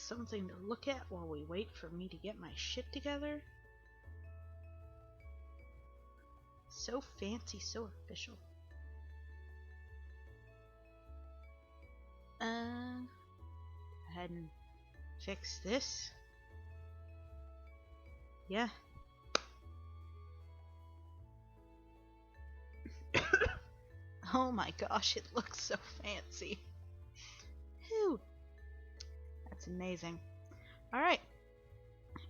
something to look at while we wait for me to get my shit together. So fancy, so official. Go ahead and fix this. Yeah. Oh my gosh, it looks so fancy. Whew. That's amazing. Alright.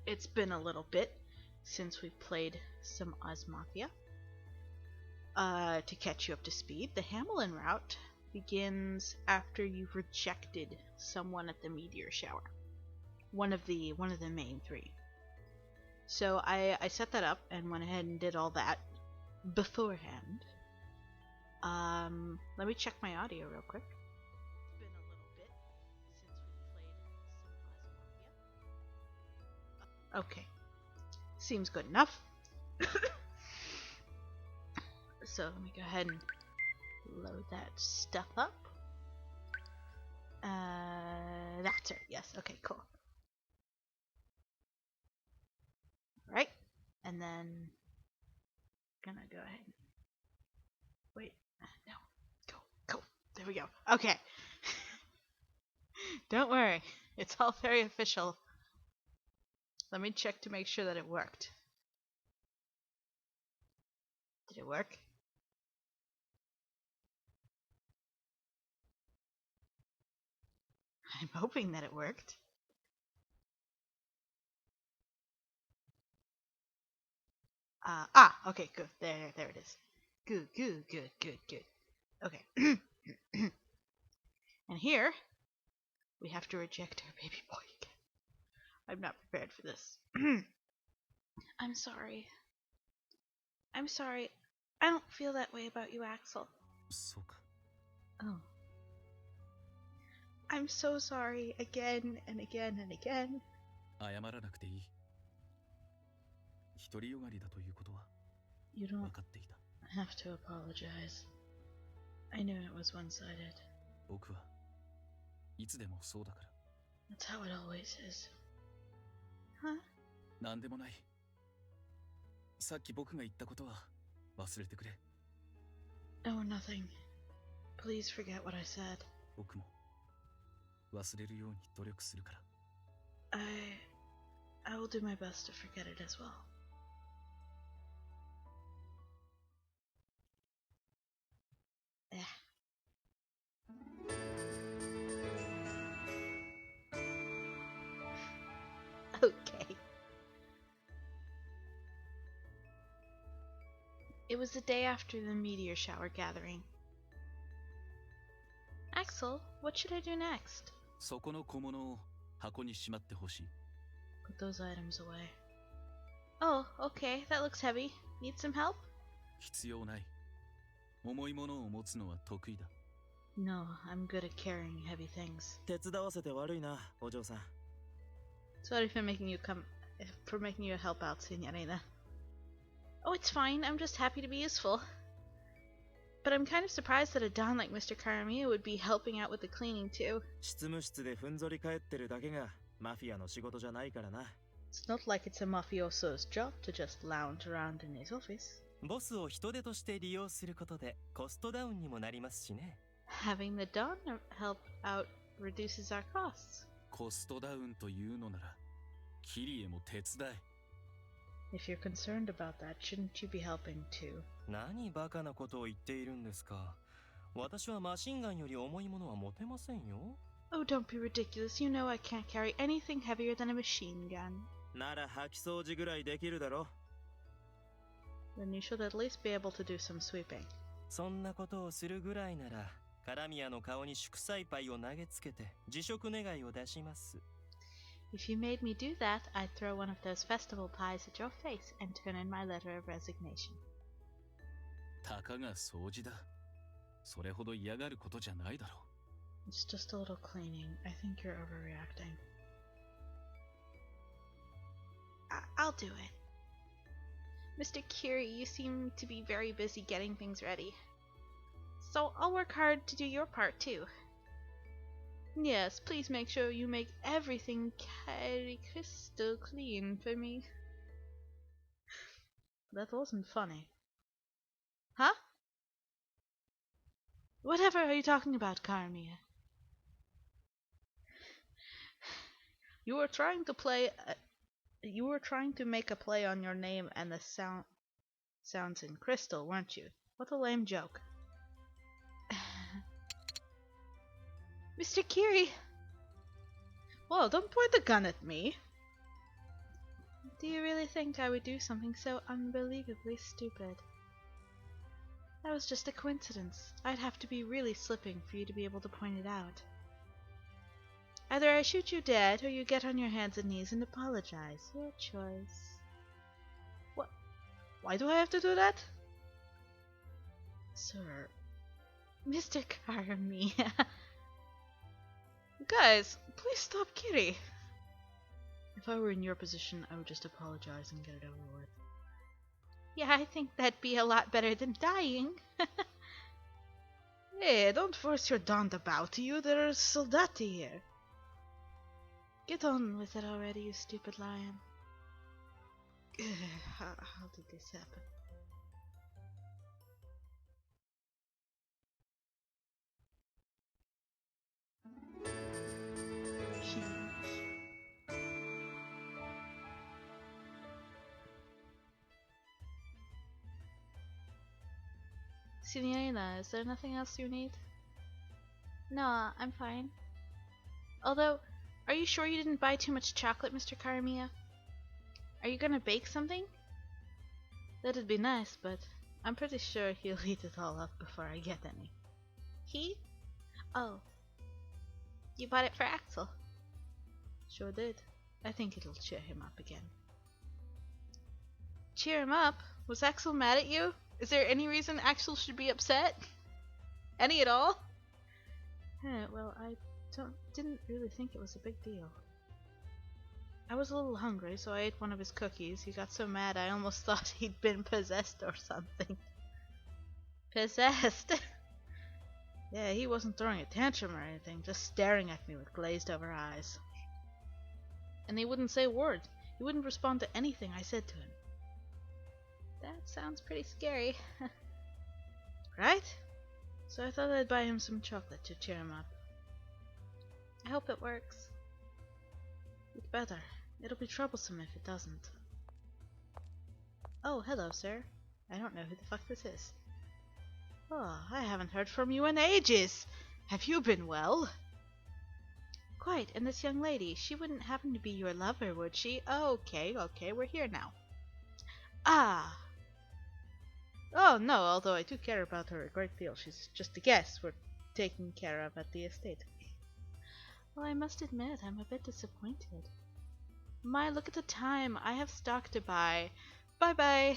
It's been a little bit since we played some OZMAFIA. To catch you up to speed, the Hamelin route begins after you've rejected someone at the meteor shower. One of the main three. So I set that up and went ahead and did all that beforehand. Let me check my audio real quick. It's been a little bit since we played some OZMAFIA. Okay. Seems good enough. So let me go ahead and load that stuff up. That's it. Yes. Okay, cool. Right. And then gonna go ahead and wait. No. Go. There we go. Okay. Don't worry. It's all very official. Let me check to make sure that it worked. Did it work? I'm hoping that it worked. Okay, good. There it is. Good. Okay. And here, we have to reject our baby boy again. I'm not prepared for this. I'm sorry. I don't feel that way about you, Axel. Oh. I'm so sorry again and again and again. You don't have to apologize. I knew it was one-sided. That's how it always is. Huh? Oh, nothing. Please forget what I said. I will do my best to forget it as well. Okay. It was the day after the meteor shower gathering. Axel, what should I do next? Put those items away. Oh, okay, that looks heavy. Need some help? No, I'm good at carrying heavy things. Sorry for making you help out, Signorina. Oh, it's fine. I'm just happy to be useful. But I'm kind of surprised that a Don like Mr. Karamiya would be helping out with the cleaning too. It's not like it's a mafioso's job to just lounge around in his office. Having the Don help out reduces our costs. If you're concerned about that, shouldn't you be helping too? Oh, don't be ridiculous. You know I can't carry anything heavier than a machine gun. Then you should at least be able to do some sweeping. If you made me do that, I'd throw one of those festival pies at your face and turn in my letter of resignation. It's just a little cleaning. I think you're overreacting. I'll do it. Mr. Curie, you seem to be very busy getting things ready. So I'll work hard to do your part too. Yes, please make sure you make everything crystal clean for me. That wasn't funny. Huh? Whatever are you talking about, Karamia? You were trying to play. You were trying to make a play on your name and the sounds in crystal, weren't you? What a lame joke. Mr. Curie! Whoa, don't point the gun at me! Do you really think I would do something so unbelievably stupid? That was just a coincidence. I'd have to be really slipping for you to be able to point it out. Either I shoot you dead, or you get on your hands and knees and apologize. Your choice. What? Why do I have to do that? Sir. Mr. Karamia. Guys, please stop Kitty. If I were in your position, I would just apologize and get it over with. Yeah, I think that'd be a lot better than dying. Hey, don't force your daunt about you. There's soldati here. Get on with it already, you stupid lion. How did this happen? Signorina, is there nothing else you need? No, I'm fine. Although, are you sure you didn't buy too much chocolate, Mr. Karamia? Are you gonna bake something? That'd be nice, but I'm pretty sure he'll eat it all up before I get any. He? Oh. You bought it for Axel? Sure did. I think it'll cheer him up again. Cheer him up? Was Axel mad at you? Is there any reason Axel should be upset? Any at all? Well, I didn't really think it was a big deal. I was a little hungry, so I ate one of his cookies. He got so mad I almost thought he'd been possessed or something. Possessed? Yeah, he wasn't throwing a tantrum or anything, just staring at me with glazed over eyes. And he wouldn't say a word. He wouldn't respond to anything I said to him. That sounds pretty scary. Right? So I thought I'd buy him some chocolate to cheer him up. I hope it works. It better. It'll be troublesome if it doesn't. Oh, hello, sir. I don't know who the fuck this is. Oh, I haven't heard from you in ages. Have you been well? Quite, and this young lady, she wouldn't happen to be your lover, would she? Okay, we're here now. Ah! Oh, no, although I do care about her a great deal. She's just a guest we're taking care of at the estate. Well, I must admit, I'm a bit disappointed. My, look at the time. I have stock to buy. Bye-bye.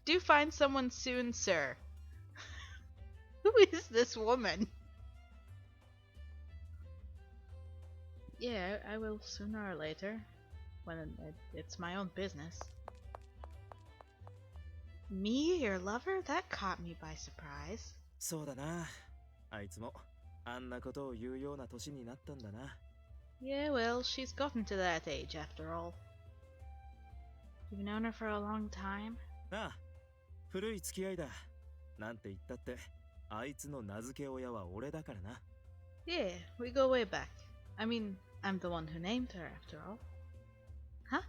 Do find someone soon, sir. Who is this woman? Yeah, I will sooner or later. When it's my own business. Me, your lover? That caught me by surprise. そうだな。あいつもあんなことを言うような年になったんだな。Yeah, well, she's gotten to that age after all. You've known her for a long time? ああ、古い付き合いだ。なんて言ったって、あいつの名付け親は俺だからな。Yeah, we go way back. I mean, I'm the one who named her after all. Huh?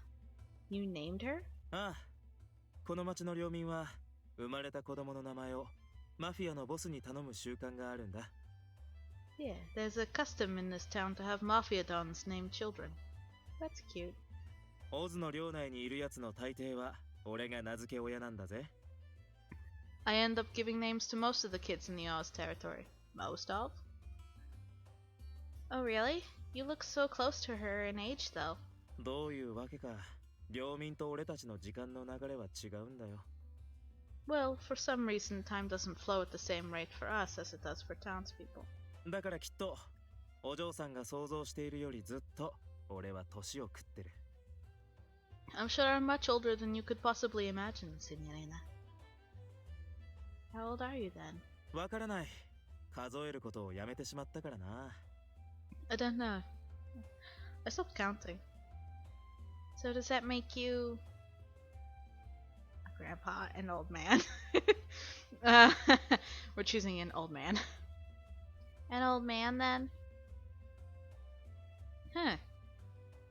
You named her? ああ、この町の領民は生まれた子供の名前をマフィアのボスに頼む習慣があるんだ。Yeah, there's a custom in this town to have mafia dons name children. That's cute. オズの領内にいるやつの大抵は俺が名付け親なんだぜ。I end up giving names to most of the kids in the Oz territory. Most of? Oh, really? You look so close to her in age, though. どういうわけか、領民と俺たちの時間の流れは違うんだよ。Well, for some reason, time doesn't flow at the same rate for us as it does for townspeople. だからきっとお嬢さんが想像しているよりずっと俺は年を食ってる。I'm sure I'm much older than you could possibly imagine, Signorina. How old are you then? わからない。数えることをやめてしまったからな。I don't know. I stopped counting. So does that make you a grandpa and old man? uh, we're choosing an old man. An old man then? Huh.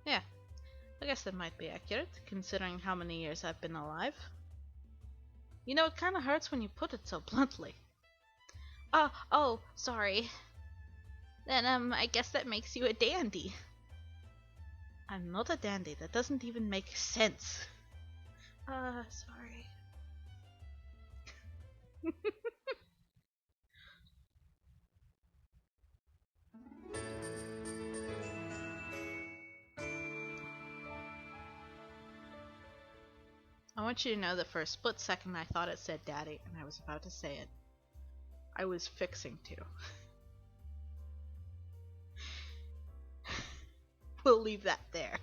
Yeah. I guess that might be accurate, considering how many years I've been alive. You know, it kinda hurts when you put it so bluntly. Oh, sorry. Then, I guess that makes you a dandy. I'm not a dandy. That doesn't even make sense. Sorry. I want you to know that for a split second I thought it said daddy, and I was about to say it. I was fixing to. We'll leave that there.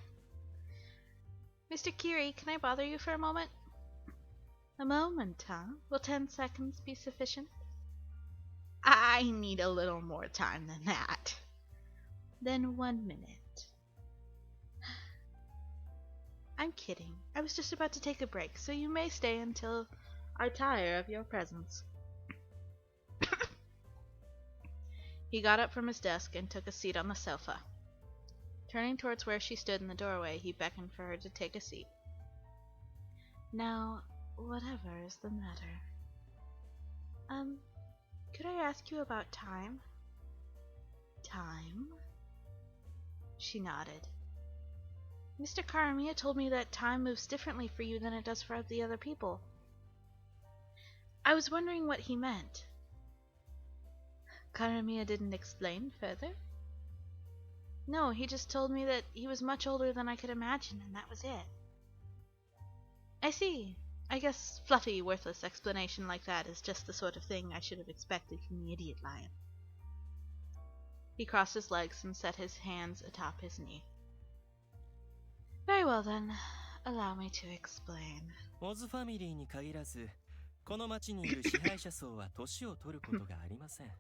Mr. Curie, can I bother you for a moment? A moment, huh? Will 10 seconds be sufficient? I need a little more time than that. Then 1 minute. I'm kidding. I was just about to take a break, so you may stay until I tire of your presence. He got up from his desk and took a seat on the sofa. Turning towards where she stood in the doorway, he beckoned for her to take a seat. Now, whatever is the matter? Could I ask you about time? Time? She nodded. Mr. Karamiya told me that time moves differently for you than it does for the other people. I was wondering what he meant. Karamiya didn't explain further? No, he just told me that he was much older than I could imagine, and that was it. I see. I guess fluffy, worthless explanation like that is just the sort of thing I should have expected from the idiot lion. He crossed his legs and set his hands atop his knee. Very well then, allow me to explain. OZFAMILY に限らず、この町にいる支配者層は年を取ることがありません。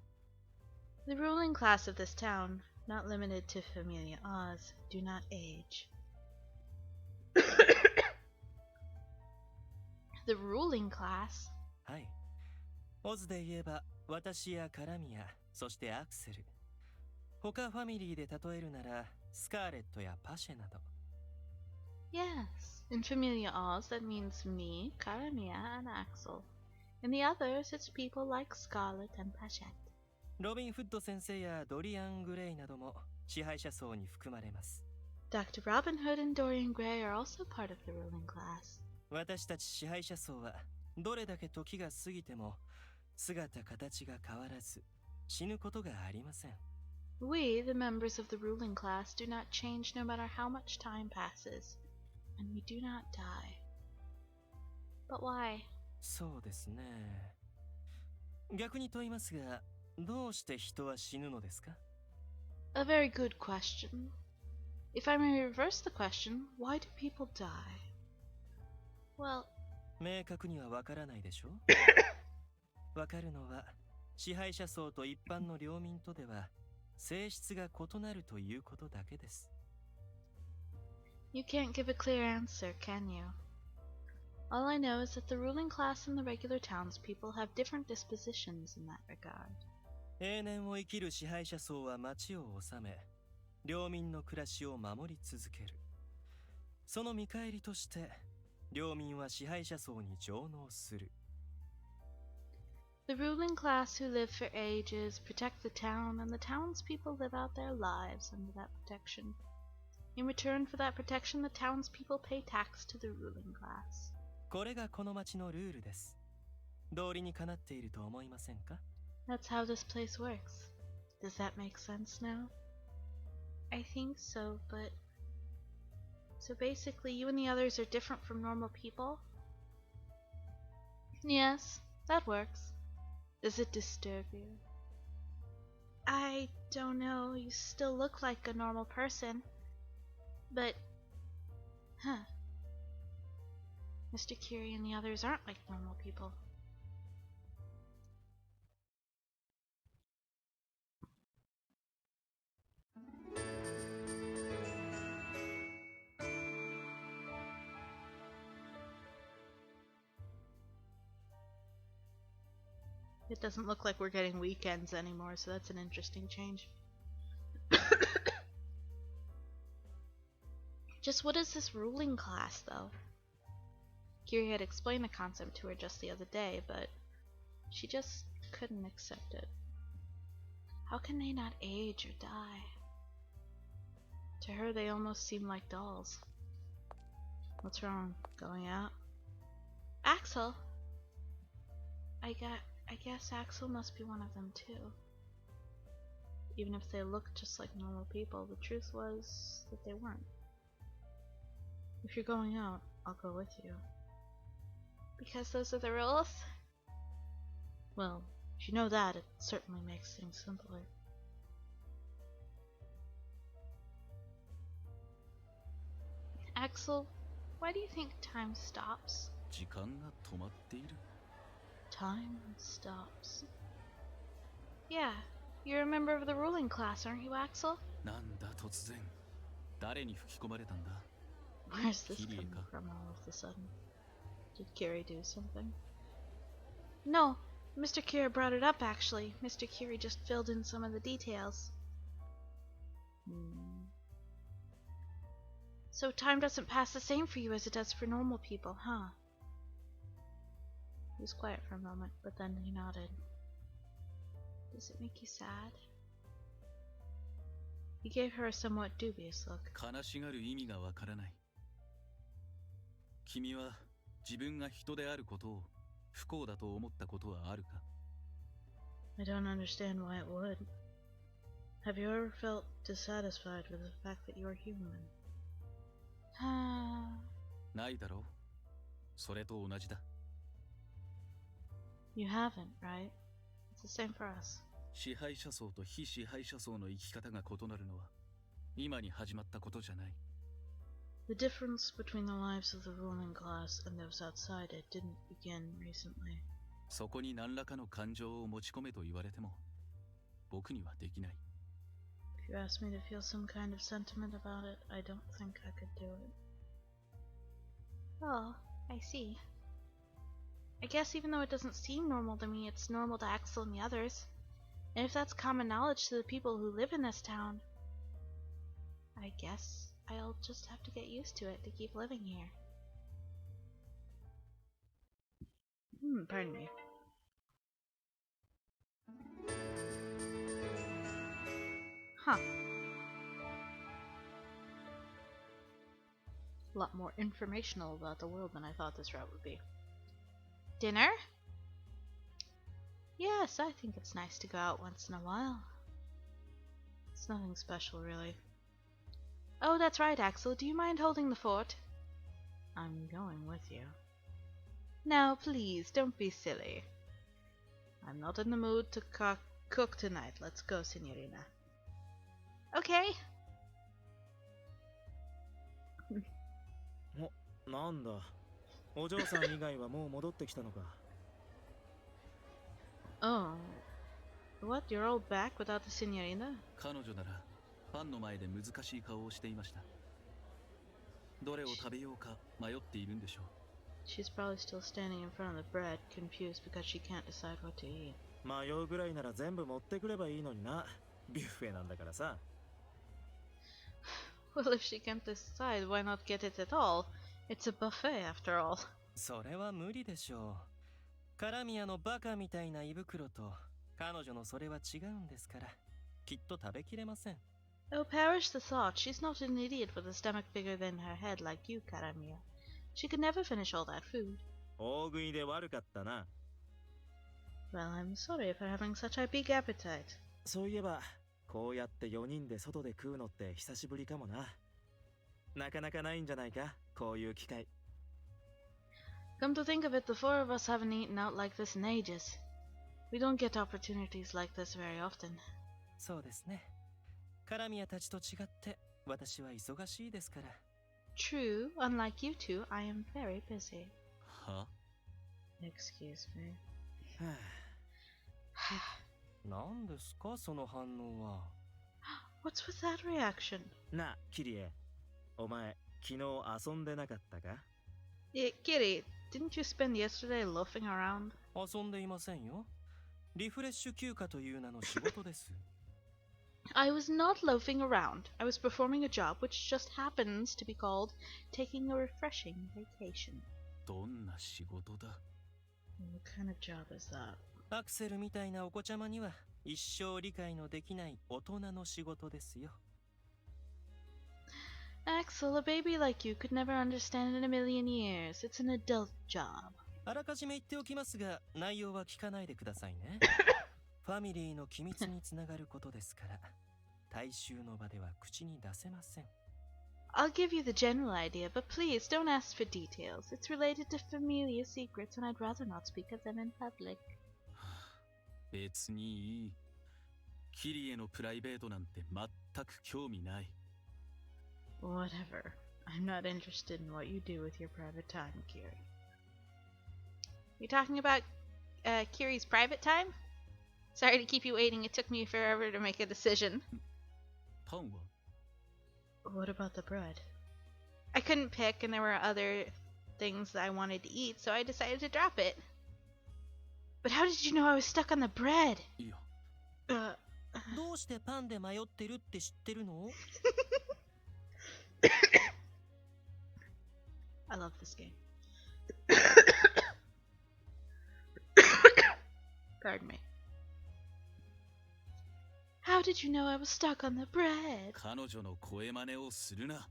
The ruling class of this town, not limited to Familia Oz, do not age. The ruling class? はい。オズで言えば、私やカラミヤ、そしてアクセル。他ファミリーで例えるなら、スカーレットやパシェなど。Yes, in Familia Oz that means me, Karamia, and Axel. In the others, it's people like Scarlet and Pachette. ロビン・フッド先生やドリアン・グレイなども支配者層に含まれます。Dr. Robin Hood and Dorian Gray are also part of the ruling class. 私たち支配者層はどれだけ時が過ぎても姿形が変わらず死ぬことがありません。We, the members of the ruling class, do not change no matter how much time passes, and we do not die. But why? そうですね。逆に問いますが、どうして人は死ぬのですか? A very good question. If I may reverse the question, why do people die? Well, 明確にはわからないでしょわかるのは、支配者層と一般の領民とでは、性質が異なるということだけです。You can't give a clear answer, can you? All I know is that the ruling class and the regular townspeople have different dispositions in that regard. 永年を生きる支配者層は町を治め、領民の暮らしを守り続ける。その見返りとして、領民は支配者層に上納する。The ruling class who live for ages protect the town, and the townspeople live out their lives under that protection. In return for that protection, the townspeople pay tax to the ruling class. これがこの町のルールです。道理にかなっていると思いませんか? That's how this place works. Does that make sense now? I think so, but... So basically, you and the others are different from normal people? Yes, that works. Does it disturb you? I don't know. You still look like a normal person. But... Huh. Mr. Curie and the others aren't like normal people. It doesn't look like we're getting weekends anymore, so that's an interesting change. Just what is this ruling class, though? Curie had explained the concept to her just the other day, but she just couldn't accept it. How can they not age or die? To her, they almost seem like dolls. What's wrong? Going out? Axel? I guess Axel must be one of them too. Even if they looked just like normal people, the truth was that they weren't. If you're going out, I'll go with you. Because those are the rules? Well, if you know that, it certainly makes things simpler. Axel, why do you think time stops? 時間が止まっている Time stops. Yeah, you're a member of the ruling class, aren't you, Axel? なんだ突然誰に吹き込まれたんだ Where's this Curie comingか from all of a sudden? Did Curie do something? No, Mr. Curie brought it up actually. Mr. Curie just filled in some of the details. So time doesn't pass the same for you as it does for normal people, huh? He was quiet for a moment, but then he nodded. Does it make you sad? He gave her a somewhat dubious look. 悲しがる意味がわからない君は自分が人であることを不幸だと思ったことはあるか I don't understand why it would. Have you ever felt dissatisfied with the fact that you're human? ないだろうそれと同じだ You haven't, right? It's the same for us. 支配者層と非支配者層の生き方が異なるのは今に始まったことじゃない The difference between the lives of the ruling class and those outside it didn't begin recently. そこに何らかの感情を持ち込めと言われても僕にはできない If you asked me to feel some kind of sentiment about it, I don't think I could do it. Oh, I see. I guess even though it doesn't seem normal to me, it's normal to Axel and the others. And if that's common knowledge to the people who live in this town, I guess I'll just have to get used to it to keep living here. Pardon me. Huh. A lot more informational about the world than I thought this route would be. Dinner? Yes, I think it's nice to go out once in a while. It's nothing special, really. Oh, that's right, Axel. Do you mind holding the fort? I'm going with you. Now, please, don't be silly. I'm not in the mood to cook tonight. Let's go, Signorina. Okay. なんだお嬢さん以外はもう戻ってきたのか Oh. What? You're all back without the Signorina? 彼女ならパンの前で難しい顔をしていましたどれを食べようか迷っているんでしょう She's probably still standing in front of the bread, confused because she can't decide what to eat. 迷うぐらいなら全部持ってくればいいのになビュッフェなんだからさ Well, if she can't decide, why not get it at all? It's a buffet, after all. それは無理でしょうカラミアのバカみたいな胃袋と彼女のそれは違うんですからきっと食べきれません Oh, perish the thought. She's not an idiot with a stomach bigger than her head like you, Karamia. She could never finish all that food. 大食いで悪かったな Well, I'm sorry for having such a big appetite. そういえばこうやって4人で外で食うのって久しぶりかもななかなかないんじゃないかこういう機会 Come to think of it, the four of us haven't eaten out like this in ages. We don't get opportunities like this very often. そうですねカラミアたちと違って私は忙しいですから True, unlike you two, I am very busy. は Excuse me. 何ですかその反応は What's with that reaction? なあキリエお前昨日遊んでなかったか Kitty, didn't you spend yesterday loafing around? 遊んでいませんよリフレッシュ休暇という名の仕事です。I was not loafing around. I was performing a job which just happens to be called taking a refreshing vacation. どんな仕事だ？ What kind of job is that? アクセルみたいなお子ちゃまには一生理解のできない大人の仕事ですよ。Axel, a baby like you could never understand in a million years. It's an adult job. あらかじめ言っておきますが、内容は聞かないでくださいね。ファミリーの機密につながることですから、大衆の場では口に出せません。I'll give you the general idea, but please don't ask for details. It's related to familiar secrets, and I'd rather not speak of them in public. 別にいい。キリエのプライベートなんて全く興味ない。Whatever. I'm not interested in what you do with your private time, Curie. You talking about Curie's private time? Sorry to keep you waiting. It took me forever to make a decision. パンは？ What about the bread? I couldn't pick, and there were other things that I wanted to eat, so I decided to drop it. But how did you know I was stuck on the bread? いや。どうしてパンで迷ってるって知ってるの？ I love this game. Pardon me. How did you know I was stuck on the bread? 彼女の声真似をするな。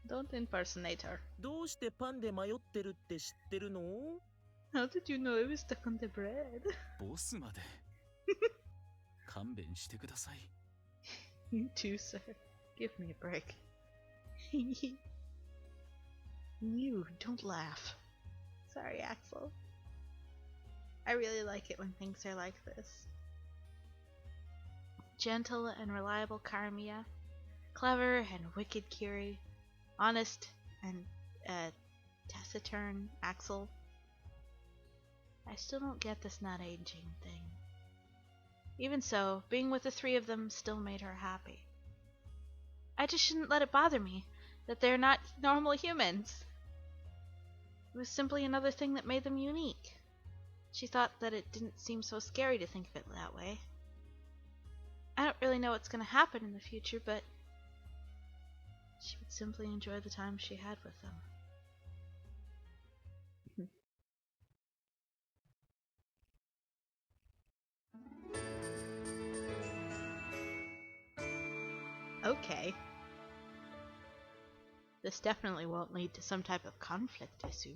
Don't impersonate her. どうしてパンで迷ってるって知ってるの？ How did you know I was stuck on the bread? ボスまで。勘弁してください。You too, sir. Give me a break. You, don't laugh. Sorry, Axel. I really like it when things are like this. Gentle and reliable Karamia, clever and wicked Curie, honest and taciturn Axel. I still don't get this not aging thing. Even so, being with the three of them still made her happy. I just shouldn't let it bother me that they're not normal humans. It was simply another thing that made them unique. She thought that it didn't seem so scary to think of it that way. I don't really know what's going to happen in the future, but she would simply enjoy the time she had with them. Okay. This definitely won't lead to some type of conflict issue.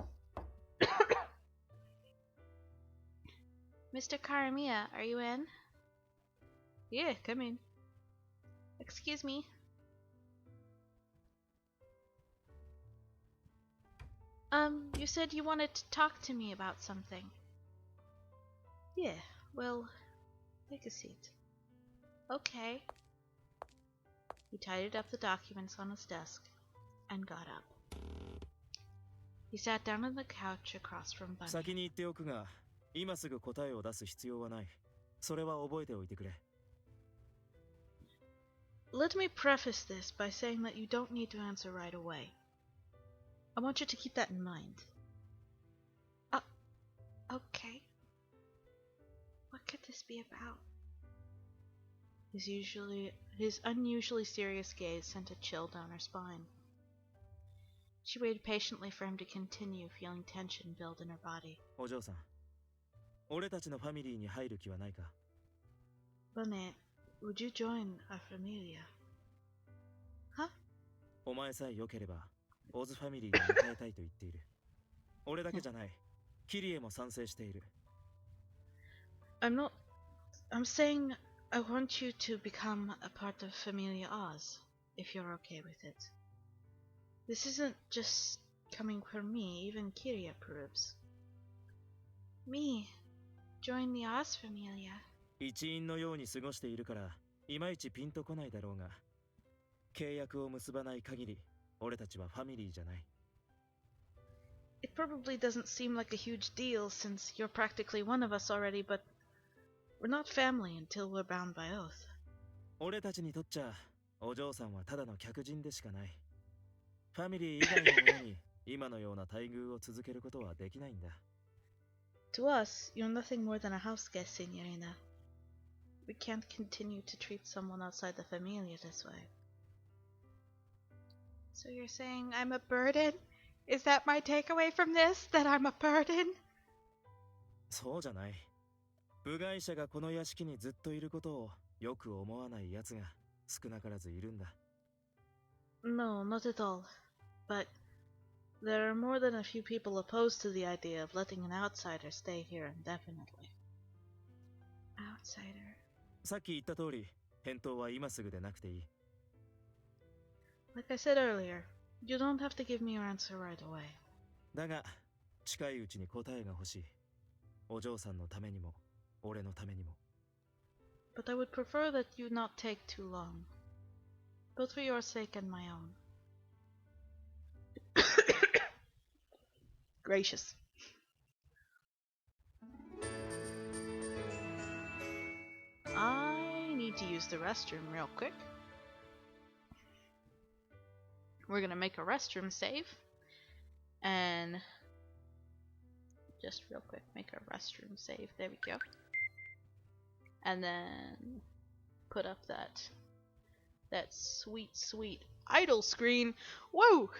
Mr. Karamiya, are you in? Yeah, come in. Excuse me. You said you wanted to talk to me about something. Yeah, well, take a seat. Okay. He tidied up the documents on his desk and got up. He sat down on the couch across from Bunny. 先に言っておくが、今すぐ答えを出す必要はない。それは覚えておいてくれ。Let me preface this by saying that you don't need to answer right away. I want you to keep that in mind. Okay. What could this be about? His unusually serious gaze sent a chill down her spine. She waited patiently for him to continue, feeling tension build in her body. お嬢さん、俺たちのファミリーに入る気はないか？ Bunny, would you join our familia? Huh? お前さえ良ければ、オズファミリーに迎えたいと言っている。俺だけじゃない、キリエも賛成している。I'm saying I want you to become a part of Familia Oz, if you're okay with it. This isn't just coming from me, even Curie approves. Me, join the Oz Familia. 一員のように過ごしているから、いまいちピンとこないだろうが、契約を結ばない限り、俺たちはファミリーじゃない。It probably doesn't seem like a huge deal since you're practically one of us already, but we're not family until we're bound by oath. 俺たちにとっちゃ、お嬢さんはただの客人でしかない。ファミリー以外のものに今のような待遇を続けることはできないんだ。To us, you're nothing more than a house guest, Signorina. We can't continue to treat someone outside the Familia this way. So you're saying I'm a burden? Is that my takeaway from this? That I'm a burden? そうじゃない。部外者がこの屋敷にずっといることをよく思わない奴が少なからずいるんだ。No, not at all. But there are more than a few people opposed to the idea of letting an outsider stay here indefinitely. Outsider. さっき言った通り、返答は今すぐでなくていい。Like I said earlier, you don't have to give me your answer right away. だが、近いうちに答えが欲しい。お嬢さんのためにも、俺のためにも。But I would prefer that you not take too long. Both for your sake and my own. Gracious. I need to use the restroom real quick. We're gonna make a restroom save. And just real quick, make a restroom save. There we go. And then put up that sweet idle screen. Whoa!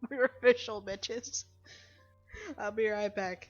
We're official, bitches. I'll be right back.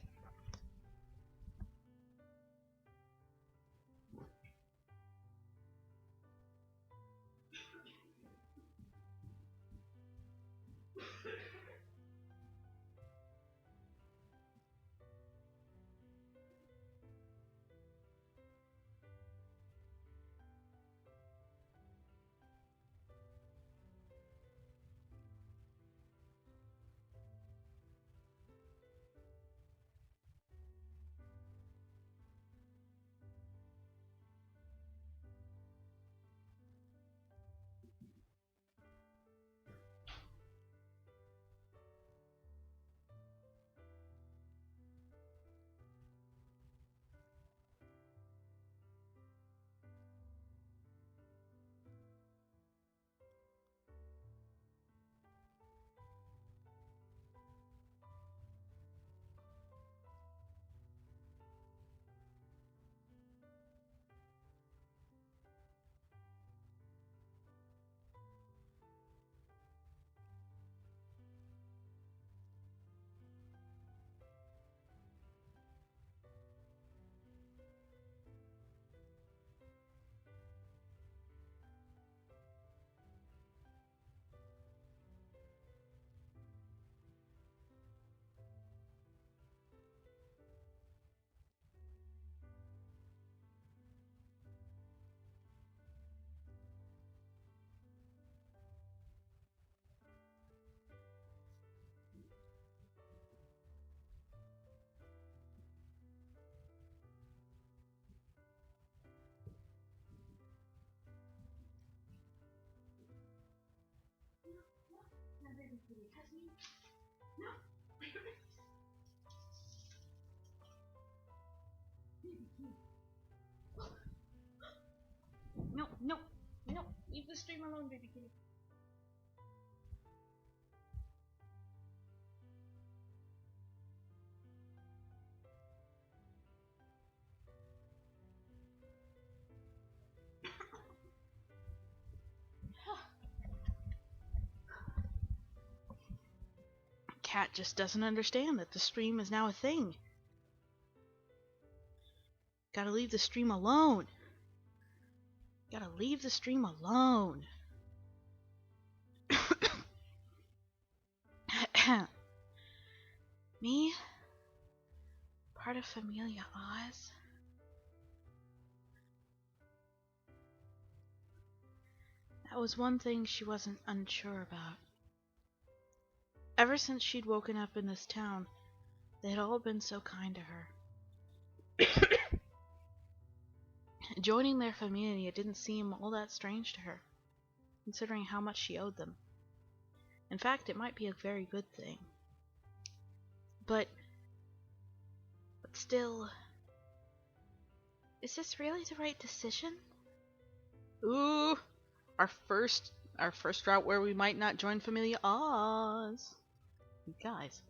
No, no, no. Leave the stream alone, baby kitty. Cat just doesn't understand that the stream is now a thing. Gotta leave the stream alone. Gotta leave the stream alone. Me? Part of Familia Oz? That was one thing she wasn't unsure about. Ever since she'd woken up in this town, they had all been so kind to her. Joining their Familia didn't seem all that strange to her, considering how much she owed them. In fact, it might be a very good thing. But still, is this really the right decision? Ooh, our first route where we might not join Familia Oz. You guys.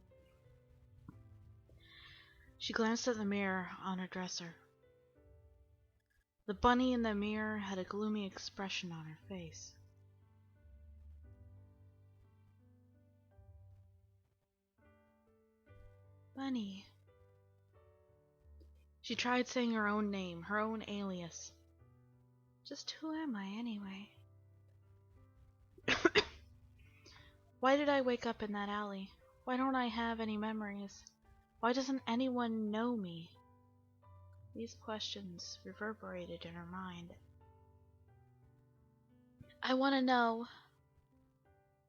She glanced at the mirror on her dresser. The bunny in the mirror had a gloomy expression on her face. Bunny. She tried saying her own name, her own alias. Just who am I, anyway? Why did I wake up in that alley? Why don't I have any memories? Why doesn't anyone know me? These questions reverberated in her mind. I want to know.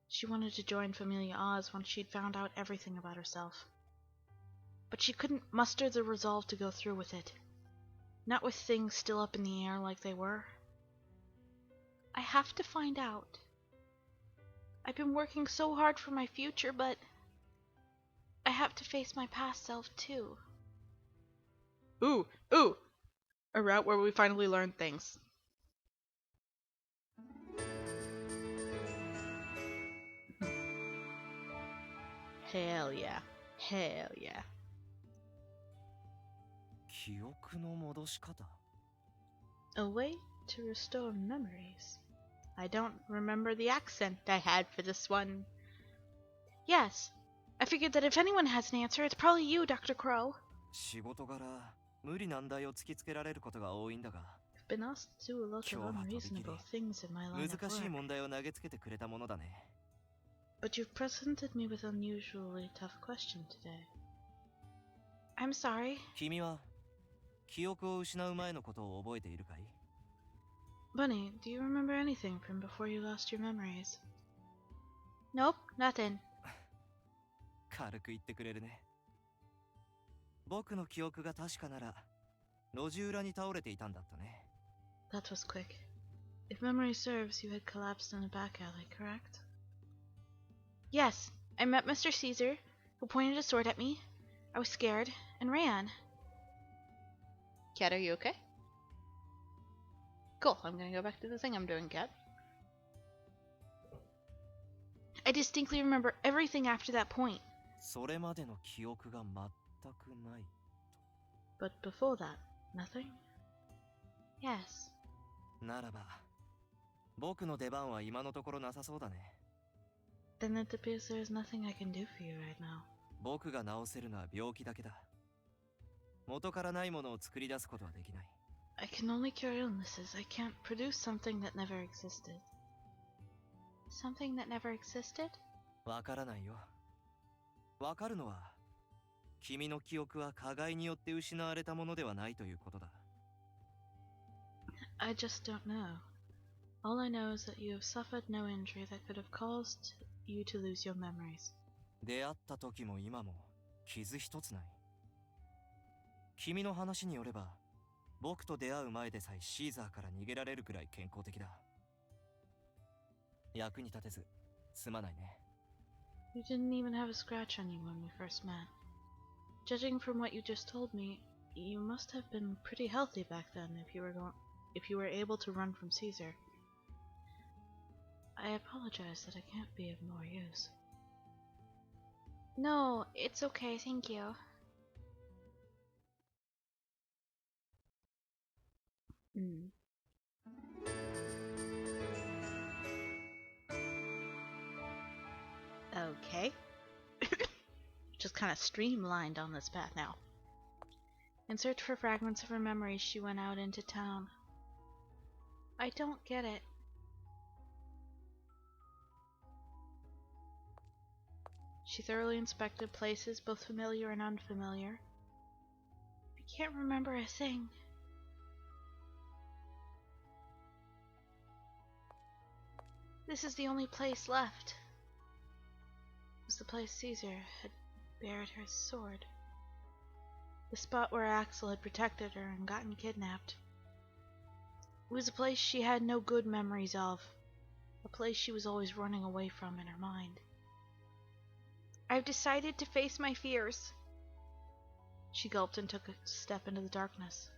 She wanted to join Familia Oz once she'd found out everything about herself. But she couldn't muster the resolve to go through with it. Not with things still up in the air like they were. I have to find out. I've been working so hard for my future, but I have to face my past self too. Ooh, a route where we finally learn things. Hell yeah. Hell yeah. 記憶の戻し方 A way to restore memories. I don't remember the accent I had for this one. Yes, I figured that if anyone has an answer, it's probably you, Dr. Crow. 仕事柄無理難題を突きつけられることが多いんだが I've been asked to do a lot of unreasonable things in my line of 難しい work. 問題を投げつけてくれたものだね But you've presented me with an unusually tough question today. I'm sorry. 君は記憶を失う前のことを覚えているかい Bunny, do you remember anything from before you lost your memories? Nope, nothing. 軽く言ってくれるね僕の記憶が確かなら路地裏に倒れていたんだったね That was quick. If memory serves, you had collapsed in a back alley, correct? Yes, I met Mr. Caesar, who pointed a sword at me. I was scared and ran. Cat, are you okay? Cool, I'm gonna go back to the thing I'm doing, Cat. I distinctly remember everything after that point. それまでの記憶が全くない But before that, nothing? Yes. ならば僕の出番は今のところなさそうだね Then it appears there is nothing I can do for you right now. 僕が治せるのは病気だけだ元からないものを作り出すことはできない I can only cure illnesses. I can't produce something that never existed. Something that never existed? わからないよわかるのは君の記憶は加害によって失われたものではないということだ I just don't know. All I know is that you have suffered no injury that could have caused you to lose your memories. 出会った時も今も傷一つない君の話によれば僕と出会う前でさえシーザーから逃げられるくらい健康的だ役に立てずすまないね You didn't even have a scratch on you when we first met. Judging from what you just told me, you must have been pretty healthy back then if you were able to run from Caesar. I apologize that I can't be of more use. No, it's okay, thank you. Okay. Just kind of streamlined on this path now. In search for fragments of her memories, she went out into town. I don't get it. She thoroughly inspected places, both familiar and unfamiliar. I can't remember a thing. This is the only place left. It was the place Caesar had buried her sword. The spot where Axel had protected her and gotten kidnapped. It was a place she had no good memories of. A place she was always running away from in her mind. I've decided to face my fears. She gulped and took a step into the darkness.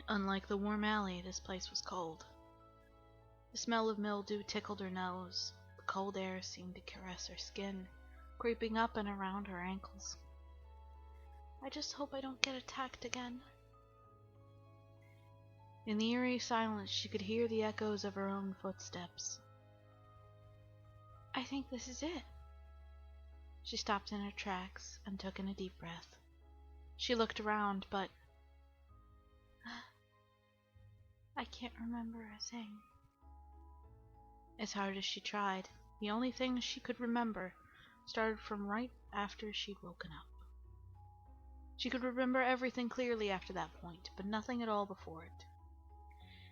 Unlike the warm alley, this place was cold. The smell of mildew tickled her nose. The cold air seemed to caress her skin, creeping up and around her ankles. I just hope I don't get attacked again. In the eerie silence, she could hear the echoes of her own footsteps. I think this is it. She stopped in her tracks and took in a deep breath. She looked around, but I can't remember a thing. As hard as she tried, the only thing she could remember started from right after she'd woken up. She could remember everything clearly after that point, but nothing at all before it.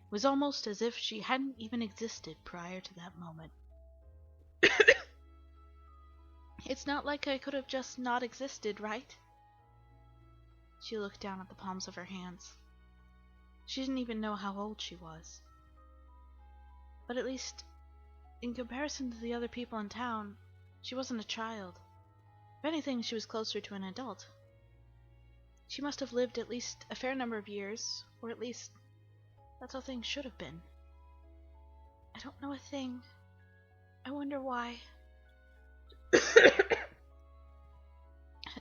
It was almost as if she hadn't even existed prior to that moment. It's not like I could have just not existed, right? She looked down at the palms of her hands. She didn't even know how old she was. But at least, in comparison to the other people in town, she wasn't a child. If anything, she was closer to an adult. She must have lived at least a fair number of years, or at least that's how things should have been. I don't know a thing. I wonder why.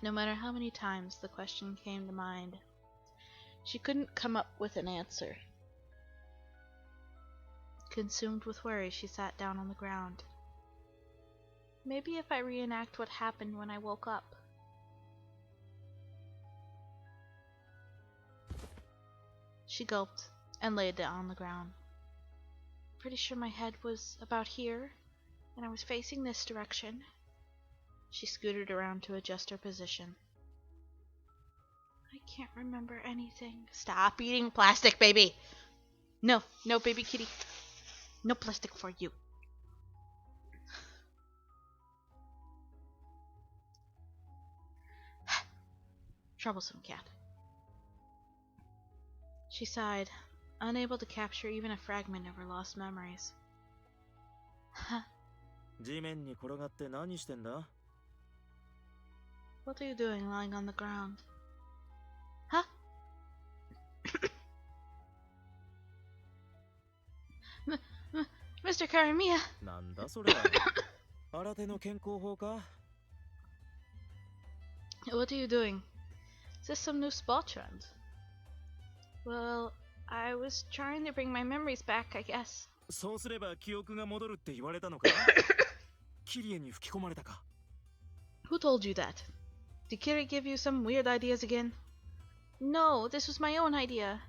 No matter how many times the question came to mind, she couldn't come up with an answer. Consumed with worry, she sat down on the ground. Maybe if I reenact what happened when I woke up. She gulped and laid down on the ground. Pretty sure my head was about here, and I was facing this direction. She scooted around to adjust her position. I can't remember anything. Stop eating plastic, baby! No, no, baby kitty. No plastic for you. Troublesome cat. She sighed, unable to capture even a fragment of her lost memories. Huh. 地面に転がって何してんだ? What are you doing lying on the ground? Huh? Mr. Karamiya! なんだそれ? 新手の健康法か? What are you doing? Is this some new spa trend? Well, I was trying to bring my memories back, I guess. そうすれば記憶が戻るって言われたのか? キリエに吹き込まれたか? Who told you that? Did Curie give you some weird ideas again? No, this was my own idea.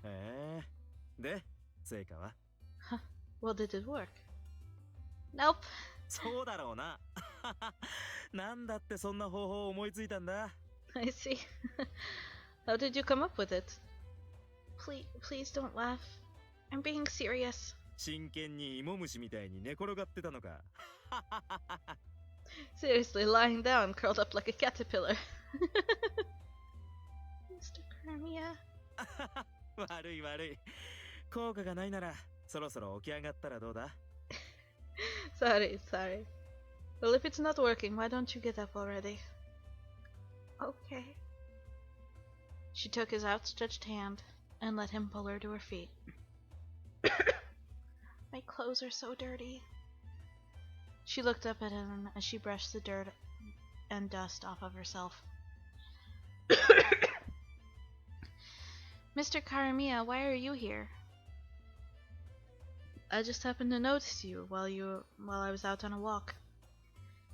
で、成果は? Well, did it work? Nope. そうだろうな。なんだってそんな方法を思いついたんだ? I see. How did you come up with it? Please don't laugh. I'm being serious. 真剣に芋虫みたいに寝転がってたのか? Seriously, lying down, curled up like a caterpillar. Mr. Karamiya. 悪い悪い。効果がないなら、そろそろ起き上がったらどうだ? Sorry. Well, if it's not working, why don't you get up already? Okay. She took his outstretched hand and let him pull her to her feet. My clothes are so dirty. She looked up at him as she brushed the dirt and dust off of herself. Mr. Karamiya, why are you here? I just happened to notice you while I was out on a walk.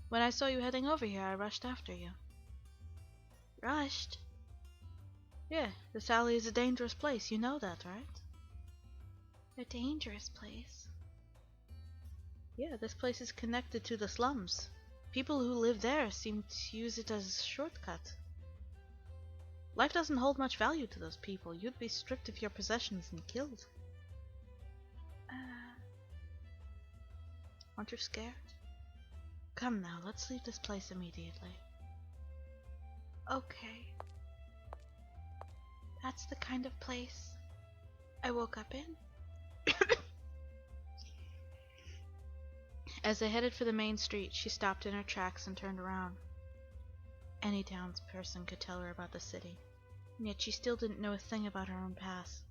When I saw you heading over here, I rushed after you. Rushed? Yeah, this alley is a dangerous place, you know that, right? A dangerous place? Yeah, this place is connected to the slums. People who live there seem to use it as a shortcut. Life doesn't hold much value to those people. You'd be stripped of your possessions and killed. Aren't you scared? Come now, let's leave this place immediately. Okay. That's the kind of place I woke up in. As they headed for the main street, she stopped in her tracks and turned around. Any townsperson could tell her about the city, and yet she still didn't know a thing about her own past.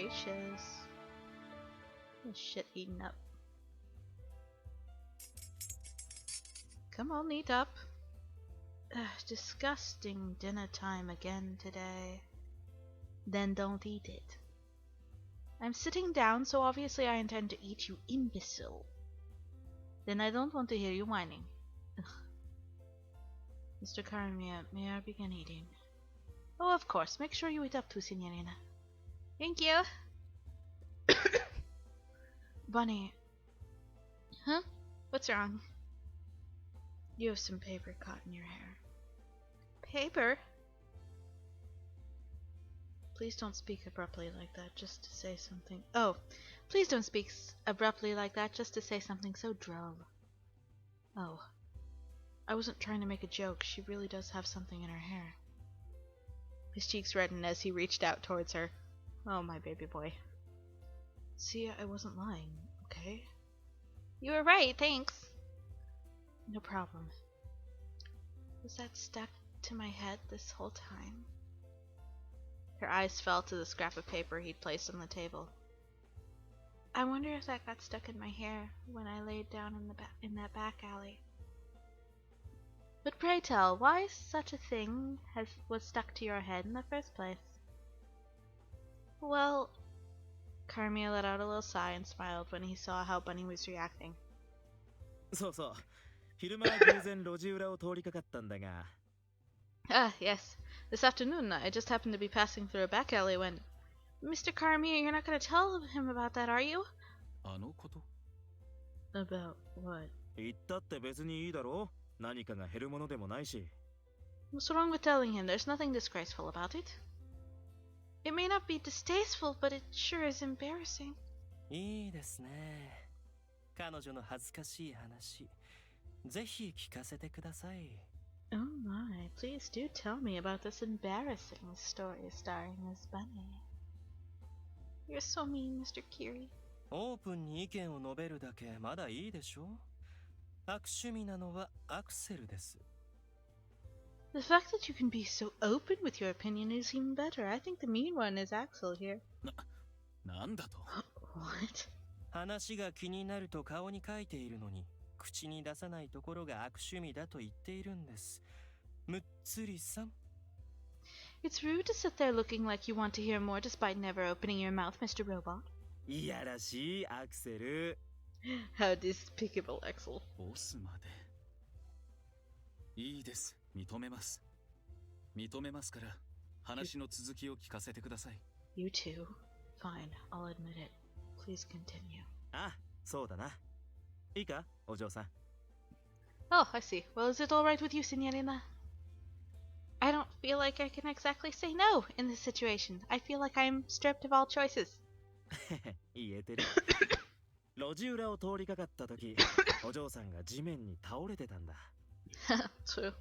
gracious. This shit eating up. Come on, eat up. Ugh, disgusting dinner time again today. Then don't eat it. I'm sitting down, so obviously I intend to eat, you imbecile. Then I don't want to hear you whining. Ugh. Mr. Karamiya, may I begin eating? Oh, of course. Make sure you eat up too, Signorina. Thank you. Bunny. Huh? What's wrong? You have some paper caught in your hair. Paper? Please don't speak abruptly like that just to say something. Oh, please don't speak abruptly like that just to say something so droll. Oh. I wasn't trying to make a joke. She really does have something in her hair. His cheeks reddened as he reached out towards her. Oh, my baby boy. See, I wasn't lying, okay? You were right, thanks. No problem. Was that stuck to my head this whole time? Her eyes fell to the scrap of paper he'd placed on the table. I wonder if that got stuck in my hair when I laid down in that back alley. But pray tell, why such a thing was stuck to your head in the first place? Well, Karamiya let out a little sigh and smiled when he saw how Bunny was reacting. そうそう。昼間偶然路地裏を通りかかったんだが。Ah, yes. This afternoon, I just happened to be passing through a back alley when... Mr. Karamiya, you're not going to tell him about that, are you? あのこと About what? 言ったって別にいいだろう。何かが減るものでもないし。What's wrong with telling him? There's nothing disgraceful about it. It may not be distasteful, but it sure is embarrassing. いいですね。彼女の恥ずかしい話、ぜひ聞かせてください。Oh my, please do tell me about this embarrassing story starring Miss Bunny. You're so mean, Mr. Curie. オープンに意見を述べるだけまだいいでしょ。悪趣味なのはアクセルです。The fact that you can be so open with your opinion is even better. I think the mean one is Axel here. なんだと What? 話が気になると顔に書いているのに、口に出さないところが悪趣味だと言っているんです。むっつりさん。It's rude to sit there looking like you want to hear more despite never opening your mouth, Mr. Robot. いやらしいアクセル。How despicable, Axel. ボスまでいいです。認めますから話の続きを聞かせてください。 You too? Fine, I'll admit it. Please continue. あ、そうだな。いいか、お嬢さん。Oh, I see. Well, is it all right with you, Signorina? I don't feel like I can exactly say no in this situation. I feel like I'm stripped of all choices. 言えてる。路地裏を通りかかった時、お嬢さんが地面に倒れてたんだ。True.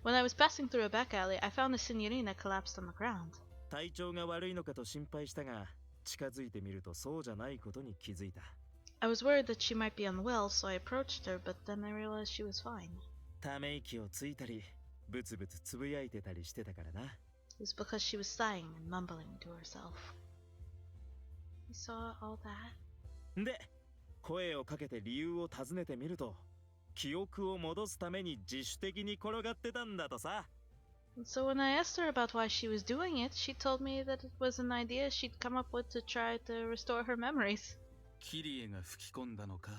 When I was passing through a back alley, I found the Signorina collapsed on the ground. 体調が悪いのかと心配したが、近づいてみるとそうじゃないことに気づいた。I was worried that she might be unwell, so I approached her, but then I realized she was fine. ため息をついたり、ブツブツつぶやいてたりしてたからな。It was because she was sighing and mumbling to herself. You saw all that? で、声をかけて理由を尋ねてみると、記憶を戻すために自主的に転がってたんだとさ。And so when I asked her about why she was doing it, she told me that it was an idea she'd come up with to try to restore her memories. キリエが吹き込んだのか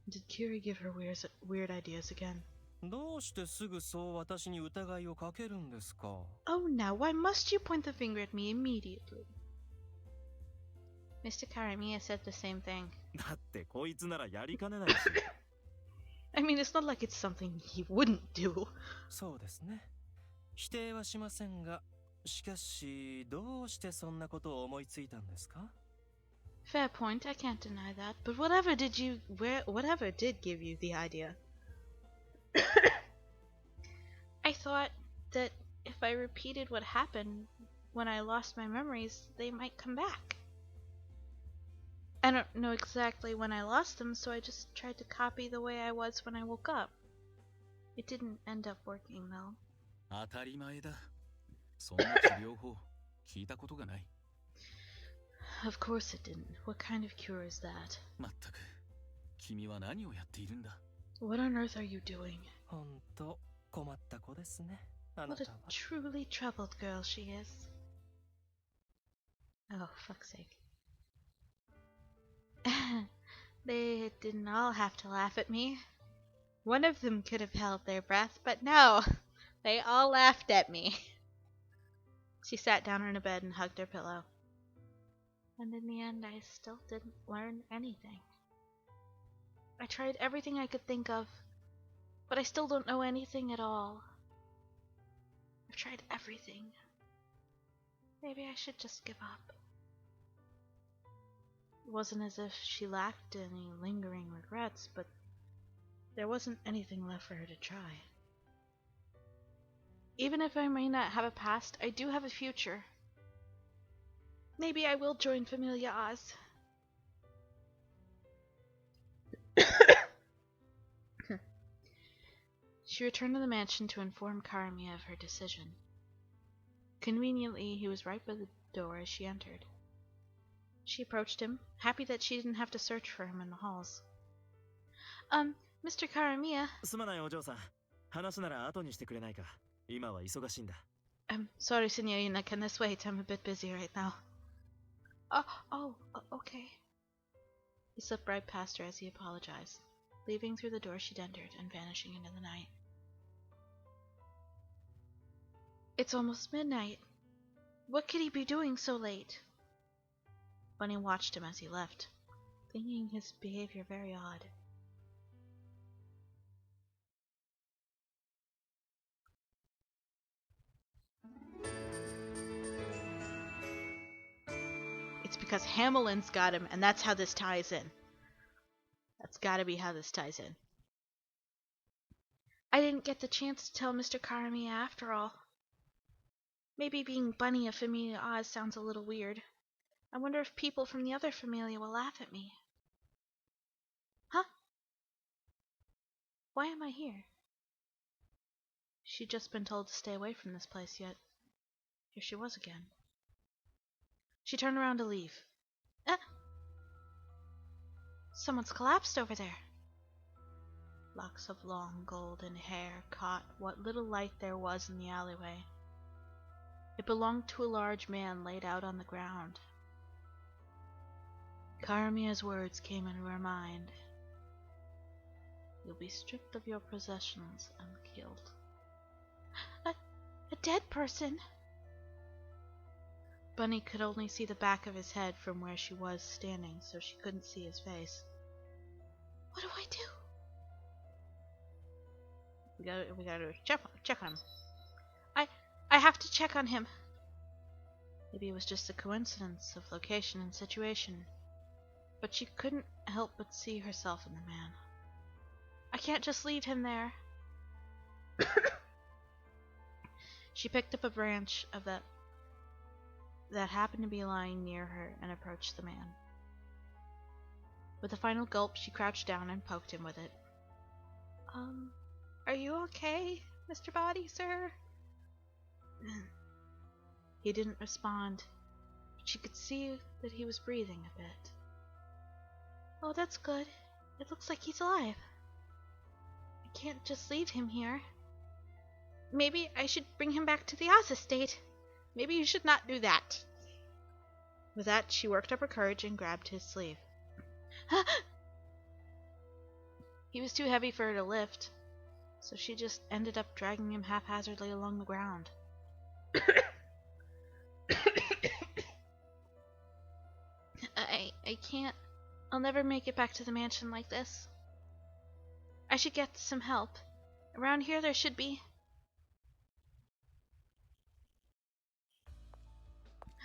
Did Curie give her weird ideas again? どうしてすぐそう私に疑いをかけるんですか。 Oh, now, why must you point the finger at me immediately? Mr. Karamiya said the same thing. だってこいつならやりかねないし。I mean, it's not like it's something he wouldn't do. そうですね。否定はしませんが、しかしどうしてそんなことを思いついたんですか？ Fair point, I can't deny that. But whatever did give you the idea? I thought that if I repeated what happened when I lost my memories, they might come back. I don't know exactly when I lost them, so I just tried to copy the way I was when I woke up. It didn't end up working, though. 当たり前だ。そんな治療法聞いたことがない。Of course it didn't. What kind of cure is that? まったく、君は何をやっているんだ。 What on earth are you doing? ほんと困った子ですね、あな What た a は。 truly troubled girl she is. Oh, fuck's sake. They didn't all have to laugh at me. One of them could have held their breath, but no, they all laughed at me. She sat down on a bed and hugged her pillow. And in the end, I still didn't learn anything. I tried everything I could think of, but I still don't know anything at all. I've tried everything. Maybe I should just give up. It wasn't as if she lacked any lingering regrets, but there wasn't anything left for her to try. Even if I may not have a past, I do have a future. Maybe I will join Familia Oz. She returned to the mansion to inform Karami of her decision. Conveniently, he was right by the door as she entered. She approached him, happy that she didn't have to search for him in the halls. Mr. Karamiya. すまないお嬢さん。話なら後にしてくれないか。今は忙しいんだ。Sorry, Signorina, can this wait? I'm a bit busy right now. Okay. He slipped right past her as he apologized, leaving through the door she'd entered and vanishing into the night. It's almost midnight. What could he be doing so late? Bunny watched him as he left, thinking his behavior very odd. It's because Hamelin's got him, and that's how this ties in. That's gotta be how this ties in. I didn't get the chance to tell Mr. Karami after all. Maybe being Bunny of Familia Oz sounds a little weird. I wonder if people from the other Familia will laugh at me. Huh? Why am I here? She'd just been told to stay away from this place, yet here she was again. She turned around to leave. Someone's collapsed over there. Locks of long golden hair caught what little light there was in the alleyway. It belonged to a large man laid out on the ground. Karamia's words came into her mind. You'll be stripped of your possessions and killed. A dead person? Bunny could only see the back of his head from where she was standing, so she couldn't see his face. What do I do? We gotta check on him. I have to check on him. Maybe it was just a coincidence of location and situation, but she couldn't help but see herself in the man. I can't just leave him there. She picked up a branch of that happened to be lying near her and approached the man. With a final gulp, she crouched down and poked him with it. Are you okay, Mr. Body, sir? He didn't respond, but she could see that he was breathing a bit. Oh, that's good. It looks like he's alive. I can't just leave him here. Maybe I should bring him back to the Oz estate. Maybe you should not do that. With that, she worked up her courage and grabbed his sleeve. He was too heavy for her to lift, so she just ended up dragging him haphazardly along the ground. I can't. I'll never make it back to the mansion like this. I should get some help. Around here there should be.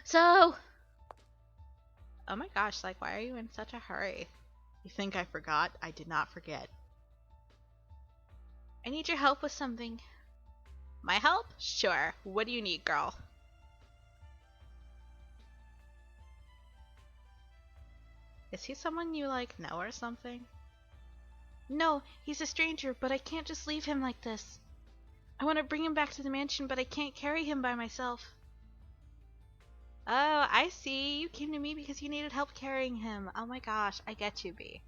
So... Oh my gosh, like, why are you in such a hurry? You think I forgot? I did not forget. I need your help with something. My help? Sure. What do you need, girl? Is he someone you, like, know or something? No, he's a stranger, but I can't just leave him like this. I want to bring him back to the mansion, but I can't carry him by myself. Oh, I see. You came to me because you needed help carrying him. Oh my gosh, I get you, B.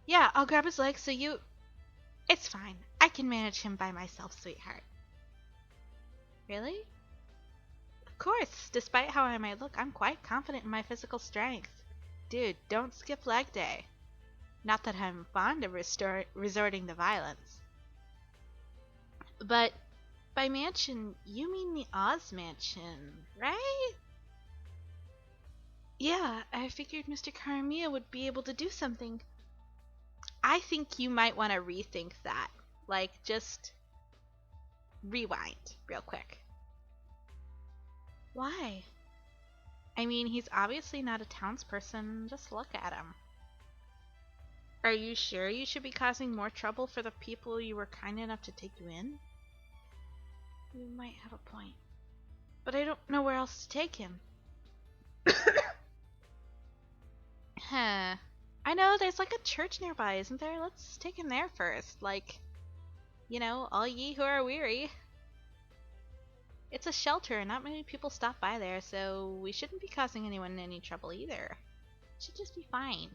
Yeah, I'll grab his legs so you... It's fine. I can manage him by myself, sweetheart. Really? Of course. Despite how I might look, I'm quite confident in my physical strength. Dude, don't skip leg day. Not that I'm fond of resorting to violence. But by mansion, you mean the Oz mansion, right? Yeah, I figured Mr. Karamiya would be able to do something. I think you might want to rethink that. Like, just rewind real quick. Why? I mean, he's obviously not a townsperson. Just look at him. Are you sure you should be causing more trouble for the people you were kind enough to take you in? You might have a point. But I don't know where else to take him. Huh. I know, there's like a church nearby, isn't there? Let's take him there first. Like, you know, all ye who are weary. It's a shelter, and not many people stop by there, so we shouldn't be causing anyone any trouble either. It should just be fine.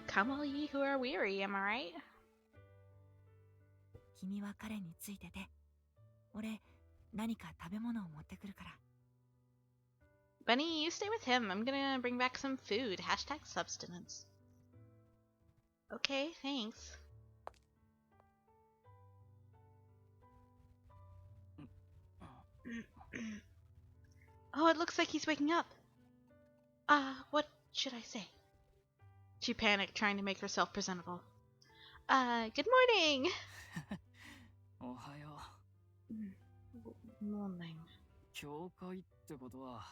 Come all ye who are weary, am I right? 君は彼についてて。俺、何か食べ物を持ってくるから。Bunny, you stay with him. I'm gonna bring back some food. Hashtag substance. Okay, thanks. Oh, it looks like he's waking up. What should I say? She panicked, trying to make herself presentable. Good morning! おはよ Morning. う。教会ってことは、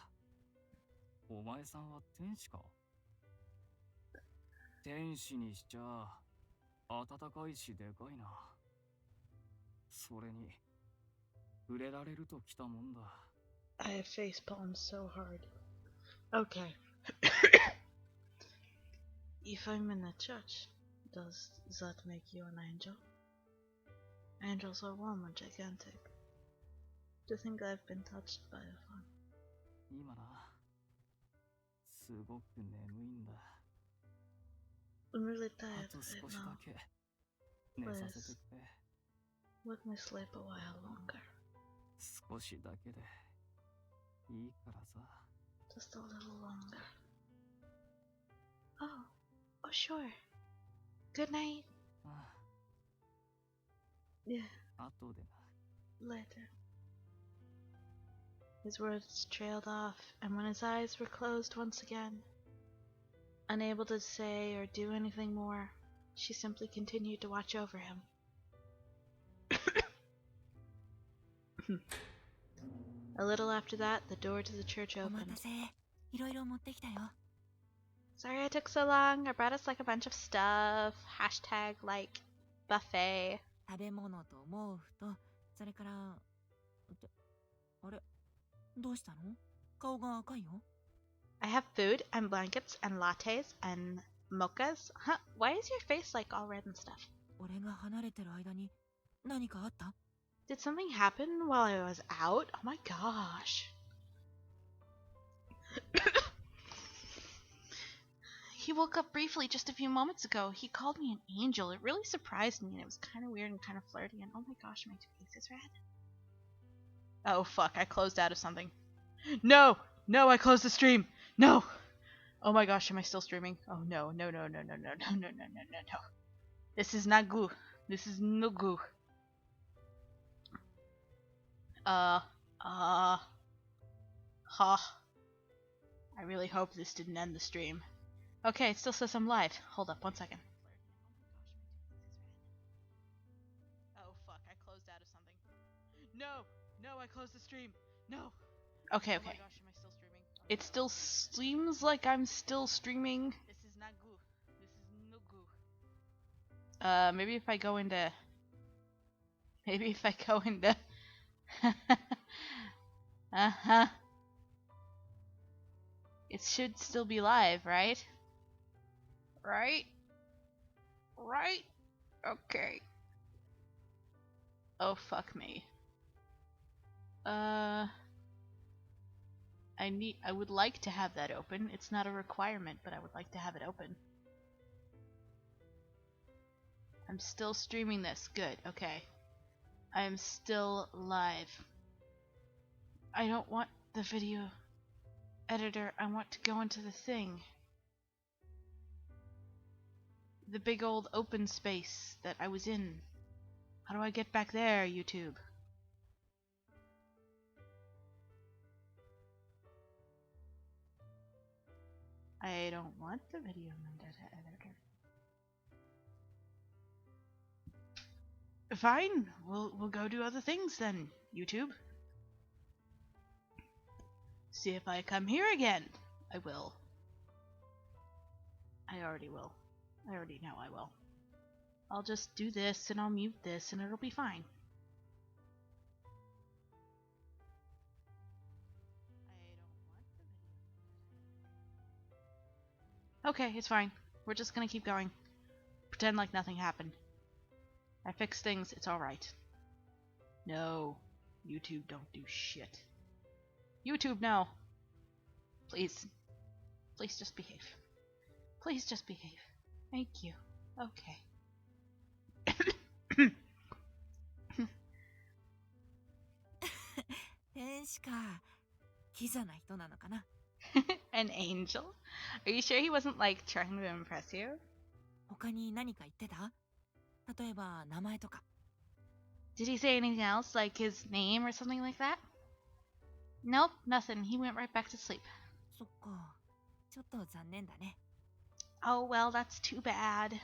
お前さんは天使か？天使にしちゃ、暖かいしでかいな。それに、触れられると来たもんだ。I facepalmed so hard. Okay. If I'm in the church, does that make you an angel? Angels are warm and gigantic. To think I've been touched by a fan. 今な、すごく眠いんだ。 I'm really あ tired と of 少 it しだ now. け寝させてくれ。 Let me sleep a while longer. 少しだけでいいからさ。 Just a little longer. Oh, sure. Good night. あ Yeah, あ、後でな。 later. His words trailed off, and when his eyes were closed once again, unable to say or do anything more, she simply continued to watch over him. A little after that, the door to the church お待 opened. たせ。いろいろ持ってきたよ。 Sorry I took so long. I brought us like a bunch of stuff. Hashtag like buffet. 食べ物と毛布と、それから、あれ、どうしたの？顔が赤いよ。 I have food and blankets and lattes and mochas. Huh? Why is your face like all red and stuff? 俺が離れてる間に何かあった？ Did something happen while I was out? Oh my gosh. He woke up briefly just a few moments ago. He called me an angel. It really surprised me, and it was kind of weird and kind of flirty, and oh my gosh, my face is red. Oh fuck, I closed out of something. No! No, I closed the stream! No! Oh my gosh, am I still streaming? Oh no, no, no, no, no, no, no, no, no, no, no, no. This is not good. This is no good. Huh. I really hope this didn't end the stream. Okay, it still says I'm live. Hold up, 1 second. Oh fuck, I closed out of something. No! No, I closed the stream! No! Okay, okay. Oh my gosh, am I still streaming? It still seems like I'm still streaming. This is not good. This is no good. Maybe if I go into... Uh-huh. It should still be live, right? Right? Right? Okay. Oh, fuck me. I would like to have that open. It's not a requirement, but I would like to have it open. I'm still streaming this. Good, okay. I am still live. I don't want the video editor. I want to go into the thing. The big old open space that I was in. How do I get back there, YouTube? I don't want the video editor. Fine, we'll go do other things then, YouTube. See if I come here again. I will. I already will. I already know I will. I'll just do this and I'll mute this and it'll be fine. Okay, it's fine. We're just gonna keep going. Pretend like nothing happened. I fixed things, it's alright. No. YouTube, don't do shit. YouTube, no. Please. Please just behave. Please just behave. Thank you. Okay. 天使か。キザな人なのかな。An angel? Are you sure he wasn't like trying to impress you? 他に何か言ってた？例えば名前とか。Did he say anything else, like his name or something like that? Nope, nothing. He went right back to sleep. そっか。ちょっと残念だね。Oh, well, that's too bad.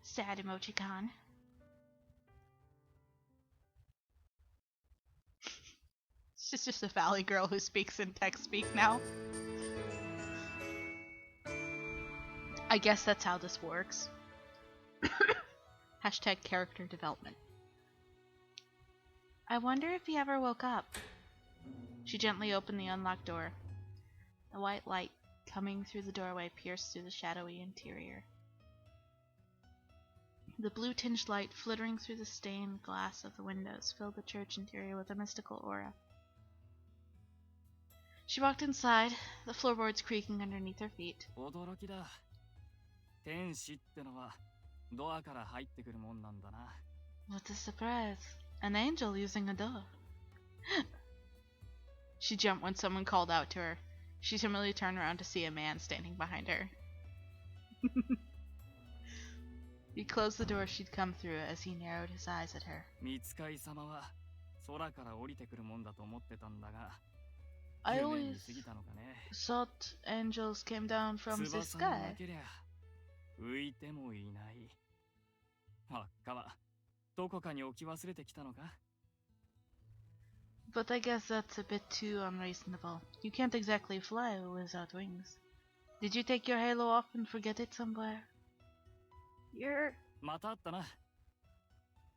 Sad emoticon. She's just a valley girl who speaks in text speak now. I guess that's how this works. Hashtag character development. I wonder if he ever woke up. She gently opened the unlocked door. The white light coming through the doorway pierced through the shadowy interior. The blue-tinged light flittering through the stained glass of the windows filled the church interior with a mystical aura. She walked inside, the floorboards creaking underneath her feet. 驚きだ。天使ってのはドアから入ってくるもんなんだな。What a surprise. An angel using a door. She jumped when someone called out to her. She timidly turned around to see a man standing behind her. He closed the door she'd come through as he narrowed his eyes at her. 見つかい様は空から降りてくるもんだと思ってたんだが、 I 夢見 always すぎたのかね。 thought angels came down from the 翼がな sky. けりゃ浮いてもいない。輪っかはどこかに置き忘れてきたのか？ But I guess that's a bit too unreasonable. You can't exactly fly without wings. Did you take your halo off and forget it somewhere? You're... また会ったな。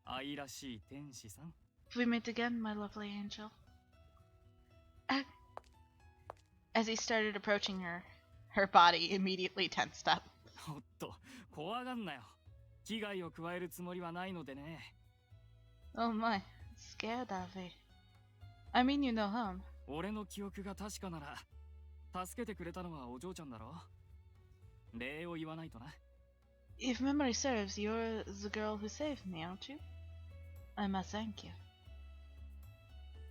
愛らしい天使さん。 We meet again, my lovely angel. As he started approaching her, her body immediately tensed up. おっと、怖がんなよ。危害を加えるつもりはないのでね。 Oh my, scared are they? I mean you no harm. 俺の記憶が確かなら、助けてくれたのはお嬢ちゃんだろ。礼を言わないとな。 If memory serves, you're the girl who saved me, aren't you? I must thank you.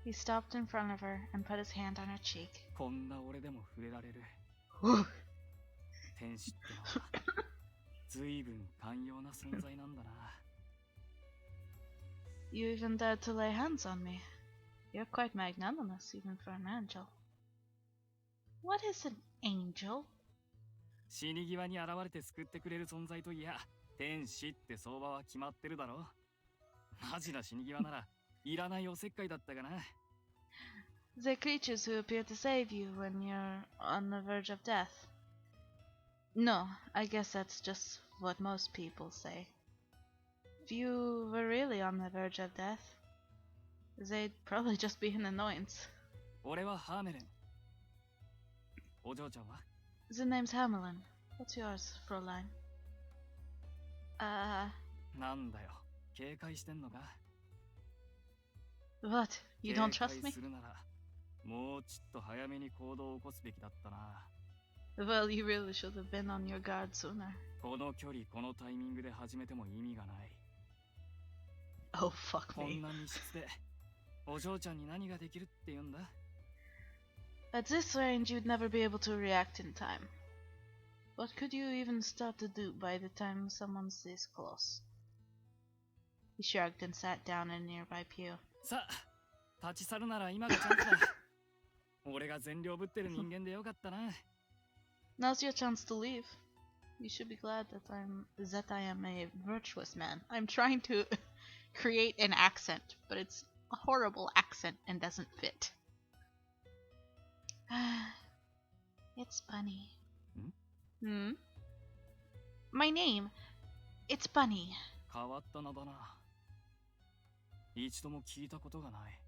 He stopped in front of her and put his hand on her cheek. こんな俺でも触れられる。 Whew. 天使ってのは、随分寛容な存在なんだな。 You even dared to lay hands on me. You're quite magnanimous, even for an angel. What is an angel? 死に際に現れて救ってくれる存在といや、天使って相場は決まってるだろ。マジな死に際なら、いらないおせっかいだったかな。 They're creatures who appear to save you when you're on the verge of death. No, I guess that's just what most people say. If you were really on the verge of death, they'd probably just be an annoyance. 俺はハーメレン。お嬢ちゃんは？ The name's Hamelin. What's yours, Fräulein? なんだよ、警戒してんのか？ What? You don't 警 trust 戒 me? するなら、もうちょっと早めに行動を起こすべきだったな。 Well, you really should have been on your guard sooner. この距離、このタイミングで始めても意味がない。 Oh, fuck こ me. んな密室で、お嬢ちゃんに何ができるって言うんだ? At this range, you'd never be able to react in time. What could you even start to do by the time someone's this close? He shrugged and sat down in a nearby pew. さあ、立ち去るなら今がチャンスだ。俺が善良ぶってる人間でよかったな。 Now's your chance to leave. You should be glad that I am a virtuous man. I'm trying to create an accent, but it's a horrible accent and doesn't fit. It's Bunny. Hmm? My name. It's Bunny. 変わった名だな。一度も聞いたことがない。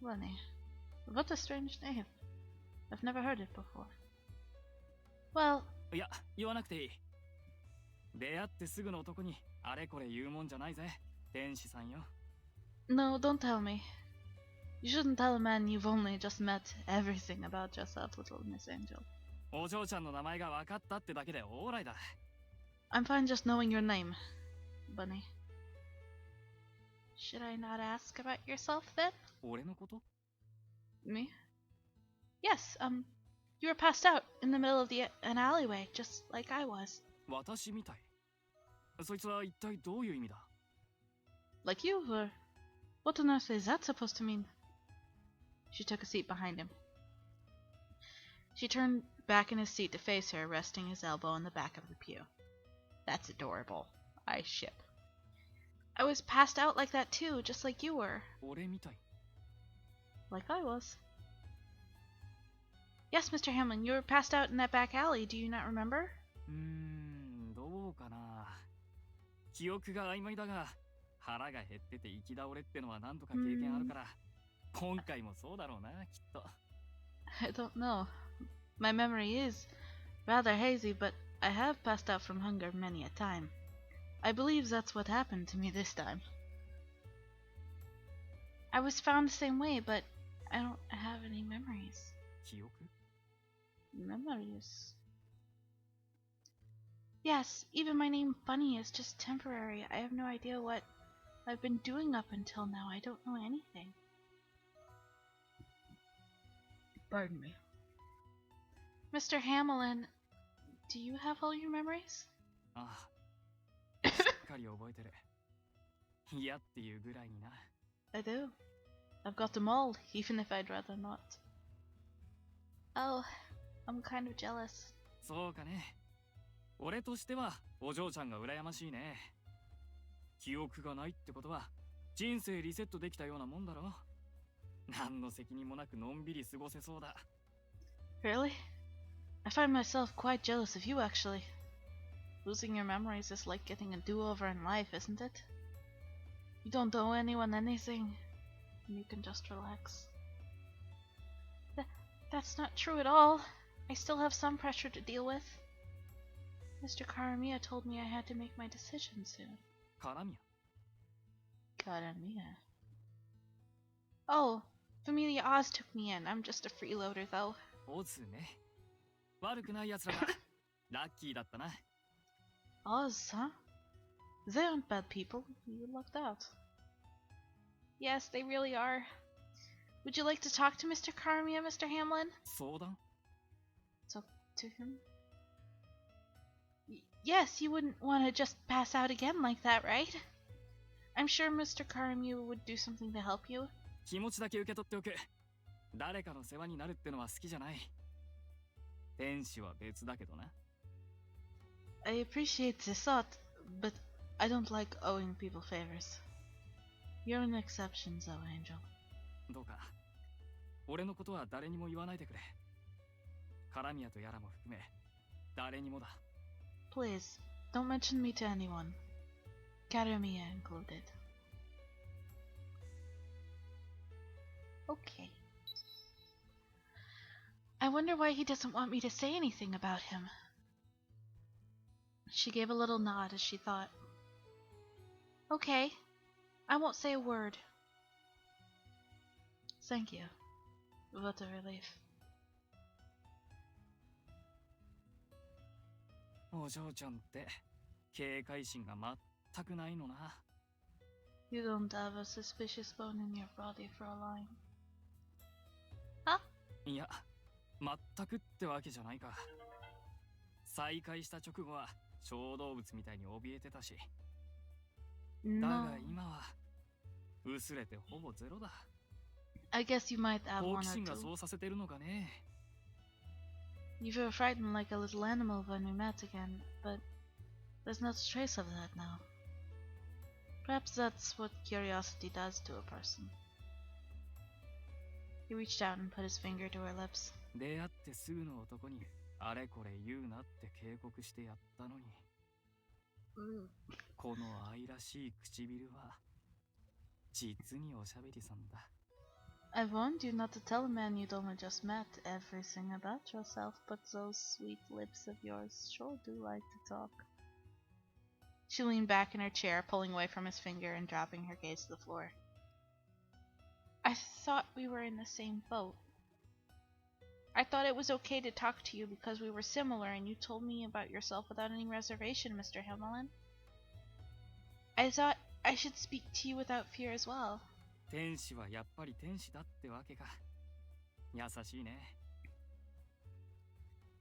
Bunny. What a strange name. I've never heard it before. Well, いや、言わなくていい。出会ってすぐの男にあれこれ言うもんじゃないぜ、天使さんよ。 no, don't tell me. You shouldn't tell a man you've only just met everything about yourself, little Miss Angel. お嬢ちゃんの名前が分かったってだけでオーライだ。 I'm fine just knowing your name, Bunny. Should I not ask about yourself then? 俺のこと? Me? Yes, you were passed out in the middle of an alleyway, just like I was. 私みたい。そいつは一体どういう意味だ? Like you were. What on earth is that supposed to mean? She took a seat behind him. She turned back in his seat to face her, resting his elbow on the back of the pew. That's adorable. I ship. I was passed out like that too, just like you were. 俺みたい? Like I was. Yes, Mr. Hamelin, you were passed out in that back alley. Do you not remember? どうかな。記憶が曖昧だが、腹が減ってて行き倒れってのは何度か経験あるから、今回もそうだろうな、きっと。 I don't know. My memory is rather hazy, but I have passed out from hunger many a time. I believe that's what happened to me this time. I was found the same way, but I don't have any memories. 記憶? Memories? Yes, even my name Bunny is just temporary. I have no idea what I've been doing up until now. I don't know anything. Pardon me. Mr. Hamelin, do you have all your memories? ああ、しっかり覚えてる。いやっていうぐらいにな。 I do. I've got them all, even if I'd rather not. Oh, I'm kind of jealous. そうかね。俺としてはお嬢ちゃんが羨ましいね。記憶がないってことは人生リセットできたようなもんだろ。何の責任もなくのんびり過ごせそうだ。 Really? I find myself quite jealous of you, actually. Losing your memories is like getting a do-over in life, isn't it? You don't owe anyone anything, and you can just relax. That's not true at all. I still have some pressure to deal with. Mr. Karamiya told me I had to make my decision soon. 絡みや。 Karamiya? Oh, Familia Oz took me in. I'm just a freeloader, though. オズね。悪くない奴らだ。ラッキーだったな。 Oz, huh? They aren't bad people. You lucked out. Yes, they really are. Would you like to talk to Mr. Karamiya, Mr. Hamelin? 相談? Talk to him? Yes, you wouldn't want to just pass out again like that, right? I'm sure Mr. Karamiya would do something to help you. 気持ちだけ受け取っておく。誰かの世話になるってのは好きじゃない。天使は別だけどな。 I appreciate the thought, but I don't like owing people favors. You're an exception, though, Angel. どうか、俺のことは誰にも言わないでくれ。カラミヤとやらも含め、誰にもだ。 Please, don't mention me to anyone. Karamiya included. Okay. I wonder why he doesn't want me to say anything about him. She gave a little nod as she thought. Okay, I won't say a word. Thank you. What a relief. お嬢ちゃんって警戒心が全くないのな。 You don't have a suspicious bone in your body for a line. あ？いや、全くってわけじゃないか。再会した直後は小動物みたいに怯えてたし。だ No. が今は薄れてほぼゼロだ。 I guess you might have 好 one 奇 or 心が two. そうさせてるのかね。 You were frightened like a little animal when we met again, but there's not a trace of that now. Perhaps that's what curiosity does to a person. He reached out and put his finger to her lips. 出会ってすぐの男にあれこれ言うなって警告してやったのに。この愛らしい唇は実におしゃべりさんだ。 I warned you not to tell a man you'd only just met everything about yourself, but those sweet lips of yours sure do like to talk. She leaned back in her chair, pulling away from his finger and dropping her gaze to the floor. I thought we were in the same boat. I thought it was okay to talk to you because we were similar and you told me about yourself without any reservation, Mr. Hamelin. I thought I should speak to you without fear as well. 天使はやっぱり天使だってわけか。優しいね。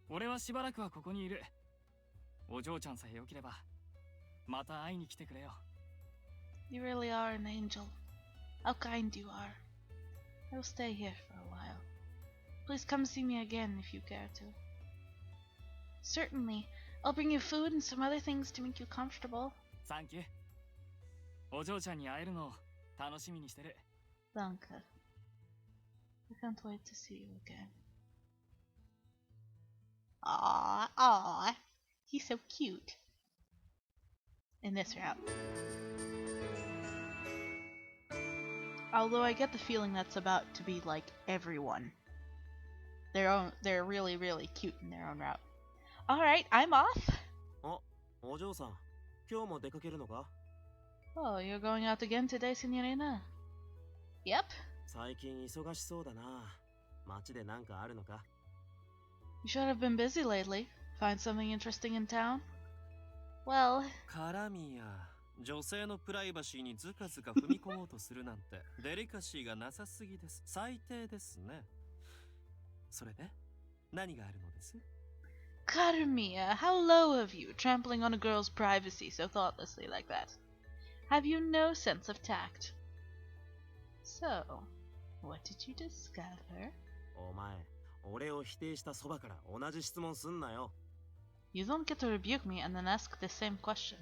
俺はしばらくはここにいる。お嬢ちゃんさえよければまた会いに来てくれよ。 You really are an angel. How kind you are. I will stay here for a while. Please come see me again if you care to. Certainly. I'll bring you food and some other things to make you comfortable. サンキュー。お嬢ちゃんに会えるのを楽しみにしてる。 Danke. I can't wait to see you again. Aww. He's so cute. In this route. Although I get the feeling that's about to be like everyone. They're really, really cute in their own route. Alright, I'm off. あ、お嬢さん、今日も出かけるのか？ Oh, you're going out again today, Signorina? Yep. 最近忙しそうだな。街でなんかあるのか？ You should have been busy lately. Find something interesting in town? Well, カラミア、女性のプライバシーにずかずか踏み込もうとするなんてデリカシーがなさすぎです。最低ですね。それで何があるのです？ Carmia, how low of you, trampling on a girl's privacy so thoughtlessly like that. Have you no sense of tact? So, what did you discover? お前、俺を否定したそばから同じ質問すんなよ。You don't get to rebuke me and then ask the same question.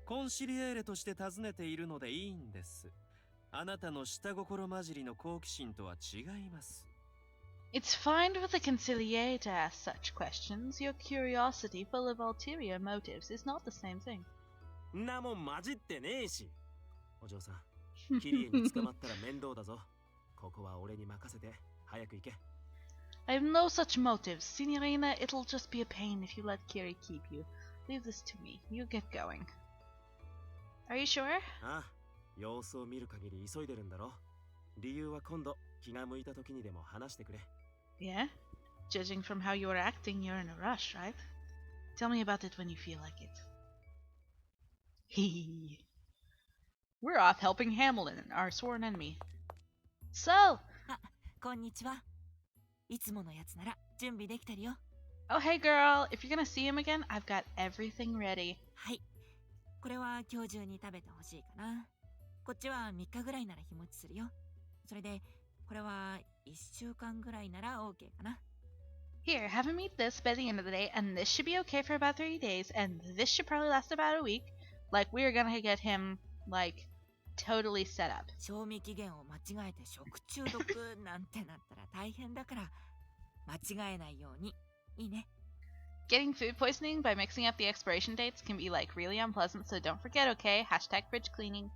コンシリエーレとして尋ねているのでいいんです。あなたの下心混じりの好奇心とは違います。 It's fine with a conciliere to ask such questions. Your curiosity, full of ulterior motives, is not the same thing. んなもん混じってねえし。お嬢さん、キリエに捕まったら面倒だぞ。ここは俺に任せて、早く行け。I have no such motives. Signorina, it'll just be a pain if you let Curie keep you. Leave this to me. You get going. Are you sure? ああ、様子を見る限り急いでるんだろ。理由は今度、気が向いた時にでも話してくれ。Yeah? Judging from how you're acting, you're in a rush, right? Tell me about it when you feel like it. Hee. We're off helping Hamelin, our sworn enemy. So! あ、こんにちは。いつものやつなら準備できてるよ。 Oh, hey girl, if you're gonna see him again, I've got everything ready. はい。これは今日中に食べてほしいかな。こっちは3日ぐらいなら日持ちするよ。それで、これは1週間ぐらいなら OK かな。 Here, have him eat this by the end of the day, and this should be okay for about 3 days, and this should probably last about a week. Like, we're gonna get him, like, totally set up. 賞味期限を間違えて食中毒なんてなったら大変だから、間違えないように。いいね。 Getting food poisoning by mixing up the expiration dates can be, like, really unpleasant, so don't forget, okay? Hashtag fridge cleaning.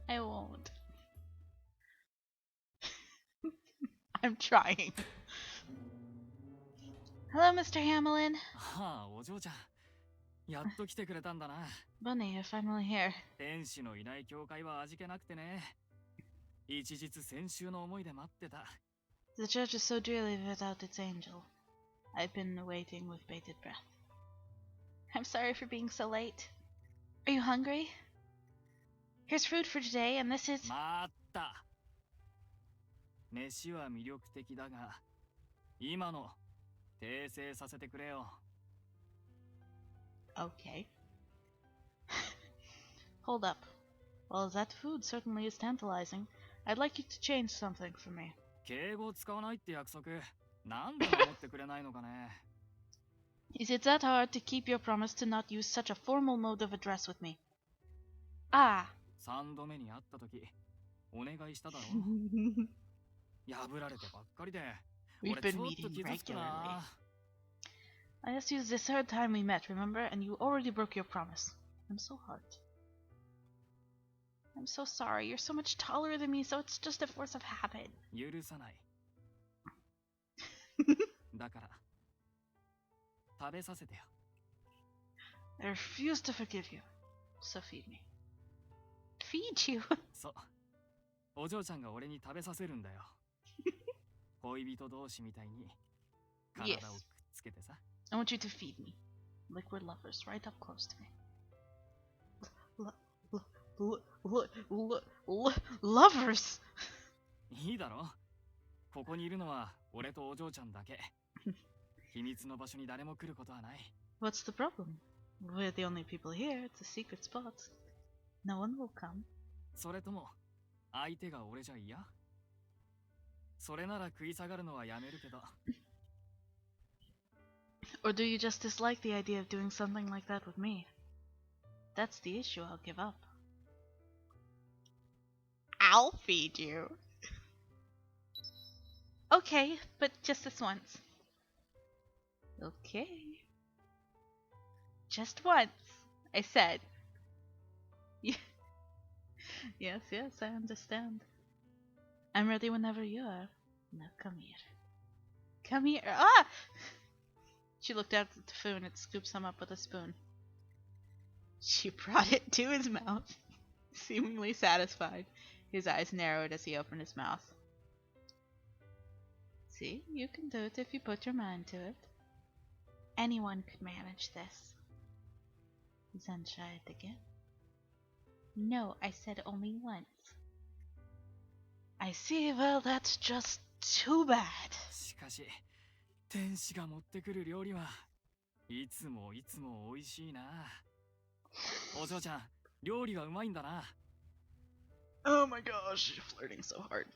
I won't. I'm trying. Hello, Mr. Hamelin. ああ、お嬢ちゃん。やっと来てくれたんだな。 Bunny, you're finally here. 天使のいない教会は味気なくてね。一日先週の思いで待ってた。 The church is so dreary without its angel. I've been waiting with bated breath. I'm sorry for being so late. Are you hungry? Here's food for today, and this is... 待った。飯は魅力的だが、今の訂正させてくれよ。 Okay. Hold up. Well, that food certainly is tantalizing. I'd like you to change something for me. 敬語を使わないって約束、なんで守ってくれないのかね。 Is it that hard to keep your promise to not use such a formal mode of address with me? Ah. 3度目に会った時、お願いしただろ。破られてばっかりで、 We've 俺 been ちょっと meeting 傷つく regularly. な。 I asked you the third time we met, remember? And you already broke your promise. I'm so hurt. I'm so sorry. You're so much taller than me, so it's just a force of habit. 許さない。だから、食べさせてよ。 I refuse to forgive you. So feed me. Feed you? そう。お嬢ちゃんが俺に食べさせるんだよ。恋人同士みたいに体をくっつけてさ。 I want you to feed me. Like we're lovers, right up close to me. Lovers? いいだろ。ここにいるのは俺とお嬢ちゃんだけ。秘密の場所に誰も来ることはない。 What's the problem? We're the only people here. It's a secret spot. No one will come. それとも相手が俺じゃ嫌？それなら食い下がるのはやめるけど。 Or do you just dislike the idea of doing something like that with me? That's the issue. I'll give up. I'll feed you. Okay, but just this once. Okay. Just once, I said. Yes, yes, I understand. I'm ready whenever you are. Now come here. Come here. Ah! She looked out at the food and scooped some up with a spoon. She brought it to his mouth, seemingly satisfied. His eyes narrowed as he opened his mouth. See, you can do it if you put your mind to it. Anyone could manage this. Zen tried again. No, I said only once. I see, well, that's just too bad. しかし、天使が持ってくる料理はいつもいつも美味しいな。お嬢ちゃん、料理がうまいんだな。 Oh my gosh, you're flirting so hard.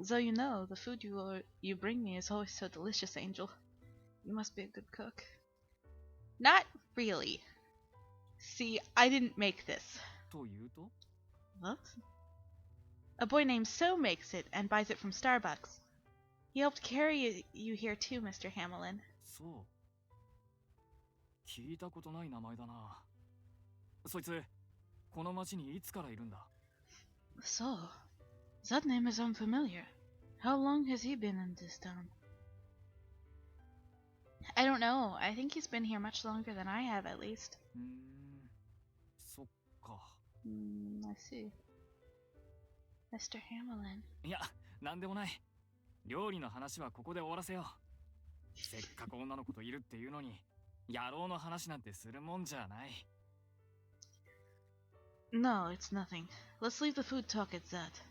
So you know, the food you bring me is always so delicious, Angel. You must be a good cook. Not really. See, I didn't make this. というと？ What? A boy named So makes it and buys it from Starbucks. He helped carry you here too, Mr. Hamelin. そう。聞いたことない名前だな。そいつ、この町にいつからいるんだ？ So, that name is unfamiliar. How long has he been in this town? I don't know. I think he's been here much longer than I have, at least. そっか。I see. Mr. Hamelin. いや、なんでもない。料理の話はここで終わらせよう。せっかく女の子といるっていうのに、野郎の話なんてするもんじゃない。 No, it's nothing. Let's leave the food talk at that.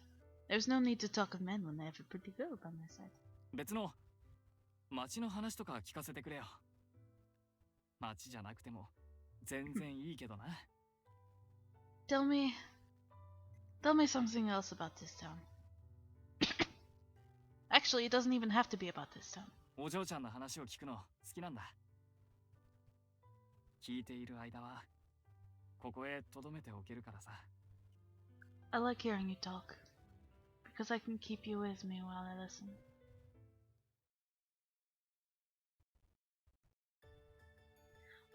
There's no need to talk of men when they have a pretty girl by my side. 別の町の話とか聞かせてくれよ。町じゃなくても全然いいけどな。Tell me something else about this town. Actually, it doesn't even have to be about this town. お嬢ちゃんの話を聞くの好きなんだ。聞いている間はここへ留めておけるからさ。I like hearing you talk, because I can keep you with me while I listen.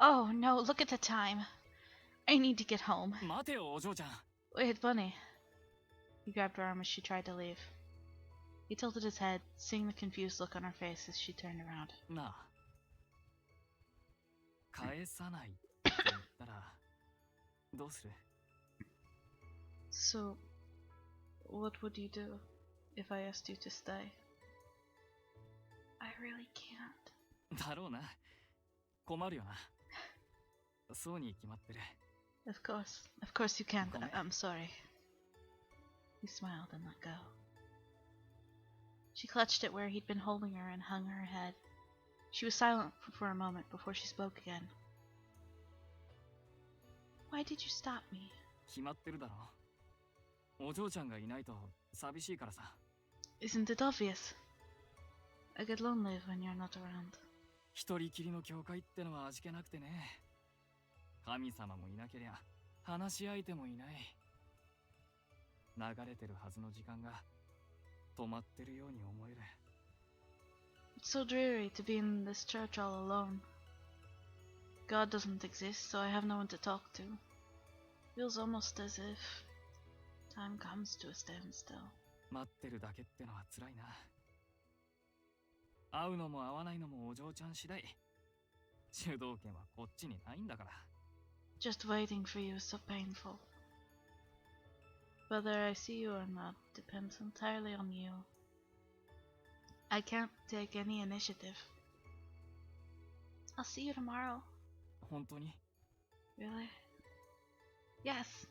Oh no, look at the time. I need to get home. 待てよ、お嬢ちゃん。 Wait, Bunny. He grabbed her arm as she tried to leave. He tilted his head, seeing the confused look on her face as she turned around. なあ、返さないって言ったらどうする？ So, what would you do if I asked you to stay? I really can't. だろうな。困るよな。そうに決まってる。Of course you can't. Come on. I'm sorry. He smiled and let go. She clutched at where he'd been holding her and hung her head. She was silent for a moment before she spoke again. Why did you stop me? 決まってるだろ。お嬢ちゃんがいないと寂しいからさ。Isn't it obvious? I get lonely when you're not around. 一人きりの教会ってのは味気なくてね。神様もいなけりゃ話し相手もいない。流れてるはずの時間が止まってるように思える。It's so dreary to be in this church all alone. God doesn't exist, so I have no one to talk to. Feels almost as if time comes to a standstill. 待ってるだけってのは辛いな。会うのも会わないのもお嬢ちゃん次第。主導権はこっちにないんだから。Just waiting for you is so painful. Whether I see you or not depends entirely on you. I can't take any initiative. I'll see you tomorrow. 本当に？ Really? Yes.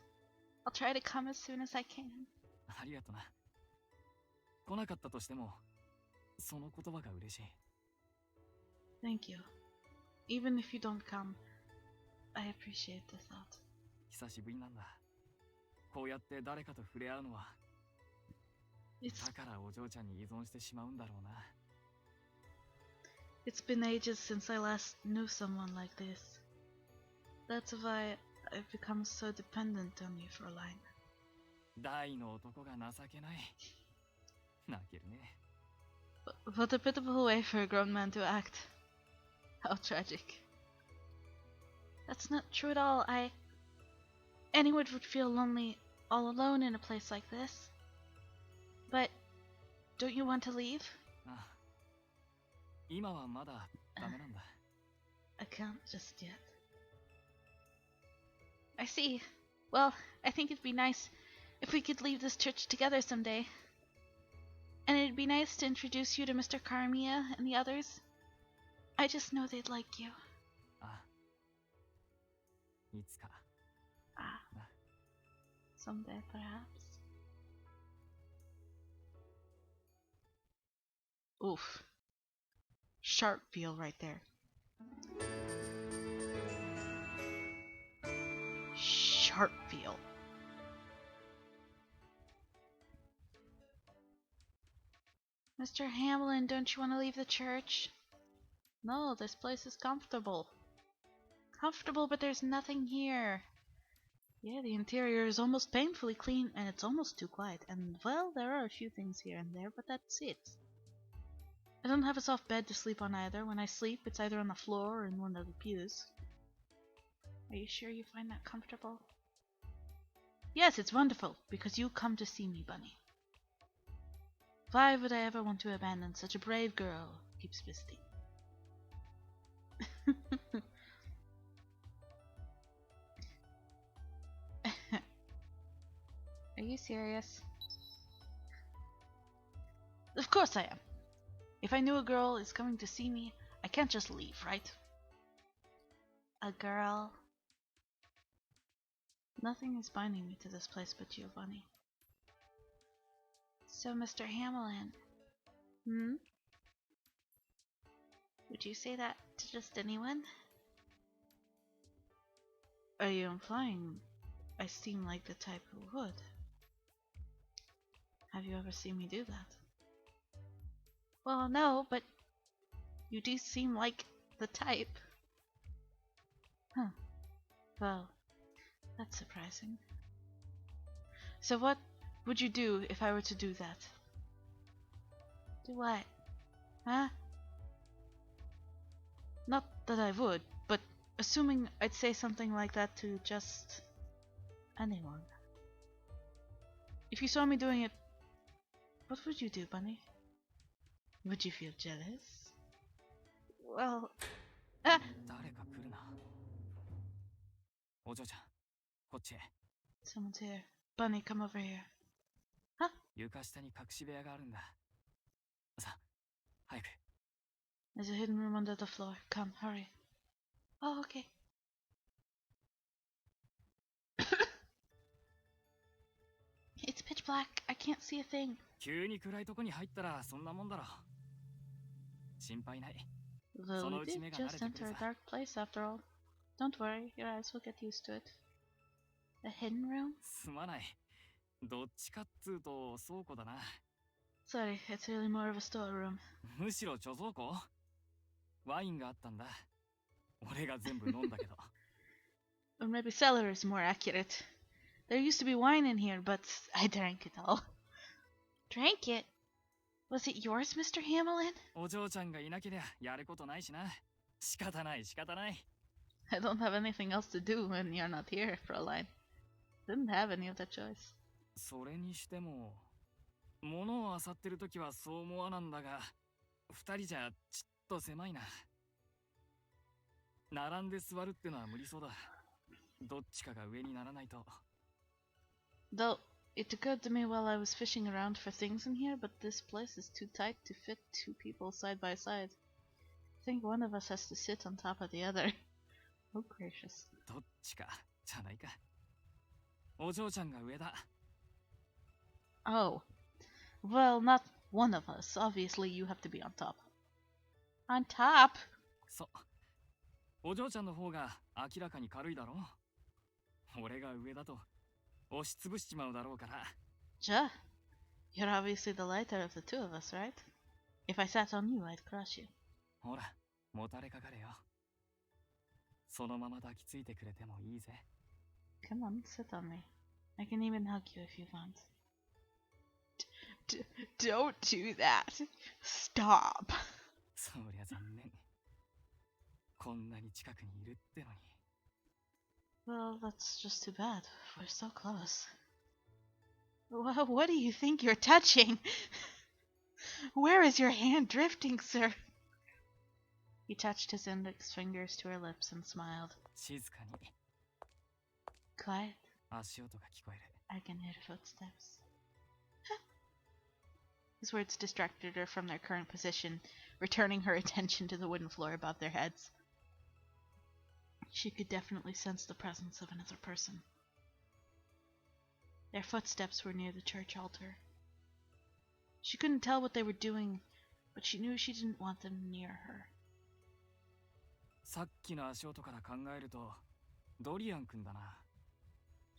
I'll try to come as soon as I can. ありがとな。来なかったとしても、その言葉が嬉しい。Thank you. Even if you don't come, I appreciate the thought. 久しぶりなんだ。こうやって誰かと触れ合うのは。だからお嬢ちゃんに依存してしまうんだろうな。It's been ages since I last knew someone like this. That's why I've become so dependent on you for a line. 大の男が情けない。泣けるね。What a pitiful way for a grown man to act. How tragic. That's not true at all. Anyone would feel lonely all alone in a place like this. But don't you want to leave? ああ、今はまだダメなんだ。I can't just yet. I see. Well, I think it'd be nice if we could leave this church together someday. And it'd be nice to introduce you to Mr. Karmia and the others. I just know they'd like you. ああ、いつか。Ah. Someday, perhaps. Oof. Sharp feel right there. Sharp feel. Mr. Hamelin, don't you want to leave the church? No, this place is comfortable. Comfortable, but there's nothing here. Yeah, the interior is almost painfully clean, and it's almost too quiet. And, well, there are a few things here and there, but that's it. I don't have a soft bed to sleep on either. When I sleep, it's either on the floor or in one of the pews. Are you sure you find that comfortable? Yes, it's wonderful, because you come to see me, Bunny. Why would I ever want to abandon such a brave girl who keeps visiting? Are you serious? Of course I am. If I knew a girl is coming to see me, I can't just leave, right? A girl? Nothing is binding me to this place but you, Bunny. So, Mr. Hamelin. Would you say that to just anyone? Are you implying I seem like the type who would? Have you ever seen me do that? Well, no, but you do seem like the type. Huh. Well, that's surprising. So what would you do if I were to do that? Do what? Huh? Not that I would, but assuming I'd say something like that to just anyone. If you saw me doing it, what would you do, Bunny? Would you feel jealous? Well, Ah! 誰か来るな。お嬢ちゃん、こっちへ。 Someone's here. Bunny, come over here. Huh? 床下に隠し部屋があるんだ。さあ、早く。 There's a hidden room under the floor. Come, hurry. Oh, okay. It's pitch black. I can't see a thing. 急に暗いとこに入ったらそんなもんだろう。心配ない。 Though we did just enter a dark place after all. Don't worry, your eyes will get used to it. A hidden room? すまない。どっちかっつうと倉庫だな。 Sorry, it's really more of a storeroom. むしろ貯蔵庫？ワインがあったんだ。俺が全部飲んだけど。 Or maybe cellar is more accurate. There used to be wine in here, but I drank it all. Drank it? Was it yours, Mr. Hamelin? お嬢ちゃんがいなけりゃやることないしな。仕方ない仕方ない。 I don't have anything else to do when you're not here, Fräulein. Didn't have any of that choice. それにしても、物を漁ってるときはそう思わなんだが、二人じゃちっと狭いな。並んで座るってのは無理そうだ。どっちかが上にならないと。 Though, it occurred to me while I was fishing around for things in here, but this place is too tight to fit two people side by side. I think one of us has to sit on top of the other. Oh, gracious. どっちかじゃないか。お嬢ちゃんが上だ。 Oh. Well, not one of us. Obviously, you have to be on top. On top? そう。お嬢ちゃんの方が明らかに軽いだろう。俺が上だと押しつぶしちまうだろうから。 Duh. You're obviously the lighter of the two of us, right? If I sat on you, I'd crush you. ほら、もたれかかれよ。そのまま抱きついてくれてもいいぜ。 Come on, sit on me. I can even hug you if you want. Don't do that. Stop. そりゃ残念。こんなに近くにいるってのに。 Well, that's just too bad. We're so close. What do you think you're touching? Where is your hand drifting, sir? He touched his index fingers to her lips and smiled. 静かに。 Quiet. 足音が聞こえる。 I can hear footsteps. His words distracted her from their current position, returning her attention to the wooden floor above their heads. She could definitely sense the presence of another person. Their footsteps were near the church altar. She couldn't tell what they were doing, but she knew she didn't want them near her. さっきの足音から考えると、ドリアン君だな。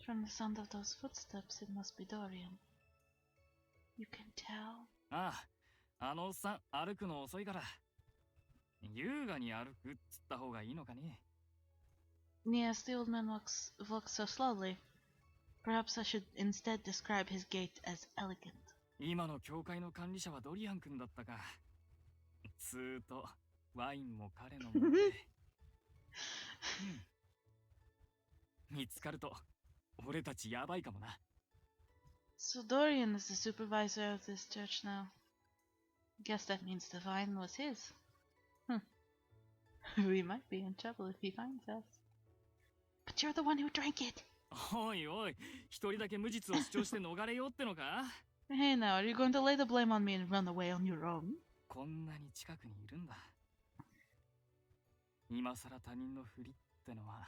From the sound of those footsteps, it must be Dorian. You can tell? ああ、あのおっさん歩くの遅いから。優雅に歩くっつった方がいいのかね。 Yes, the old man walks so slowly. Perhaps I should instead describe his gait as elegant. 今の教会の管理者はドリアン君だったか。ずーっとワインも彼のもので、見つかると俺たちやばいかもな。 So Dorian is the supervisor of this church now. Guess that means the vine was his. We might be in trouble if he finds us. But you're the one who drank it. おいおい、一人だけ無実を主張して逃れようってのか？ Hey now, are you going to lay the blame on me and run away on your own? こんなに近くにいるんだ。今さら他人のふりってのは。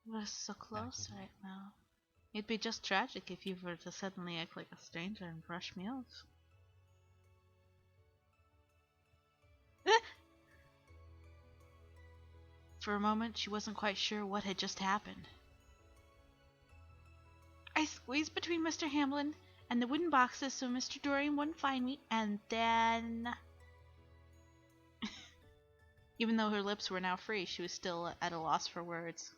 We're so close right now. It'd be just tragic if you were to suddenly act like a stranger and brush me off. For a moment, she wasn't quite sure what had just happened. I squeezed between Mr. Hamelin and the wooden boxes so Mr. Dorian wouldn't find me, and then... Even though her lips were now free, she was still at a loss for words.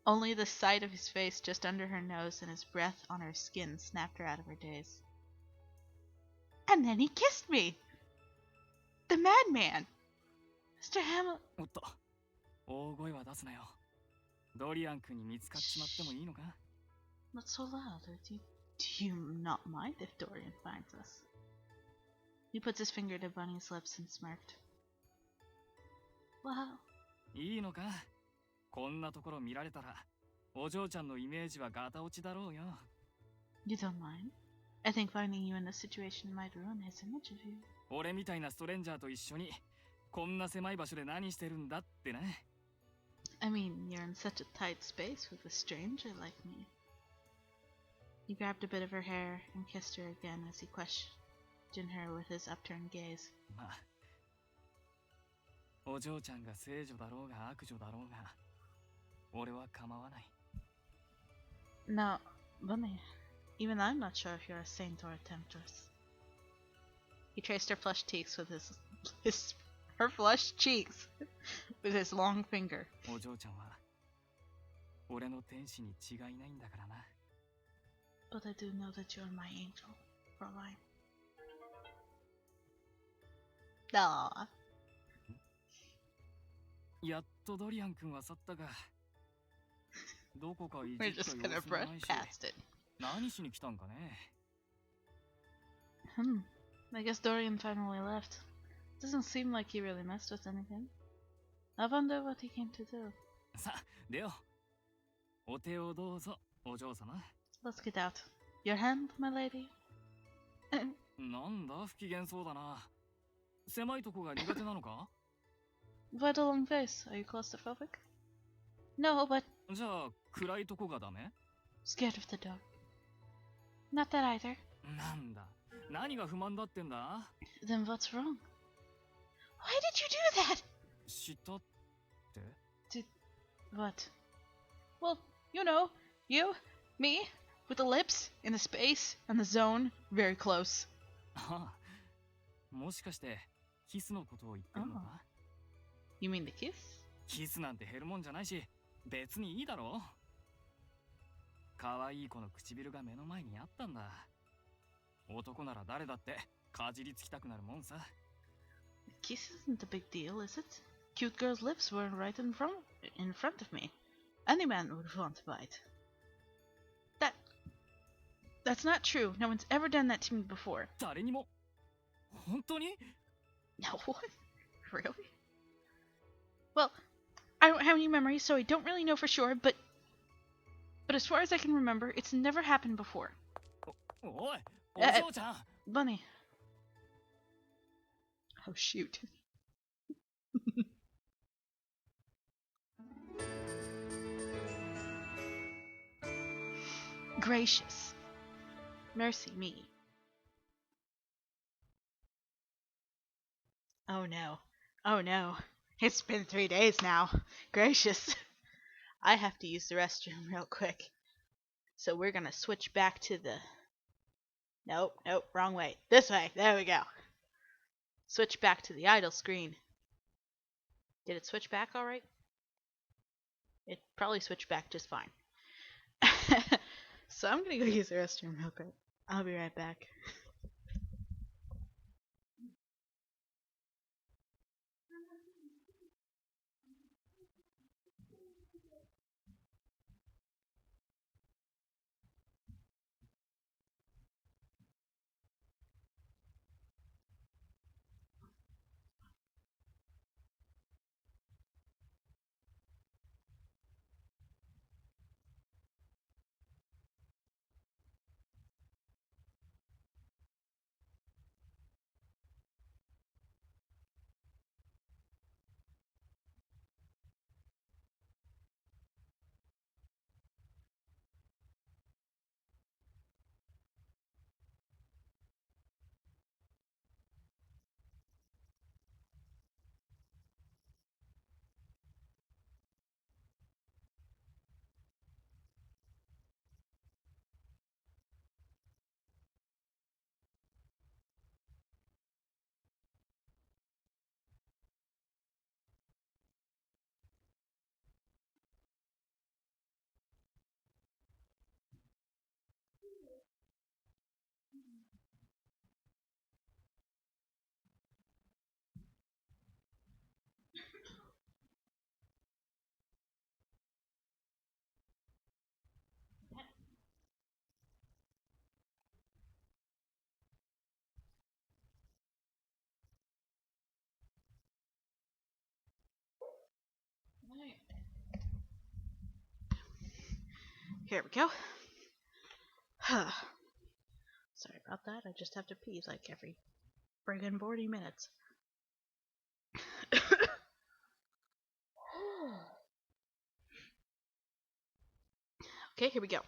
Only the sight of his face just under her nose and his breath on her skin snapped her out of her daze. And then he kissed me! The madman! Mr. Hamel... おっと、大声は出すなよ。ドリアン君に見つかっちまってもいいのか？ Not so loud. Do you not mind if Dorian finds us? He puts his finger to Bunny's lips and smirked. Wow. いいのか？こんなところ見られたら、お嬢ちゃんのイメージはガタ落ちだろうよ。You don't mind? I think finding you in this situation might ruin his image of you. 俺みたいなストレンジャーと一緒に、こんな狭い場所で何してるんだってね。I mean, you're in such a tight space with a stranger like me. He grabbed a bit of her hair and kissed her again as he questioned her with his upturned gaze. まあ、お嬢ちゃんが聖女だろうが悪女だろうが、俺は構わない。No, Bunny, even I'm not sure if you're a saint or a temptress. He traced her flushed cheeks with her flushed cheeks with his long finger. お嬢ちゃんは、俺の天使に違いないんだからな。But I do know that you're my angel, Fräulein. Aww. やっとドリアン君は去ったが、どこかいじ We're った just 様 gonna 子も brush ないし、 past it. 何しに来たんかね。I guess Dorian finally left. Doesn't seem like he really messed with anything. I wonder what he came to do. さあ、でよ。お手をどうぞ、お嬢様。Let's get out. Your hand, my lady? なんだ、不機嫌そうだな。狭いとこが苦手なのか？ Quite a long face. Are you claustrophobic? No, but じゃあ、暗いとこがダメ？ scared of the dark. Not that either. なんだ、何が不満だってんだ？ Then what's wrong? Why did you do that? 知ったって？ What? Well, you know, you, me, with the lips, in the space, and the zone, very close. ああ、もしかしてキスのことを言ってるのか？ You mean the kiss? キスなんて減るもんじゃないし、別にいいだろう。可愛い子の唇が目の前にあったんだ。男なら誰だってかじりつきたくなるもんさ。 Kiss isn't a big deal, is it? Cute girl's lips were right in front of me. Any man would want to bite. That's not true. No one's ever done that to me before. 誰にも？本当に？ No one? Really? Well, I don't have any memory, so I don't really know for sure, but as far as I can remember, it's never happened before. おい、お嬢ちゃん。 Bunny. Oh shoot. Gracious. Mercy me. Oh no. Oh no. It's been 3 days now. Gracious. I have to use the restroom real quick. So we're gonna switch back to the... Nope, wrong way. This way. There we go. Switch back to the idle screen. Did it switch back alright? It probably switched back just fine. So I'm gonna go use the restroom real quick. I'll be right back. Here we go. Sorry about that. I just have to pee like every friggin' 40 minutes. Okay, here we go.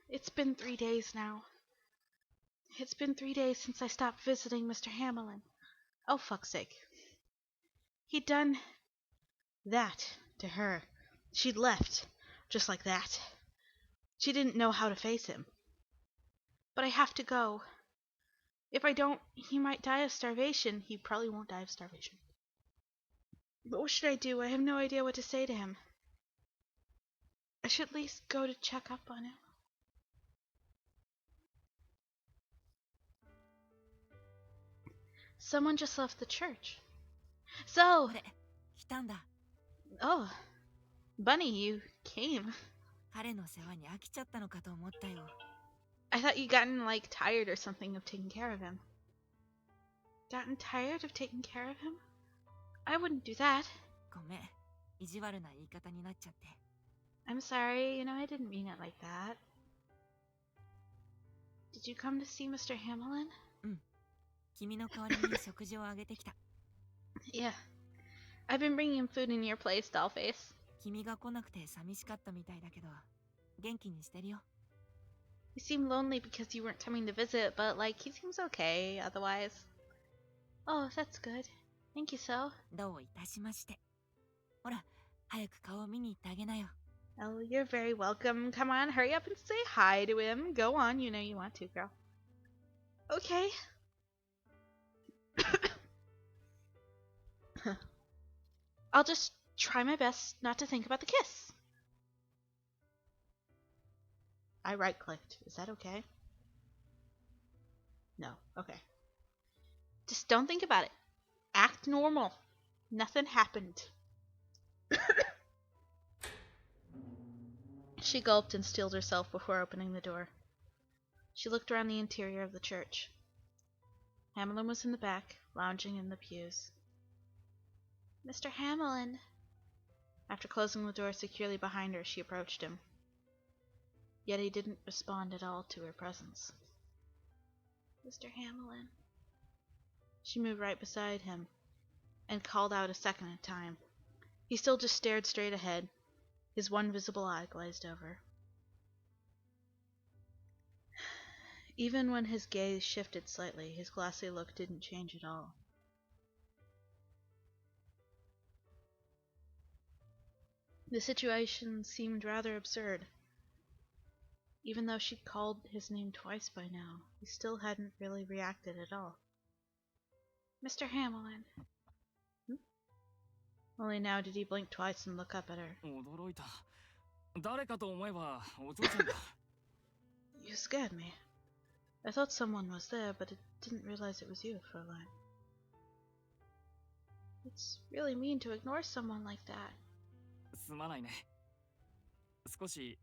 It's been 3 days now. It's been 3 days since I stopped visiting Mr. Hamelin. Oh, fuck's sake. He'd done that to her. She'd left, just like that. She didn't know how to face him. But I have to go. If I don't, he might die of starvation. He probably won't die of starvation. But what should I do? I have no idea what to say to him. I should at least go to check up on him. Someone just left the church. So, 俺来たんだ。 oh, Bunny, you came. 彼の世話に飽きちゃったのかと思ったよ。 I thought you'd gotten, like, tired or something of taking care of him. Gotten tired of taking care of him? I wouldn't do that. ごめん。意地悪な言い方になっちゃって。 I'm sorry, you know, I didn't mean it like that. Did you come to see Mr. Hamelin? 君の代わりに食事をあげてきた。 Yeah. I've been bringing him food in your place, Dollface. 君が来なくて寂しかったみたいだけど、元気にしてるよ。 You seem lonely because you weren't coming to visit, but, like, he seems okay otherwise. Oh, that's good. Thank you, so. どういたしまして。ほら、早く顔を見に行ってあげなよ。 Oh, you're very welcome. Come on, hurry up and say hi to him. Go on, you know you want to, girl. Okay. I'll just try my best not to think about the kiss. I right-clicked. Is that okay? No. Okay. Just don't think about it. Act normal. Nothing happened. She gulped and steeled herself before opening the door. She looked around the interior of the church. Hamelin was in the back, lounging in the pews. Mr. Hamelin. After closing the door securely behind her, she approached him. Yet he didn't respond at all to her presence. Mr. Hamelin. She moved right beside him and called out a second time. He still just stared straight ahead, his one visible eye glazed over. Even when his gaze shifted slightly, his glassy look didn't change at all. The situation seemed rather absurd. Even though she'd called his name twice by now, he still hadn't really reacted at all. Mr. Hamelin. Only now did he blink twice and look up at her. 驚いた。誰かと思えばお嬢ちゃんだ。 You scared me. I thought someone was there, but I didn't realize it was you, Fräulein. It's really mean to ignore someone like that. すまないね。少し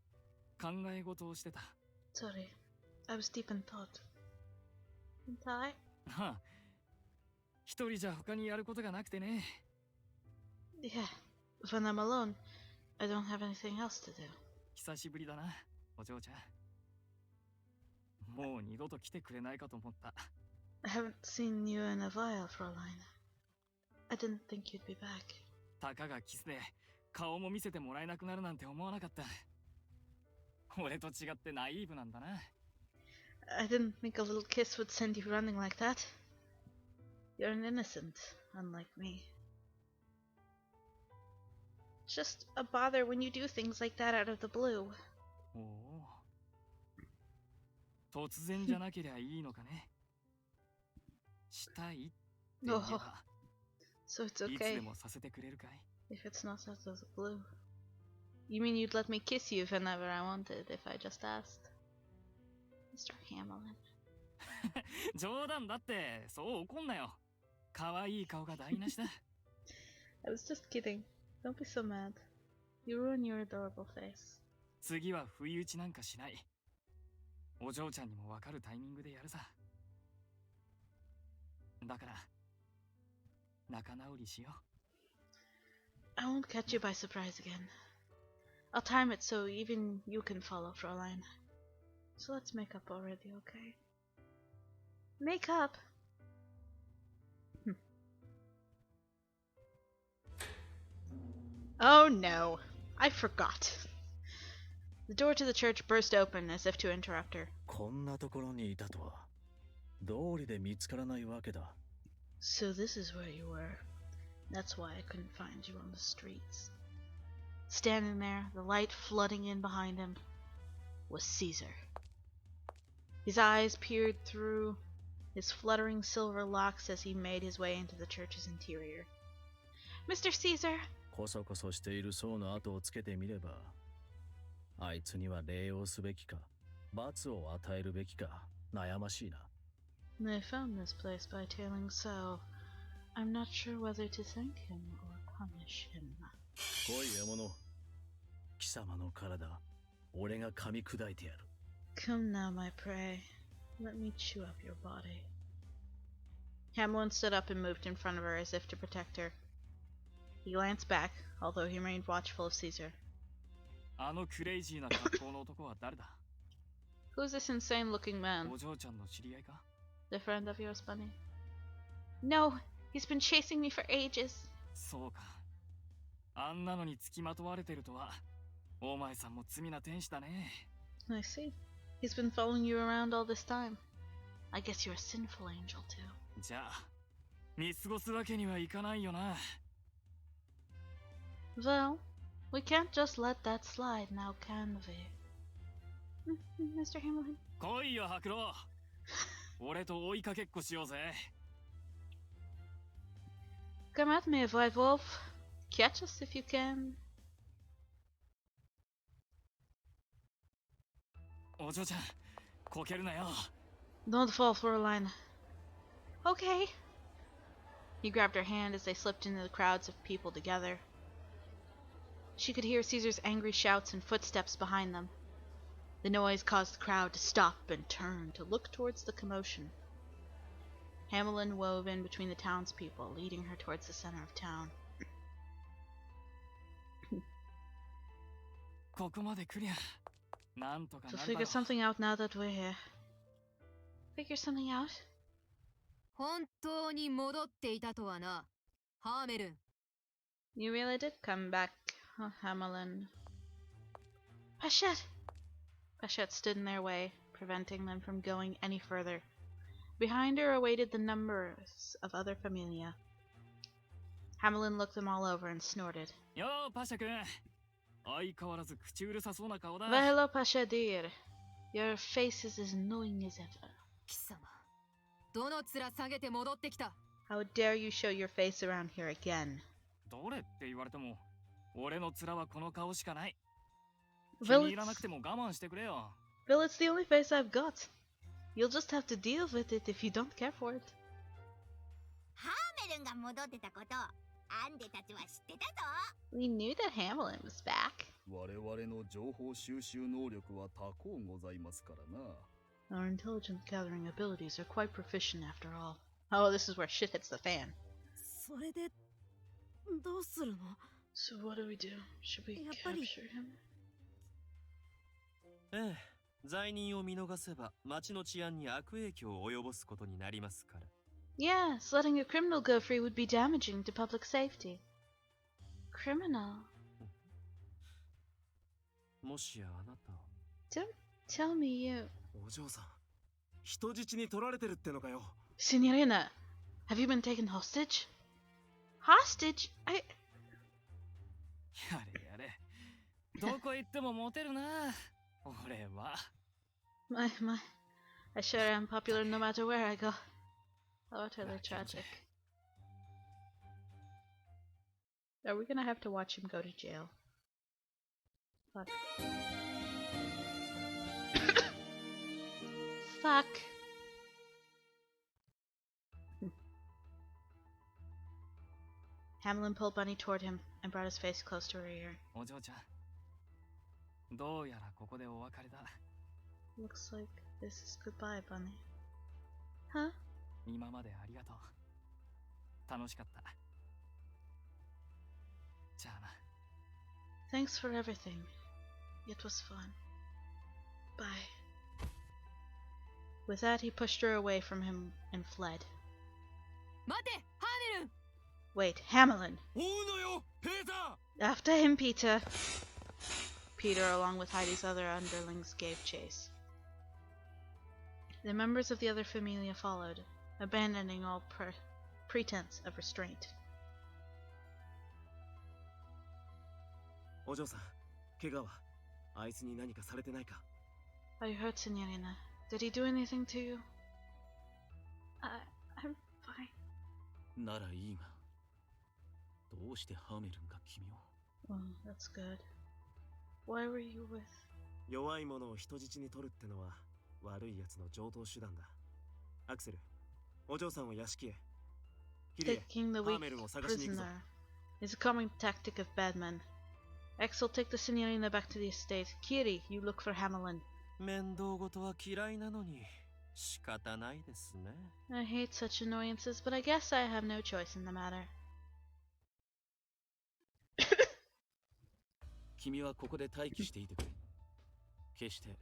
考え事をしてた。 Sorry. I was deep in thought. In thought? はあ、一人じゃ他にやることがなくてね。 Yeah. When I'm alone, I don't have anything else to do. 久しぶりだな、お嬢ちゃん。もう二度と来てくれないかと思った。 I haven't seen you in a while, Fräulein. I didn't think you'd be back. たかがキスで顔も見せてもらえなくなるなんて思わなかった。俺と違ってナイーブなんだな。 I didn't think a little kiss would send you running like that. You're an innocent, unlike me. It's just a bother when you do things like that out of the blue. おお。突然じゃなけりゃいいのかね。したいって言えば、 So it's いつで okay もさせてくれるかい？ if it's not out of the blue. You mean you'd let me kiss you whenever I wanted if I just asked? Mr. Hamelin. 冗談だって、そう怒んなよ。可愛い顔が台無しだ。 I was just kidding. Don't be so mad. You ruin your adorable face. 次は不意打ちなんかしない。お嬢ちゃんにも分かるタイミングでやるさ。だから、仲直りしよう。 I won't catch you by surprise again. I'll time it so even you can follow, Fräulein. So let's make up already, okay? Make up? Oh no, I forgot. The door to the church burst open as if to interrupt her. こんなところにいたとは道理で見つからないわけだ。 So this is where you were. That's why I couldn't find you on the streets. Standing there, the light flooding in behind him, was Caesar. His eyes peered through his fluttering silver locks as he made his way into the church's interior. Mr. Caesar! こそこそしている僧の後をつけてみれば、あいつには礼をすべきか、罰を与えるべきか、悩ましいな。 I found this place by tailing so. I'm not sure whether to thank him or punish him. 来い獲物。貴様の体、俺が噛み砕いてやる。 Come now, my prey. Let me chew up your body. Hamelin stood up and moved in front of her as if to protect her. He glanced back, although he remained watchful of Caesar. あのクレイジーな格好の男は誰だ？ Who's this insane-looking man? お嬢ちゃんの知り合いか？ The friend of yours, Bunny? No, he's been chasing me for ages. そうか。あんなのに付きまとわれてるとは、お前さんも罪な天使だね。I see. He's been following you around all this time. I guess you're a sinful angel, too. じゃあ、見過ごすわけにはいかないよな。Well, we can't just let that slide now, can we? Mr. Hamelin? 来いよ、白狼。俺と追いかけっこしようぜ。Come at me, White Wolf. Catch us if you can. お嬢ちゃん、こけるなよ。 Don't fall, Fräulein. Okay. He grabbed her hand as they slipped into the crowds of people together. She could hear Caesar's angry shouts and footsteps behind them. The noise caused the crowd to stop and turn to look towards the commotion. Hamelin wove in between the townspeople, leading her towards the center of town. ここまで来りゃ、なんとかな So るだろ figure something out now that we're here. Figure something out? 本当に戻っていたとはな、ハーメルン。 You really did come back, Hamelin. Pachette! Pachette stood in their way, preventing them from going any further. Behind her awaited the numbers of other familia. Hamelin looked them all over and snorted. よー、パシャ君。相変わらず口うるさそうな顔だ。 Well, hello, Pasha dear. Your face is as knowing as ever. 貴様、どの面下げて戻ってきた？ How dare you show your face around here again? どれって言われても、俺の面はこの顔しかない。気 Well, に入らなくても我慢してくれよ。 Well, it's the only face I've got. You'll just have to deal with it if you don't care for it. ハーメルンが戻ってたこと、アンデたちは知ってたぞ。 We knew that Hamelin was back. 我々の情報収集能力は多幸ございますからな。 Our intelligence gathering abilities are quite proficient after all. Oh, this is where shit hits the fan. それでどうするの？ So what do we do? Should we やっぱり capture him? ええ、罪人を見逃せば町の治安に悪影響を及ぼすことになりますから。 Yes, letting a criminal go free would be damaging to public safety. Criminal? もしやあなた、 Don't tell me you... お嬢さん、人質に取られてるってのかよ。 Signorina, have you been taken hostage? Hostage? やれやれ。どこ行ってもモテるな。俺は。My. I sure am popular no matter where I go. How utterly tragic. Are we gonna have to watch him go to jail? Fuck. Fuck. Hamelin pulled Bunny toward him and brought his face close to her ear. お嬢ちゃん。どうやらここでお別れだ。 Looks like this is goodbye, Bunny. Huh? 今までありがとう。楽しかった。じゃあな。 Thanks for everything. It was fun. Bye. With that, he pushed her away from him and fled. 待てハーメルン Wait, Hamelin! 追うのよペーター After him, Peter! Peter, along with Heidi's other underlings, gave chase. The members of the other familia followed, abandoning all pretense of restraint. お嬢さん、怪我はあいつに何かされてないか Are you hurt, Signorina? Did he do anything to you? I'm fine. ならいいが、どうしてハーメルンが君を Oh, that's good. Why were you with... 弱い者を人質に取るってのは悪い奴の常套手段だ。アクセル、お嬢さんを屋敷へ。キリエ、 Taking the ハ weak ーメルンを探しに行くぞ。 prisoner is a common tactic of bad men. Axel, take the Signorina back to the estate. Curie, you look for Hamelin. 面倒事は嫌いなのに仕方ないですね。 I hate such annoyances, but I guess I have no choice in the matter. 君はここで待機していてくれ。決して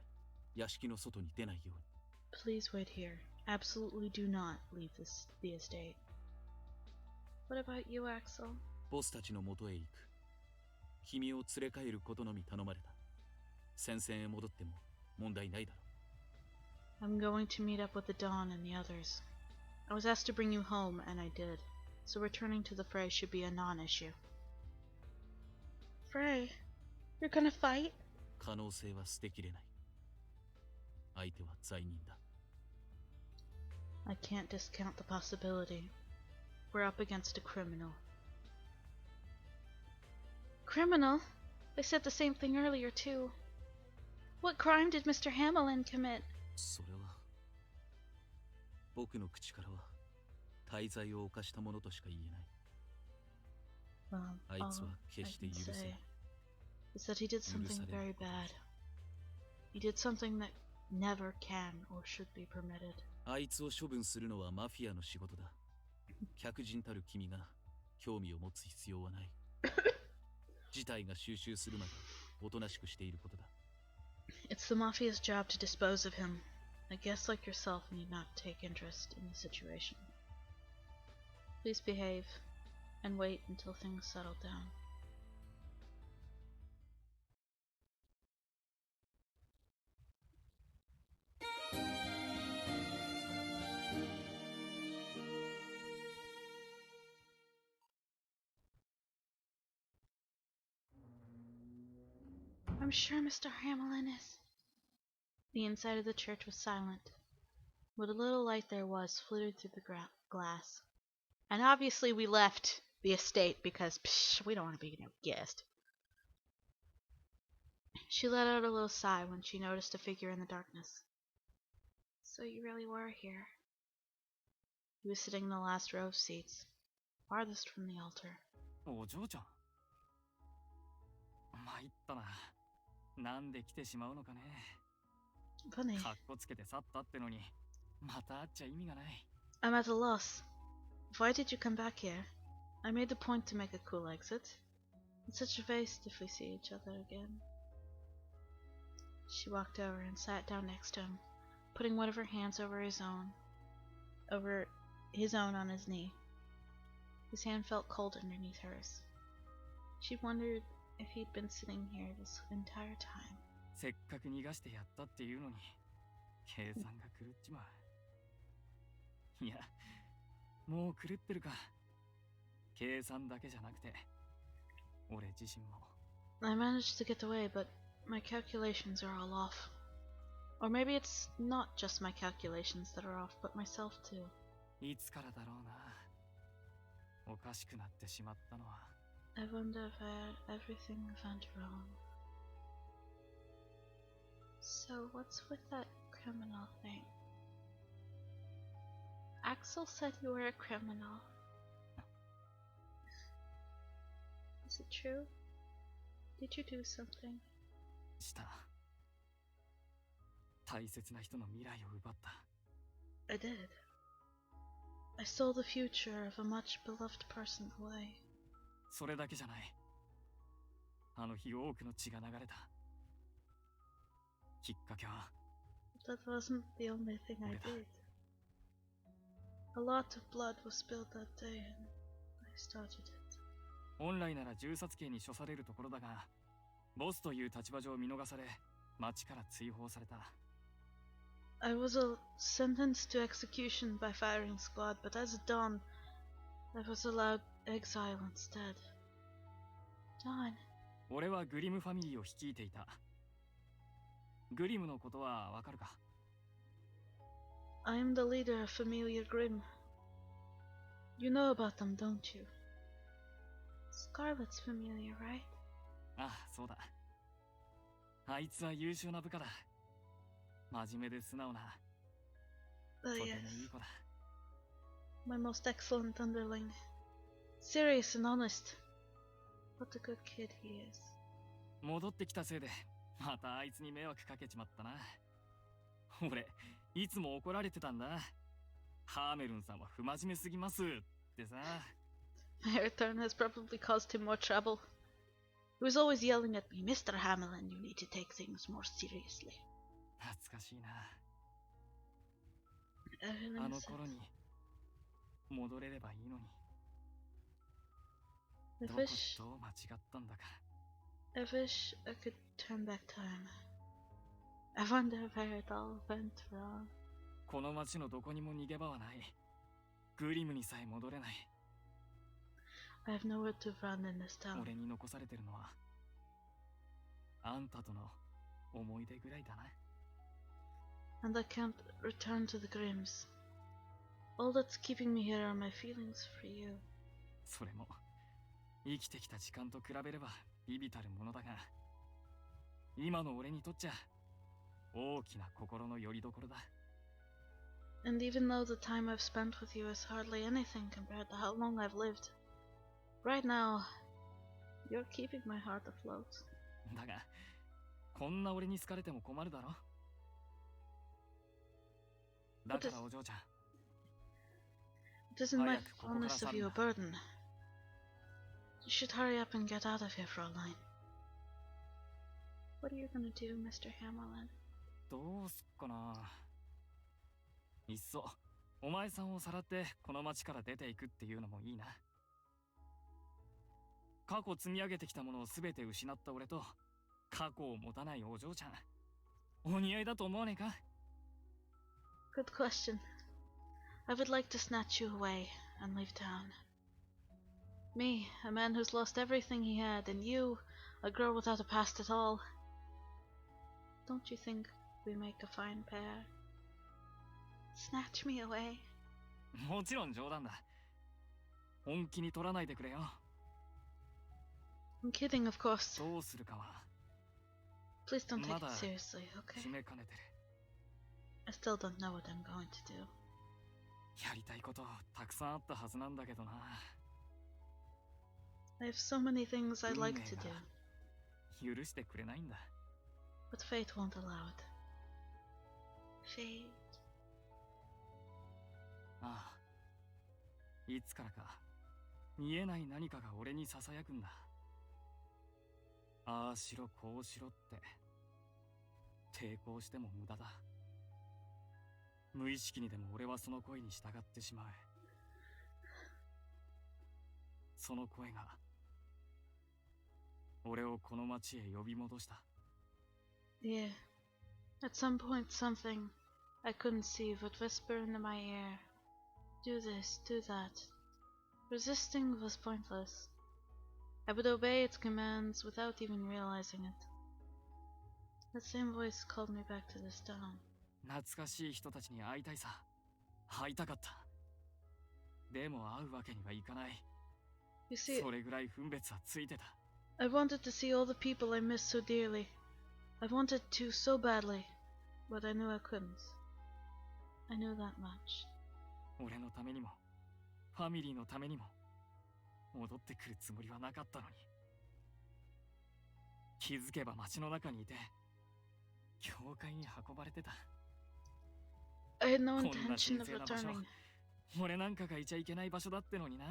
屋敷の外に出ないように。 Please wait here. Absolutely do not leave the estate. What about you, Axel? ボスたちの元へ行く。君を連れ帰ることのみ頼まれた。戦線へ戻っても問題ないだろう。 I'm going to meet up with the Dawn and the others. I was asked to bring you home, and I did. So returning to the fray should be a non-issue. Fray? You're gonna fight? 可能性は捨てきれない。相手は罪人だ。 I can't discount the possibility. We're up against a criminal. Criminal? They said the same thing earlier, too. What crime did Mr. Hamelin commit? それは僕の口からは大罪を犯したものとしか言えない。 Well, あい all つは I 決して can 許せな say い。 is that he did something very bad. He did something that never can or should be permitted. あいつを処分するのはマフィアの仕事だ。客人たる君が興味を持つ必要はない。事態が収拾するまでおとなしくしていることだ。 It's the Mafia's job to dispose of him. I guess like yourself need not take interest in the situation. Please behave and wait until things settle down. I'm sure Mr. Hamelin is. The inside of the church was silent. What a little light there was flitted through the glass. And obviously we left the estate because we don't want to be no guest. She let out a little sigh when she noticed a figure in the darkness. So you really were here. He was sitting in the last row of seats, farthest from the altar. お嬢ちゃん参ったな。なんで来てしまうのかね。 Funny. かっこつけて去ったってのにまた会っちゃ意味がない。 I'm at a loss. Why did you come back here? I made the point to make a cool exit. It's such a waste if we see each other again. She walked over and sat down next to him, putting one of her hands over his own on his knee. His hand felt cold underneath hers. She wondered if he'd been sitting here this entire time. せっかく逃がしてやったっていうのに計算が狂っちまう。いや、もう狂ってるか。計算だけじゃなくて俺自身も。 I managed to get away, but my calculations are all off. Or maybe it's not just my calculations that are off, but myself too. いつからだろうな。おかしくなってしまったのは。 I wonder if everything went wrong. So what's with that criminal thing? Axel said you were a criminal. Is it true? Did you do something? した。大切な人の未来を奪った。 I did. I stole the future of a much beloved person away. それだけじゃない。あの日多くの血が流れた。きっかけは。 That wasn't the only thing I did. A lot of blood was spilled that day, and I started it. 本来なら銃殺刑に処されるところだが、ボスという立場上見逃され、町から追放された。I was sentenced to execution by firing squad, but as it dawned, I was allowed exile instead. John. 俺はグリムファミリーを率いていた。グリムのことはわかるか？ I am the leader of Familiar Grimm. You know about them, don't you? Scarlet's familiar, right? ああ、そうだ。あいつは優秀な部下だ。真面目で素直な。とてもいい Yes. 子だ。My most excellent underling. Serious and honest. What a good kid he is. 戻ってきたせいで、またあいつに迷惑かけちまったな。俺、いつも怒られてたんだ。ハーメルンさんは不真面目すぎますってさ。My return has probably caused him more trouble. He was always yelling at me, Mr. Hamelin, you need to take things more seriously. 懐かしいな。 Evelyn あの said, 頃に戻れればいいのに。 I どこ wish, どう間違ったんだか。 I wish I could turn back time. I wonder where it all went wrong. この町のどこにも逃げ場はない。グリムにさえ戻れない。 I have nowhere to run in this town. 俺に残されてるのは、あんたとの思い出ぐらいだな。 And I can't return to the Grimms. All that's keeping me here are my feelings for you. それも、生きてきた時間と比べれば微々たるものだが、今の俺にとっちゃ、大きな心の拠り所だ。 And even though the time I've spent with you is hardly anything compared to how long I've lived, right now, you're keeping my heart afloat. だが、こんな俺に好かれても困るだろ。だからお嬢ちゃん、 It isn't my 早くここから fondness 去 of る you ん a だ。 burden. You should hurry up and get out of here, Fraulein. What are you gonna do, Mr. Hamelin? どうすっかな。いっそ、お前さんをさらってこの町から出ていくっていうのもいいな。過去積み上げてきたものを全て失った俺と、過去を持たないお嬢ちゃん、お似合いだと思わねえか？ Good question. I would like to snatch you away and leave town. Me, a man who's lost everything he had, and you, a girl without a past at all. Don't you think we make a fine pair? Snatch me away. もちろん冗談だ。本気に取らないでくれよ。 I'm kidding, of course. どうするかは Please don't take it Mother. seriously, okay? 決めかねてる。 I still don't know what I'm going to do. やりたいことたくさんあったはずなんだけどな。 I have so many things I'd like to 運命 do, が許してくれないんだ。 but fate won't allow it. Fate. ああ、いつからか見えない何かが俺にささやくんだ。ああしろこうしろって抵抗しても無駄だ。無意識にでも俺はその声に従ってしまう。その声が俺をこの町へ呼び戻した。 Yeah. At some point, something I couldn't see would whisper into my ear. Do this, do that. Resisting was pointless. I would obey its commands without even realizing it. That same voice called me back to this town. 懐かしい人たちに会いたいさ。会いたかった。でも会うわけにはいかない。 You see, それぐらい分別はついてた。 I wanted to see all the people I missed so dearly. I wanted to so badly, but I knew I couldn't. I knew that much. 俺のためにも、ファミリーのためにも、戻ってくるつもりはなかったのに。気づけば街の中にいて、教会に運ばれてた。 I had no こんな intention 神 of 聖な場所、 returning, 俺なんかがいちゃいけない場所だってのにな。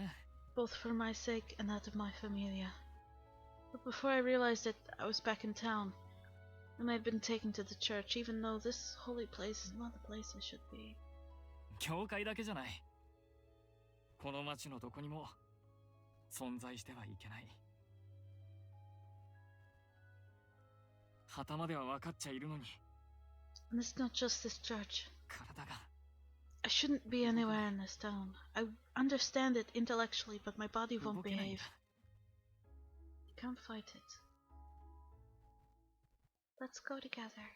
both for my sake and that of my familia. But before I realized it, I was back in town, And I've been taken to the church, even though this holy place is not the place I should be. 教会だけじゃない。この町のどこにも存在してはいけない。頭では分かっちゃいるのに。And it's not just this church. 体が。I shouldn't be anywhere in this town. I understand it intellectually, but my body won't behave. I can't fight it. Let's go together.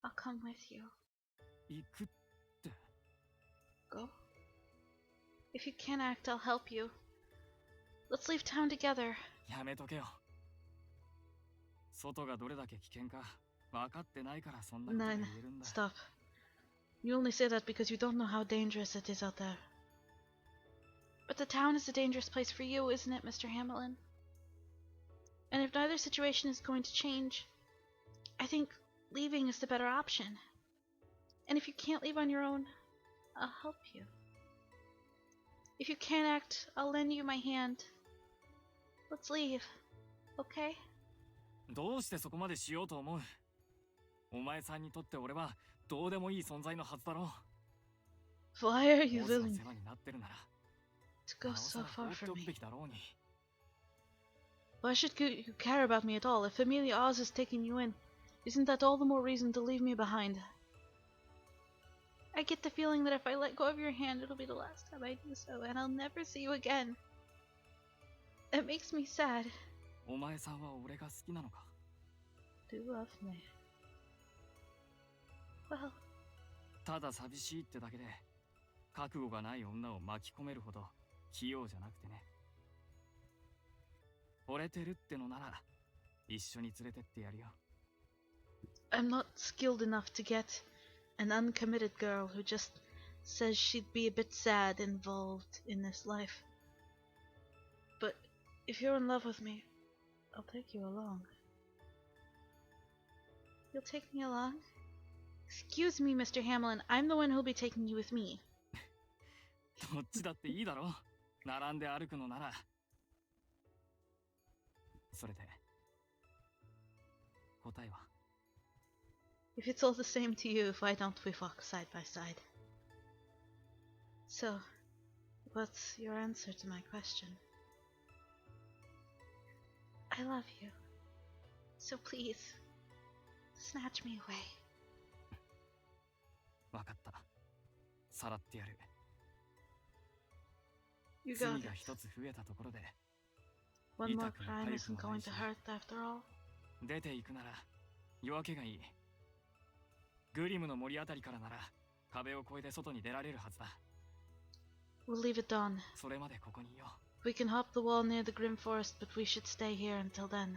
I'll come with you. 行くって。Go? If you can't act, I'll help you. Let's leave town together. やめとけよ。外がどれだけ危険か分かってないからそんなことが言えるんだ。Stop. You only say that because you don't know how dangerous it is out there. But the town is a dangerous place for you, isn't it, Mr. Hamelin? And if neither situation is going to change, I think leaving is the better option. And if you can't leave on your own, I'll help you. If you can't act, I'll lend you my hand. Let's leave, okay? どうしてそこまでしようと思う？お前さんにとって俺はどうでもいい存在のはずだろう。Why are you ボスが willing 世話になってるなら、 to go なおさ so ら放 far って from おく me? べきだろうに。Why should you care about me at all? If Amelia Oz is taking you in, isn't that all the more reason to leave me behind? I get the feeling that if I let go of your hand, it'll be the last time I do so, and I'll never see you again. It makes me sad. お前さんは俺が好きなのか？ Do you love me? Well, ただ寂しいってだけで覚悟がない女を巻き込めるほど器用じゃなくてね。惚れてるってのなら一緒に連れてってやるよ。 I'm not skilled enough to get an uncommitted girl who just says she'd be a bit sad involved in this life. But if you're in love with me, I'll take you along. You'll take me along? Excuse me, Mr. Hamelin, I'm the one who'll be taking you with me. どっちだっていいだろ。並んで歩くのなら。それで答えは？ If it's all the same to you, why don't we walk side by side? So, what's your answer to my question? I love you. So please, snatch me away. わかった。さらってやる。 You 罪 got が it. 一つ増えたところで One more crime isn't going to hurt after all. 出ていくなら夜明けがいい。グリムの森あたりからなら壁を越えて外に出られるはずだ。 We'll leave it dawn. それまでここにいよう。 We can hop the wall near the grim forest, but we should stay here until then.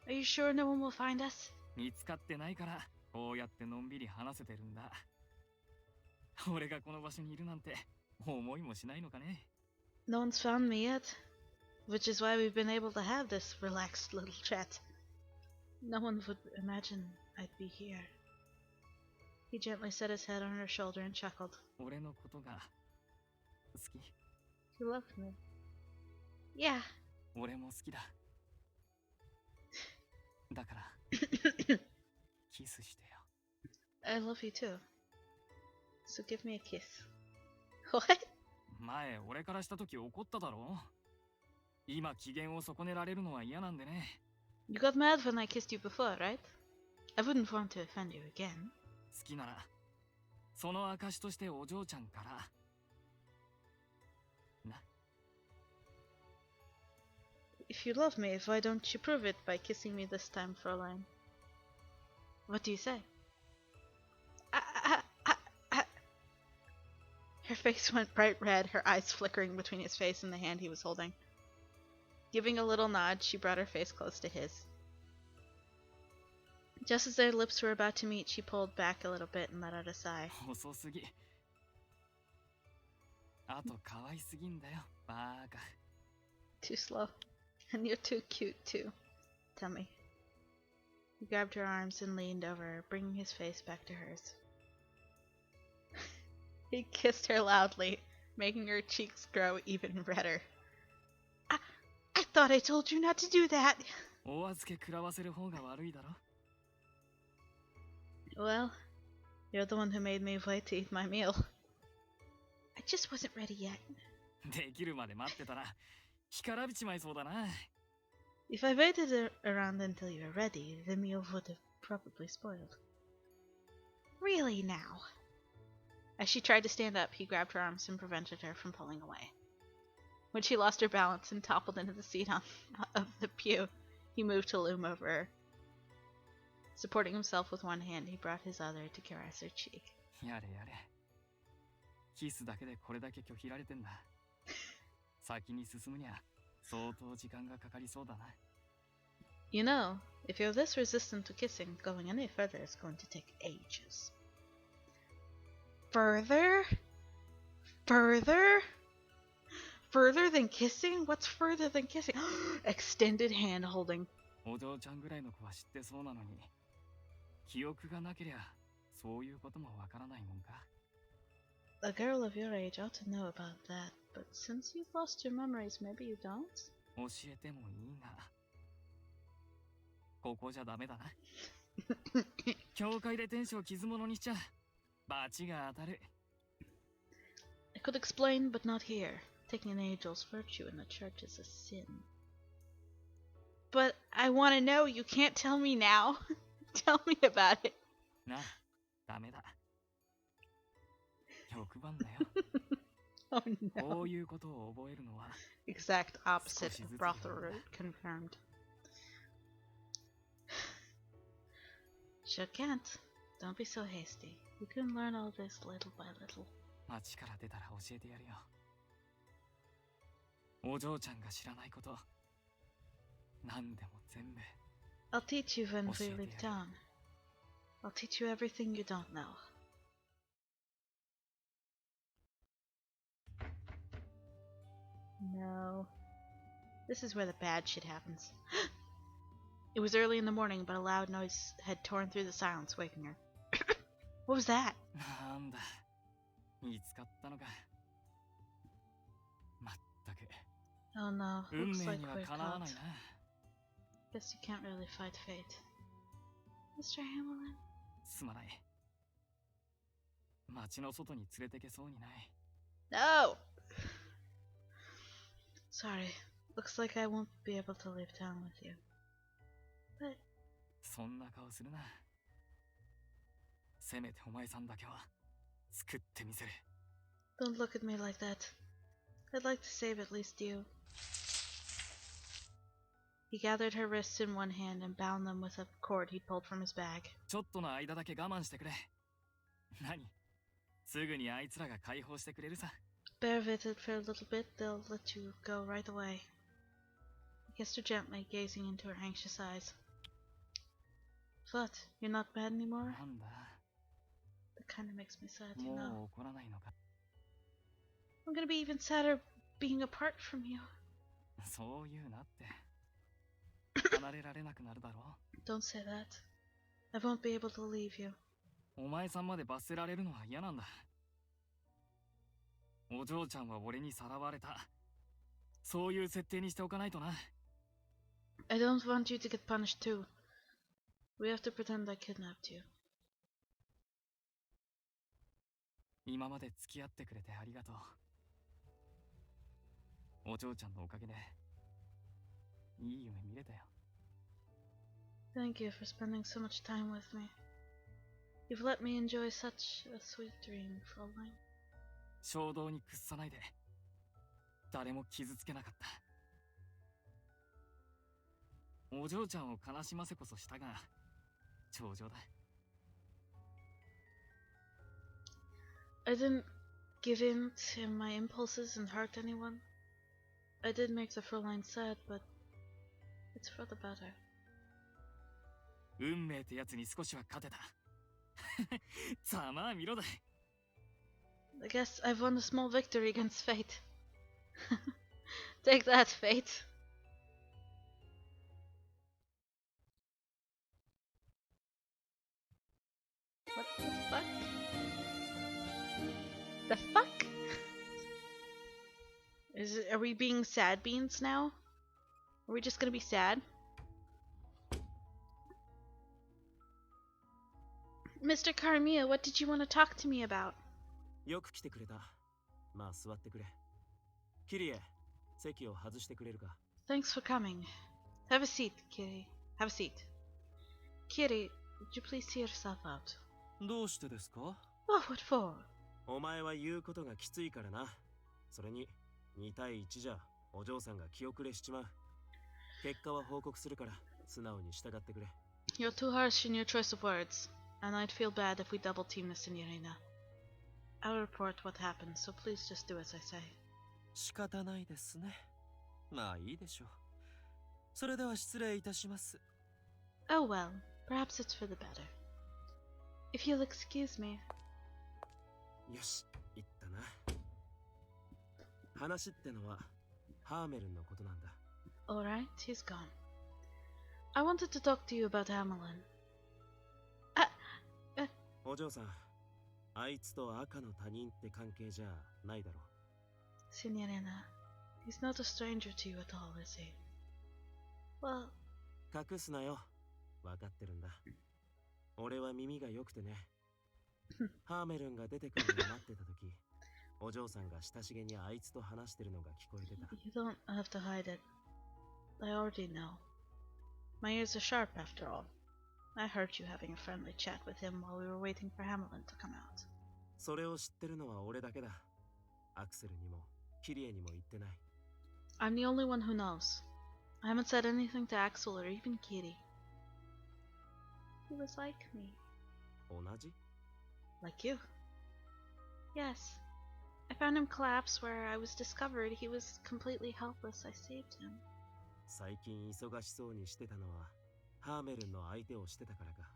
Are you sure no one will find us? 見つかってないからこうやってのんびり話せてるんだ。俺がこの場所にいるなんて思いもしないのかね。 No one's found me yet, which is why we've been able to have this relaxed little chat. No one would imagine I'd be here. He gently set his head on her shoulder and chuckled. 俺のことが好き？ You love me? Yeah. 俺も好きだ。だからキスしてよ。 I love you too. So give me a kiss. What? 前俺からした時怒っただろ。今機嫌を損ねられるのは嫌なんでね。 You got mad when I kissed you before, right? I wouldn't want to offend you again. 好きならその証としてお嬢ちゃんからな。 If you love me, why don't you prove it by kissing me this time, Fräulein? What do you say? Her face went bright red, her eyes flickering between his face and the hand he was holding. Giving a little nod, she brought her face close to his. Just as their lips were about to meet, she pulled back a little bit and let out a sigh. 遅すぎ。あと可愛すぎんだよ、バーカ。 Too slow. And you're too cute, too. Tell me. He grabbed her arms and leaned over her, bringing his face back to hers. He kissed her loudly, making her cheeks grow even redder. I thought I told you not to do that. お預け食らわせる方が悪いだろ。 Well, you're the one who made me wait to eat my meal. I just wasn't ready yet. できるまで待ってたら干からびちまいそうだな。 If I waited around until you were ready, the meal would have probably spoiled. Really now? As she tried to stand up, he grabbed her arms and prevented her from pulling away. When she lost her balance and toppled into the seat of the pew, he moved to loom over her. Supporting himself with one hand, he brought his other to caress her cheek. やれやれ。キスだけでこれだけ拒否られてんだ。先に進むには相当時間がかかりそうだな。 You know, if you're this resistant to kissing, going any further is going to take ages. Further? Further? Further than kissing? What's further than kissing? Extended hand holding. お嬢ちゃんぐらいの子は知ってそうなのに、記憶がなけりゃそういうこともわからないもんか。 A girl of your age ought to know about that, but since you've lost your memories, maybe you don't? 教えてもいいが、ここじゃダメだな。教会で天使を傷物にしちゃ罰が当たる。 I could explain, but not here. Taking an angel's virtue in the church is a sin. But I want to know. You can't tell me now. Tell me about it. な、ダメだ。欲張んなよ。 Oh こ no. ういうことを覚えるのは Exact opposite of brothel root confirmed. Sure can't. Don't be so hasty. You can learn all this little by little. 町から出たら教えてやるよ。お嬢ちゃんが知らないこと、何でも全部。 I'll teach you when we I'll leave see town. I'll teach you everything you don't know. No. This is where the bad shit happens. It was early in the morning, but a loud noise had torn through the silence, waking her. What was that? なんだ、見つかったのか。まったく、 Oh no, 運 looks 命 like には we're かなわ caught. ないな。 Guess you can't really fight fate. Mr. Hamelin? すまない。町の外に連れてけそうにない。 No! Sorry. Looks like I won't be able to leave town with you. But そんな顔するな。せめてお前さんだけは救ってみせる。 don't look at me like that. I'd like to save at least you. He gathered her wrists in one hand and bound them with a cord he'd pulled from his bag. ちょっとの間だけ我慢してくれ。何？すぐにあいつらが解放してくれるさ。 Bear with it for a little bit, they'll let you go right away. He kissed her gently, gazing into her anxious eyes. What? You're not mad anymore? なんだ、 That kinda makes me sad, you know. もう怒らないのか。 I'm gonna be even sadder being apart from you. そう言うなって。離れられなくなるだろ Don't say that. I won't be able to leave you. う。お前さんまで罰せられるのは嫌なんだ。お嬢ちゃんは俺にさらわれた。そういう設定にしておかないとな。 I don't want you to get punished too. We have to pretend I kidnapped you. 今まで付き合ってくれてありがとう。お嬢ちゃんのおかげでいい夢見れたよ。 Thank you for spending so much time with me. You've let me enjoy such a sweet dream, Fräulein. 衝動に屈さないで。誰も傷つけなかった。お嬢ちゃんを悲しませこそしたが、長女だ。 I didn't give in to my impulses and hurt anyone. I did make the Fräulein sad, but it's for the better. 運命ってやつに少しは勝てた。ざまあ見ろだ。 I guess I've won a small victory against fate. Take that, fate. What the fuck? The fuck? Are we being sad beans now? Are we just gonna be sad? Mr. Carmia, what did you want to talk to me about? よく来てくれた。まあ座ってくれ。キリエ、席を外してくれるか。 Thanks for coming. Have a seat, Kitty. Have a seat. Kitty, would you please see yourself out? どうしてですか？ Oh, what for? お前は言うことがきついからな。それに2対1じゃお嬢さんが気遅れしちまう。結果は報告するから素直に従ってくれ。 You're too harsh in your choice of words, and I'd feel bad if we double team the Signorina. I'll report what happened, so please just do as I say. 仕方ないですね。まあいいでしょう。それでは失礼いたします。 Oh well, perhaps it's for the better. If you'll excuse me. よし、言ったな。話ってのはハーメルンのことなんだ。 Alright, he's gone. I wanted to talk to you about Hamelin. お嬢さん、あいつと赤の他人って関係じゃないだろう。 Signorina, he's not a stranger to you at all, is he? Well, 隠すなよ。わかってるんだ。俺は耳が良くてね。ハーメルンが出てくるのを待ってた時、お嬢さんが親しげにあいつと話してるのが聞こえてた。 you don't have to hide it. I already know. My ears are sharp after all. I heard you having a friendly chat with him while we were waiting for Hamelin to come out. それを知ってるのは俺だけだ。アクセルにもキリエにも言ってない。 I'm the only one who knows. I haven't said anything to Axel or even Kitty. He was like me. 同じ？ Like you. Yes. I found him collapsed where I was discovered. He was completely helpless. I saved him. 最近忙しそうにしてたのはハーメルンの相手をしてたからか。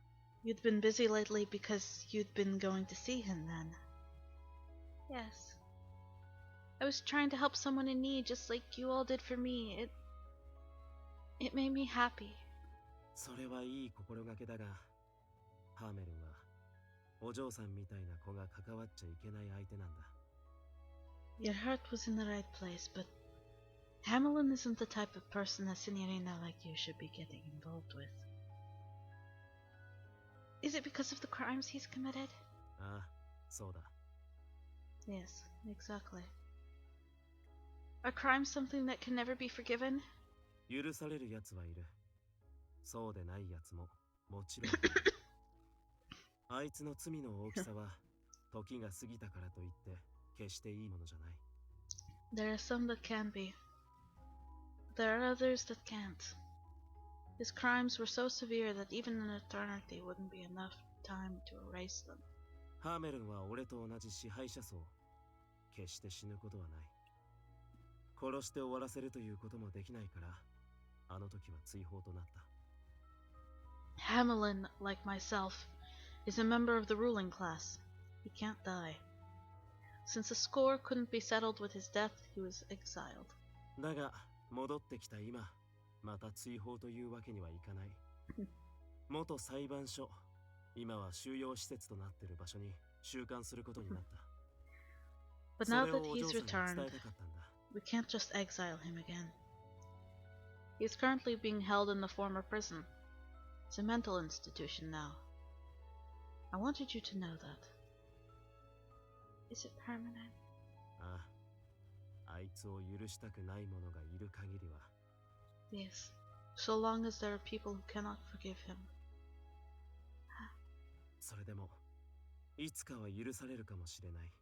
You'd been busy lately because you'd been going to see him then. Yes. I was trying to help someone in need just like you all did for me. It made me happy. それはいい心がけだが、ハーメルンはお嬢さんみたいな子が関わっちゃいけない相手なんだ。 Your heart was in the right place, but Hamelin isn't the type of person a Signorina like you should be getting involved with. Is it because of the crimes he's committed? ああ、そうだ。 Yes, exactly. Are crimes something that can never be forgiven? 許される奴はいる。そうでない奴ももちろんいる。あいつの罪の大きさは時が過ぎたからといって決していいものじゃない。 There are some that can be. There are others that can't. His crimes were so severe that even an eternity wouldn't be enough time to erase them. ハーメルンは俺と同じ支配者層。決して死ぬことはない。殺して終わらせるということもできないから、あの時は追放となった。 Hamelin, like myself, is a member of the ruling class. He can't die. Since the score couldn't be settled with his death, he was exiled. だが、戻ってきた今、また追放というわけにはいかない。元裁判所、今は収容施設となっている場所に収監することになった。 But now that he's returned, we can't just exile him again. He is currently being held in the former prison. It's a mental institution now. I wanted you to know that. Is it permanent? ああ、あいつを許したくない者がいる限りは。 Yes, so long as there are people who cannot forgive him. それでも、いつかは許されるかもしれない。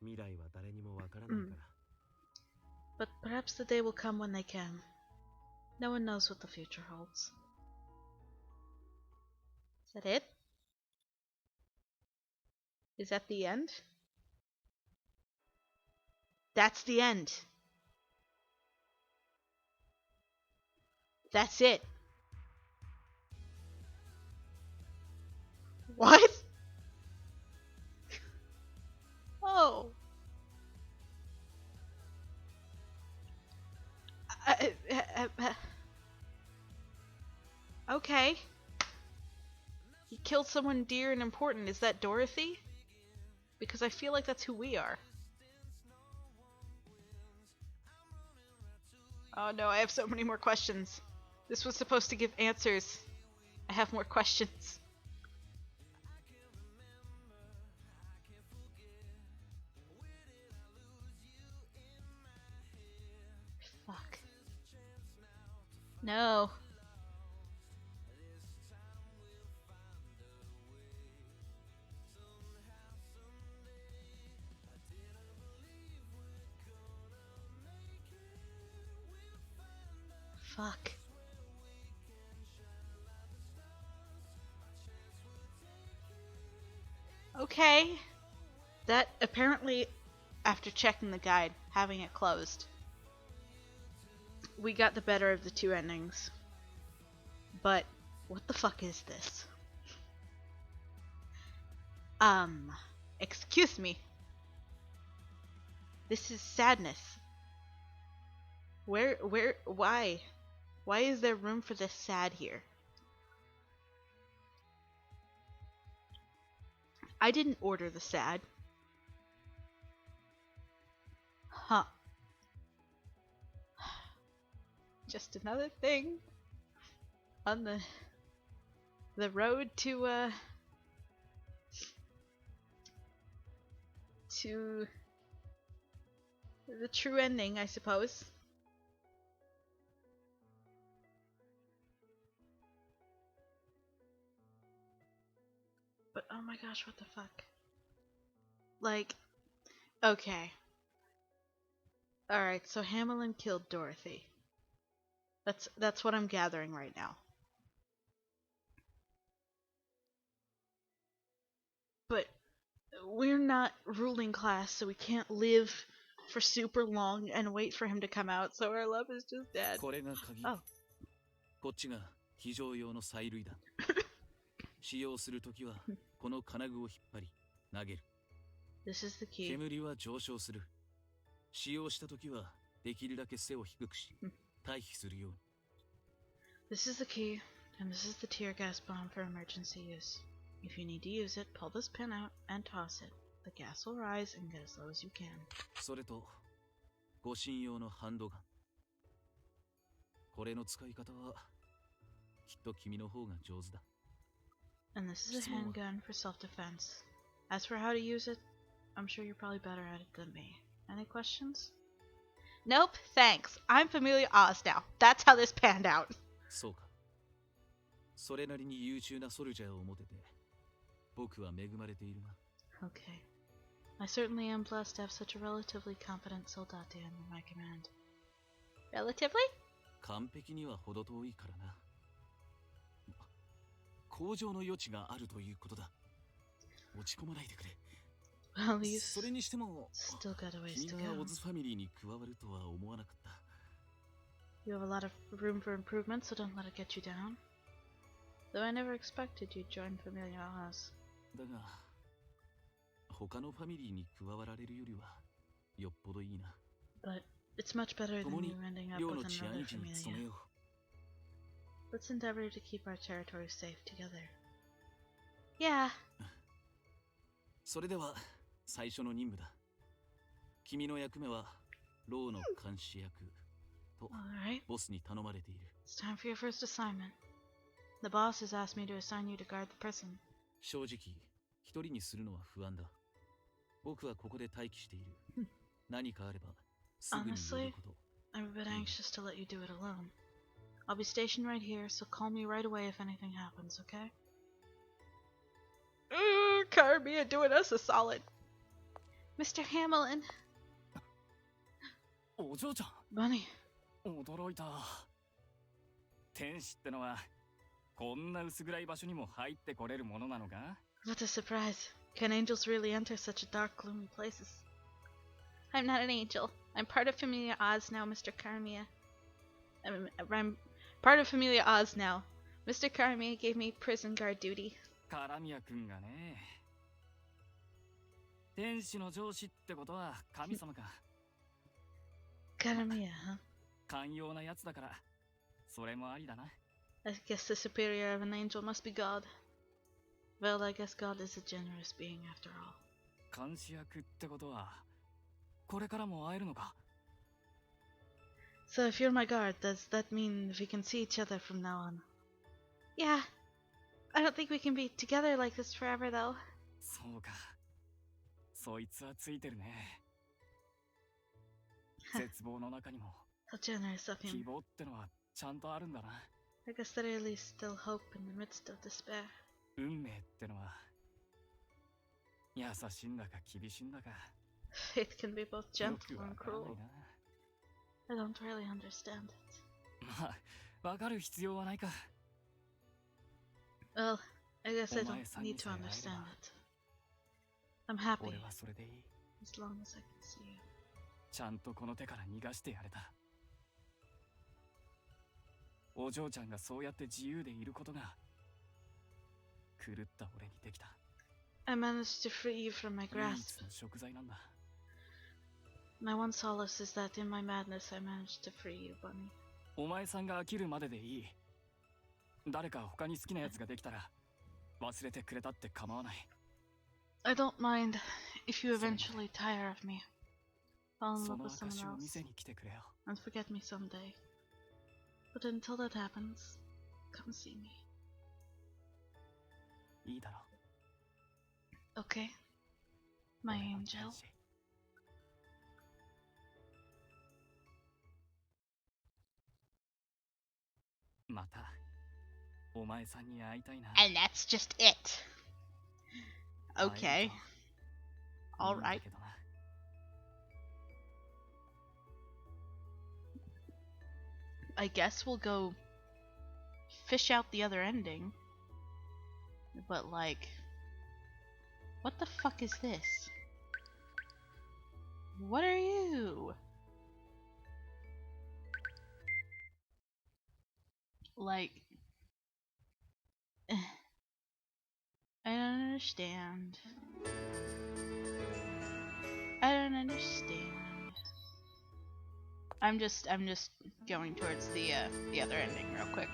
未来は誰にもわからないから。But perhaps the day will come when they can. No one knows what the future holds. Is that it? Is that the end? That's the end. That's it. What? Oh. Okay. He killed someone dear and important. Is that Dorothy? Because I feel like that's who we are. Oh no, I have so many more questions. This was supposed to give answers. I have more questions. No. Fuck. Okay. That apparently, after checking the guide, having it closed, we got the better of the two endings. But what the fuck is this? Excuse me. This is sadness. Why? Why is there room for this sad here? I didn't order the sad. Huh. Just another thing on the road to the true ending, I suppose. But oh my gosh, what the fuck? Like, okay. Alright, so Hamelin killed Dorothy. That's what I'm gathering right now. But we're not ruling class, so we can't live for super long and wait for him to come out, so our love is just dead. これが鍵。 Oh. こっちが非常用の催涙弾。使用するときはこの金具を引っ張り投げる。 This is the key. 煙は上昇する。使用したときはできるだけ背を低くし、退避するように。 This is the key, and this is the tear gas bomb for emergency use. If you need to use it, pull this pin out and toss it. The gas will rise and get as low as you can. それと護身用のハンドガン。これの使い方はきっと君の方が上手だ。 And this is a handgun for self-defense. As for how to use it, I'm sure you're probably better at it than me. Any questions? Nope, thanks. I'm Familia Oz now. That's how this panned out. そうか。それなりに優秀なソルジャーを持てて、僕は恵まれているな。 Okay. I certainly am blessed to have such a relatively competent soldate under my command. Relatively? 完璧には程遠いからな。向上の余地があるということだ。落ち込まないでくれ。 Well, you've それにしても、 still got a ways 君 to が go. オズファミリーに加わるとは思わなかった。 You have a lot of room for improvement, so don't let it get you down. Though I never expected you'd join Familia Oz. だが、他のファミリーに加わられるよりはよっぽどいいな。 But it's much better 共 than に you ending up 寮 with の治安 another 維持に努め Familia. よう。 Let's endeavor to keep our territory safe together. Yeah. それでは最初の任務だ。君の役目は牢の監視役と Alright. ボスに頼まれている。 It's time for your first assignment. The boss has asked me to assign you to guard the prison. 正直、一人にするのは不安だ。僕はここで待機している。何かあればすぐに呼ぶこと。 I'm a bit anxious to let you do it alone. I'll be stationed right here, so call me right away if anything happens, okay? Carmia doing us a solid. Mr. Hamelin. お嬢ちゃん Bunny. 驚いた。天使ってのはこんな薄暗い場所にも入ってこれるものなのか？ What a surprise. Can angels really enter such dark, gloomy places? I'm not an angel. I'm part of Familia Oz now, Mr. Carmia. I'm part of Familia Oz now. Mr. Carmia gave me prison guard duty. カラミヤ君がね。天使の上司ってことは神様か。Carmia, huh? 寛容なやつだからそれもありだな。 I guess the superior of an angel must be God. Well, I guess God is a generous being after all. 監視役ってことはこれからも会えるのか？ So if you're my guard, does that mean we can see each other from now on? Yeah. I don't think we can be together like this forever, though. そうか。そいつはついてるね。絶望の中にも How generous of 希 him. 望ってのはちゃんとあるんだな。 I guess there really is still hope in the midst of despair. 運命ってのは優しいんだか厳しいんだか Fate can be both よ gentle くわ and からない cruel. な。 I don't really understand it. まあわかる必要はないか。 Well, I guess I don't お前さんに need to さえ会えれば。 understand it. I'm happy 俺はそれでいい。 as long as I can see you. ちゃんとこの手から逃がしてやれた。お嬢ちゃんがそうやって自由でいることが狂った俺にできた I managed to free you from my 唯 grasp. 一の食材なんだ。 My one solace is that in my madness I managed to free you, Bunny. お前さんが飽きるまででいい。誰か他に好きなやつができたら忘れてくれたって構わない。 I don't mind if you eventually tire of me. Fall in そ love の with someone 証を else 見せに来てくれよ。 and forget me someday. But until that happens, come see me. いいだろ Okay? My 俺の angel. 天使。またお前さんに会いたいな。 And that's just it. 会え Okay. るといいん Alright. だけどな。 I guess we'll go fish out the other ending. But like, what the fuck is this? What are you? Like, I don't understand. I don't understand. I'm just going towards the other ending real quick.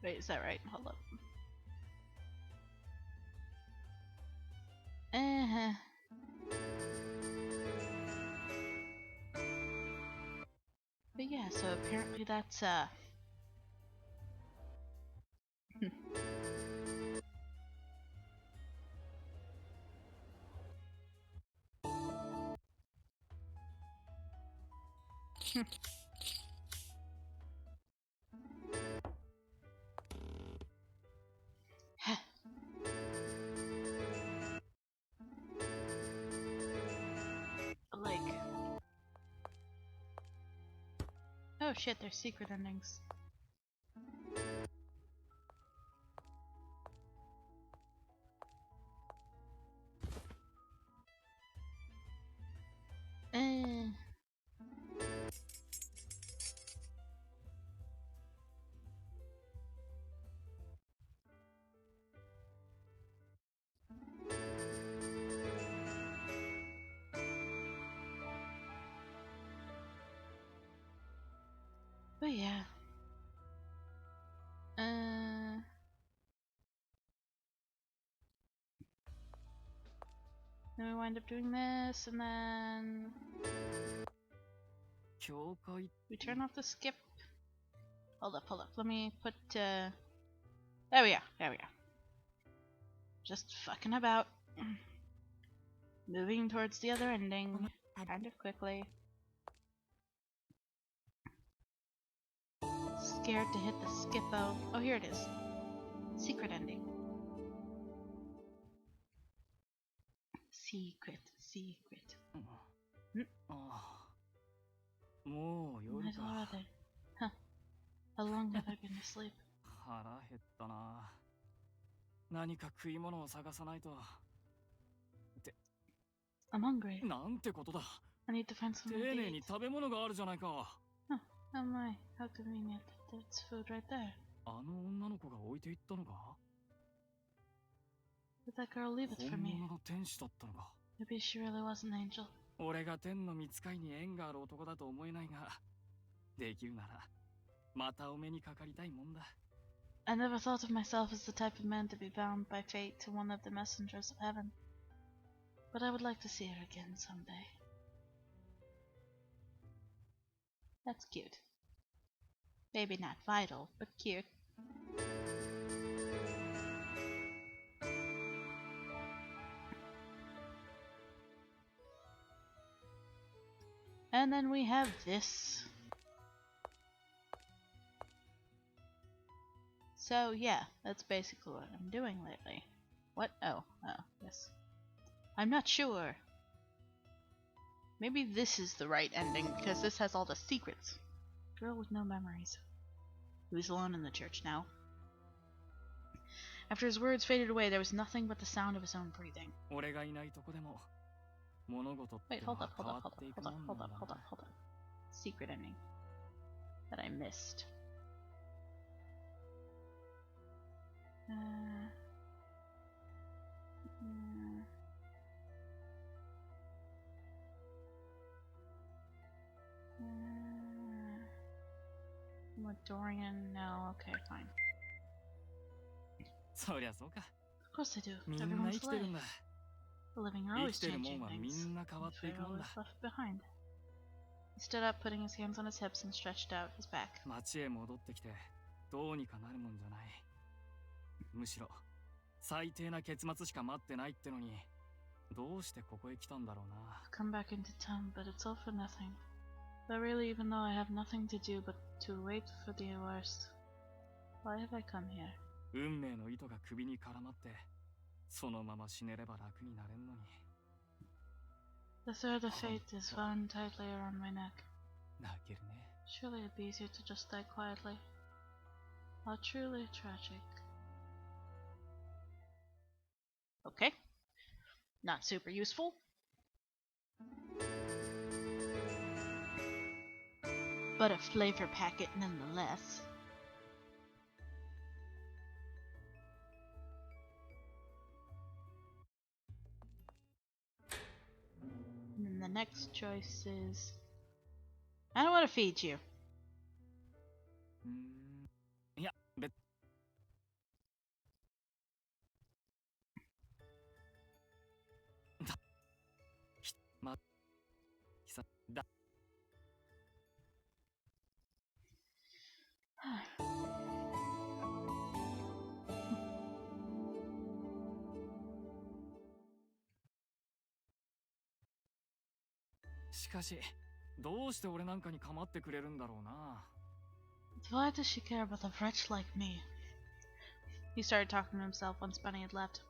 Wait, is that right? Hold up. But yeah, so apparently that's like, oh shit, there's secret endings. But yeah. Then we wind up doing this, and then 教会 we turn off the skip. Hold up. Let me put, there we are. Just fucking about. Moving towards the other ending, kind of quickly. Scared to hit the skippo. Oh, here it is. Secret ending. Secret. ああもう夜 My か。 father. Huh. How long have I been asleep? 腹減ったな。何か食い物を探さないと。 I'm hungry. なんてことだ。 I need to find 丁 something to 寧に eat. 食べ物があるじゃないか。 Oh my, how convenient. There's food right there. あの女の子が置いていったのか。 Did that girl leave it for 本 me? 物の天使だったのか。 Maybe she really was an angel. 俺が天の御使いに縁がある男だと思えないが、できるならまたお目にかかりたいもんだ。 I never thought of myself as the type of man to be bound by fate to one of the messengers of heaven. But I would like to see her again someday. That's cute. Maybe not vital, but cute. And then we have this. So yeah, that's basically what I'm doing lately. What? Oh, yes. I'm not sure. Maybe this is the right ending because this has all the secrets. Girl with no memories. Who's alone in the church now? After his words faded away, there was nothing but the sound of his own breathing. Wait, hold up. Secret ending that I missed. Dorian, no, okay, fine. Of course they do. Everyone's alive. The living are always changing things. The fatal is left behind. He stood up, putting his hands on his hips and stretched out his back. I've come back into town, but it's all for nothing. But really, even though I have nothing to do but to wait for the worst, why have I come here? The thread of fate is wound tightly around my neck. Surely it'd be easier to just die quietly. How truly tragic. Okay. Not super useful. But a flavor packet nonetheless. And then the next choice is... I don't want to feed you. Why does she care about a wretch like me? He started talking to himself once Bunny had left.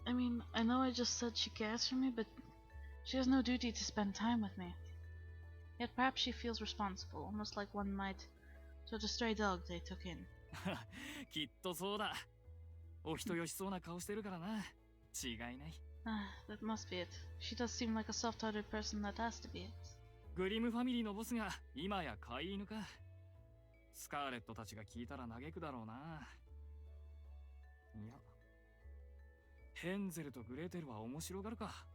I mean, I know I just said she cares for me, but she has no duty to spend time with me. Yet perhaps she feels responsible, almost like one might to the stray dog they took in. That must be it. She does seem like a soft-hearted person. That has to be it. グリムファミリーのボスが今や飼い犬か。スカーレットたちが聞いたら嘆くだろうな。いや、ヘンゼルとグレーテルは面白がるか。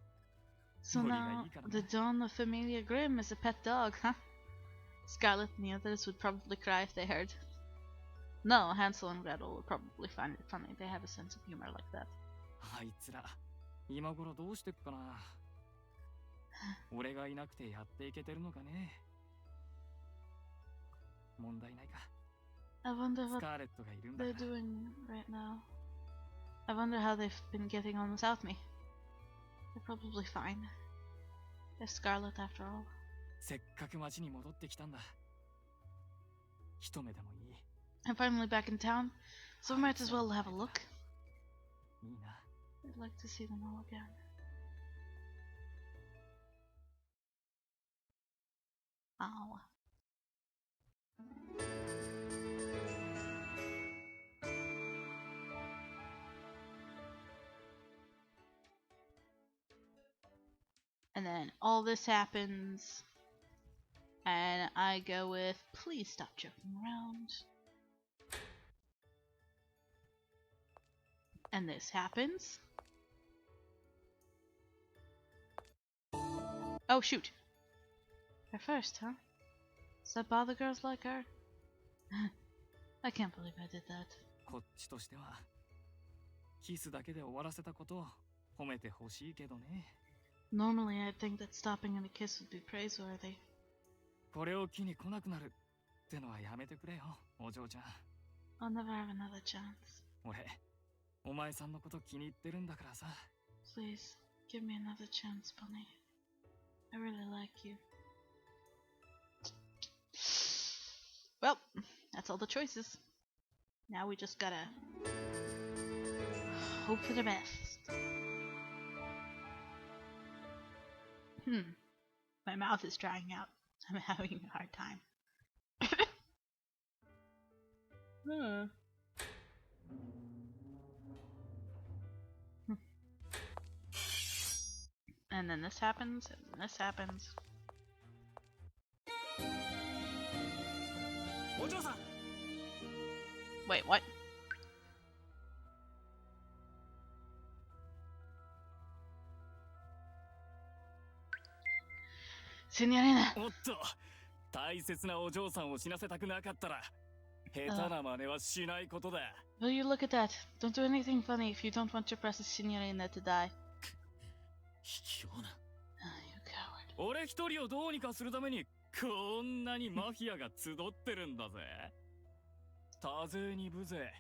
So now, the Dawn of Familia Grimm is a pet dog, huh? Scarlet and the others would probably cry if they heard. No, Hansel and Gretel would probably find it funny. They have a sense of humor like that. あいつら、今頃どうしてっかな。俺がいなくてやっていけてるのかね。問題ないか。I wonder what they're doing right now. I wonder how they've been getting on without me. They're probably fine. They're Scarlet after all. せっかく町に戻ってきたんだ。一目でもいい。 I'm finally back in town, so we might as well have a look. いいな。 I'd like to see them all again. Ow. And then all this happens, and I go with, please stop joking around. And this happens. Oh shoot. Her first, huh? Does that bother girls like her? I can't believe I did that. こっちとしては、キスだけで終わらせたことを褒めてほしいけどね。 Normally I'd think that stopping at a kiss would be praiseworthy. これを機に来なくなる。ってのはやめてくれよ、お嬢ちゃん。 I'll never have another chance. 俺、お前さんのこと気に入ってるんだからさ。 Please, give me another chance, Bunny. I really like you. Well, that's all the choices. Now we just gotta hope for the best. My mouth is drying out. I'm having a hard time. And then this happens, and then this happens. お嬢さん。 Wait, what? Signorina! おっと、大切なお嬢さんを死なせたくなかったら、下手な真似はしないことだ。 Will you look at that? Don't do anything funny if you don't want your precious Signorina to die. 卑怯な。 You coward. 俺一人をどうにかするために、こんなにマフィアが集ってるんだぜ。多勢に無勢。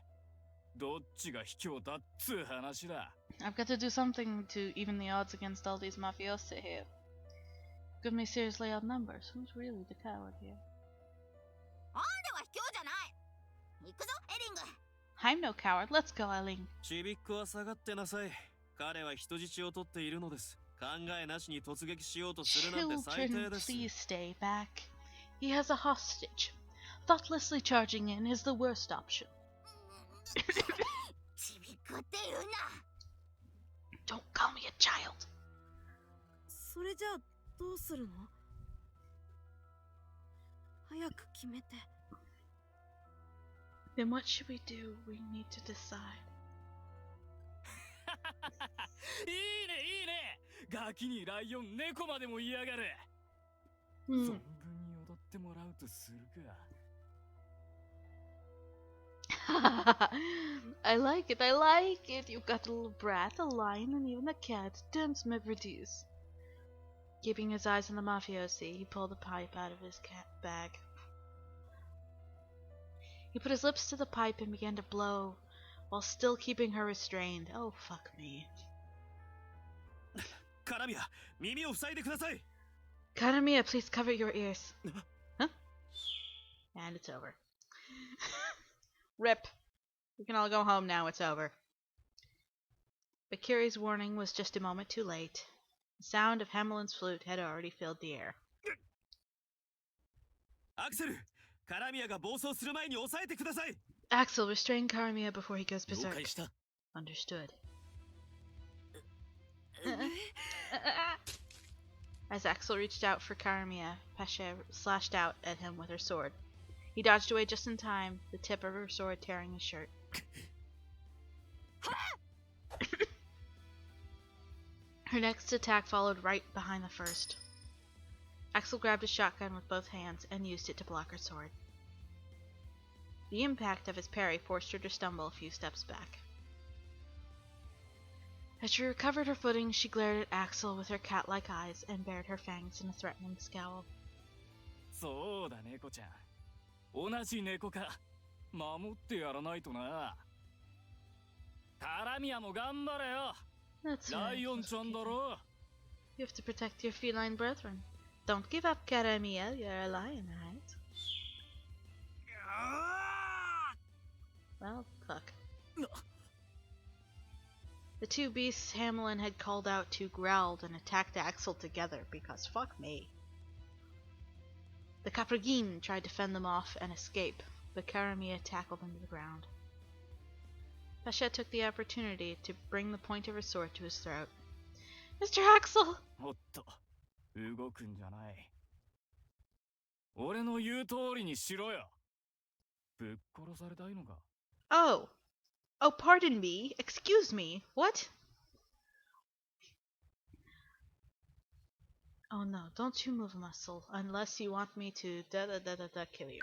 どっちが卑怯だっつう話だ。 I've got to do something to even the odds against all these mafiosi here. Give me seriously odd numbers. Who's really the coward here? なんでは卑怯じゃない。行くぞ、エリング。 I'm no coward. Let's go, Eileen. ちびっこは下がってなさい。彼は人質を取っているのです。考えなしに突撃しようとするなんて最低 Children, です。 please stay back. He has a hostage. Thoughtlessly charging in is the worst option. ちびっこって言うな。 Don't call me a child. それじゃあどうするの？早く決めて。 Then what should we do? We need to decide. いいねいいね。ガキにライオン、猫までも嫌がる。 Hmm. 存分に踊ってもらうとするか。 I like it, I like it. You've got a little brat, a lion, and even a cat. Dance me produce. Keeping his eyes on the mafiosi, he pulled a pipe out of his cat bag. He put his lips to the pipe and began to blow, while still keeping her restrained. Oh, fuck me. カラミア、耳を塞いでください。 Karamia, please cover your ears. Huh? And it's over. Rip. We can all go home now, it's over. But Curie's warning was just a moment too late. The sound of Hamelin's flute had already filled the air. アクセル、カラミアが暴走する前に抑えてください。 Axel, restrain Karamia before he goes 了 berserk. 解した。 Understood. As Axel reached out for Karamia, Pasha slashed out at him with her sword. He dodged away just in time, the tip of her sword tearing his shirt. Her next attack followed right behind the first. Axel grabbed his shotgun with both hands and used it to block her sword. The impact of his parry forced her to stumble a few steps back. As she recovered her footing, she glared at Axel with her cat-like eyes and bared her fangs in a threatening scowl. そうだ猫ちゃん。同じ猫か。守ってやらないとな。カラミアも頑張れよ。 That's ラ right. イオンちゃんだろ。 You have to protect your feline brethren. Don't give up, Karamia. You're a lion, right? Well, fuck. The two beasts Hamelin had called out to growled and attacked Axel together because fuck me. The Capragin tried to fend them off and escape, but Karamia tackled him to the ground. Pasha took the opportunity to bring the point of her sword to his throat. Mr. Axel! おっと、動くんじゃない。俺の言う通りにしろよ。ぶっ殺されたいのか。 Oh! Oh, pardon me. Excuse me. What? Oh no, don't you move a muscle unless you want me to kill you.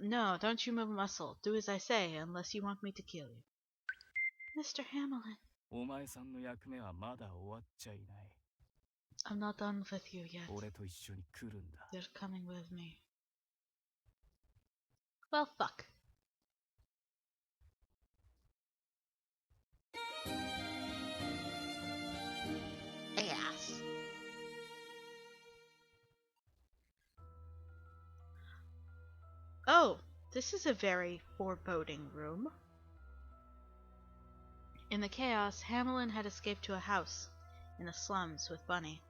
No, don't you move a muscle. Do as I say unless you want me to kill you. Mr. Hamelin. お前さんの役目はまだ終わっちゃいない。 I'm not done with you yet. 俺と一緒に来るんだ。 You're coming with me. Well, fuck. Ass. Oh, this is a very foreboding room. In the chaos, Hamelin had escaped to a house in the slums with Bunny.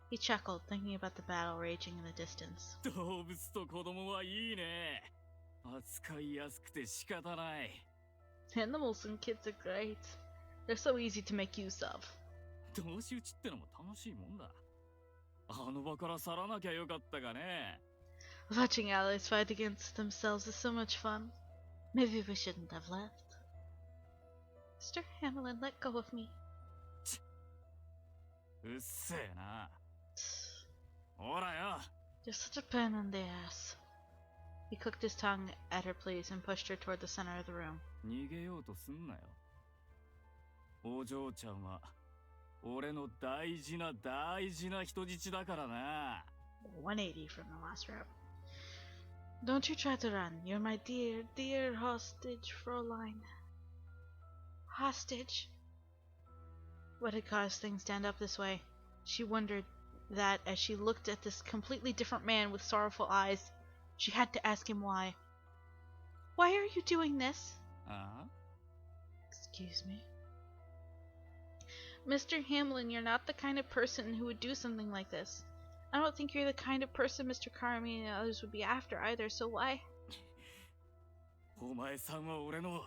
He chuckled, thinking about the battle raging in the distance. 動物と子供はいいね。扱いやすくて仕方ない。 Animals and kids are great. They're so easy to make use of. 同士討ちってのも楽しいもんだ。あの場から去らなきゃよかったがね。 Watching allies fight against themselves is so much fun. Maybe we shouldn't have left. Mr. Hamelin, let go of me. うっせえな。ほらよ。 You're such a pain in the ass. He clicked his tongue at her pleas and pushed her toward the center of the room. 逃げようとすんなよ。お嬢ちゃんは俺の大事な大事な人質だからな。 180 from the last route. Don't you try to run. You're my dear, dear hostage, Fräulein. Hostage? What had caused things to end up this way? She wondered that as she looked at this completely different man with sorrowful eyes, she had to ask him why. Why are you doing this? Excuse me. Mr. Hamelin, you're not the kind of person who would do something like this. I don't think you're the kind of person Mr. Curie and others would be after either, so why? お前さんは俺の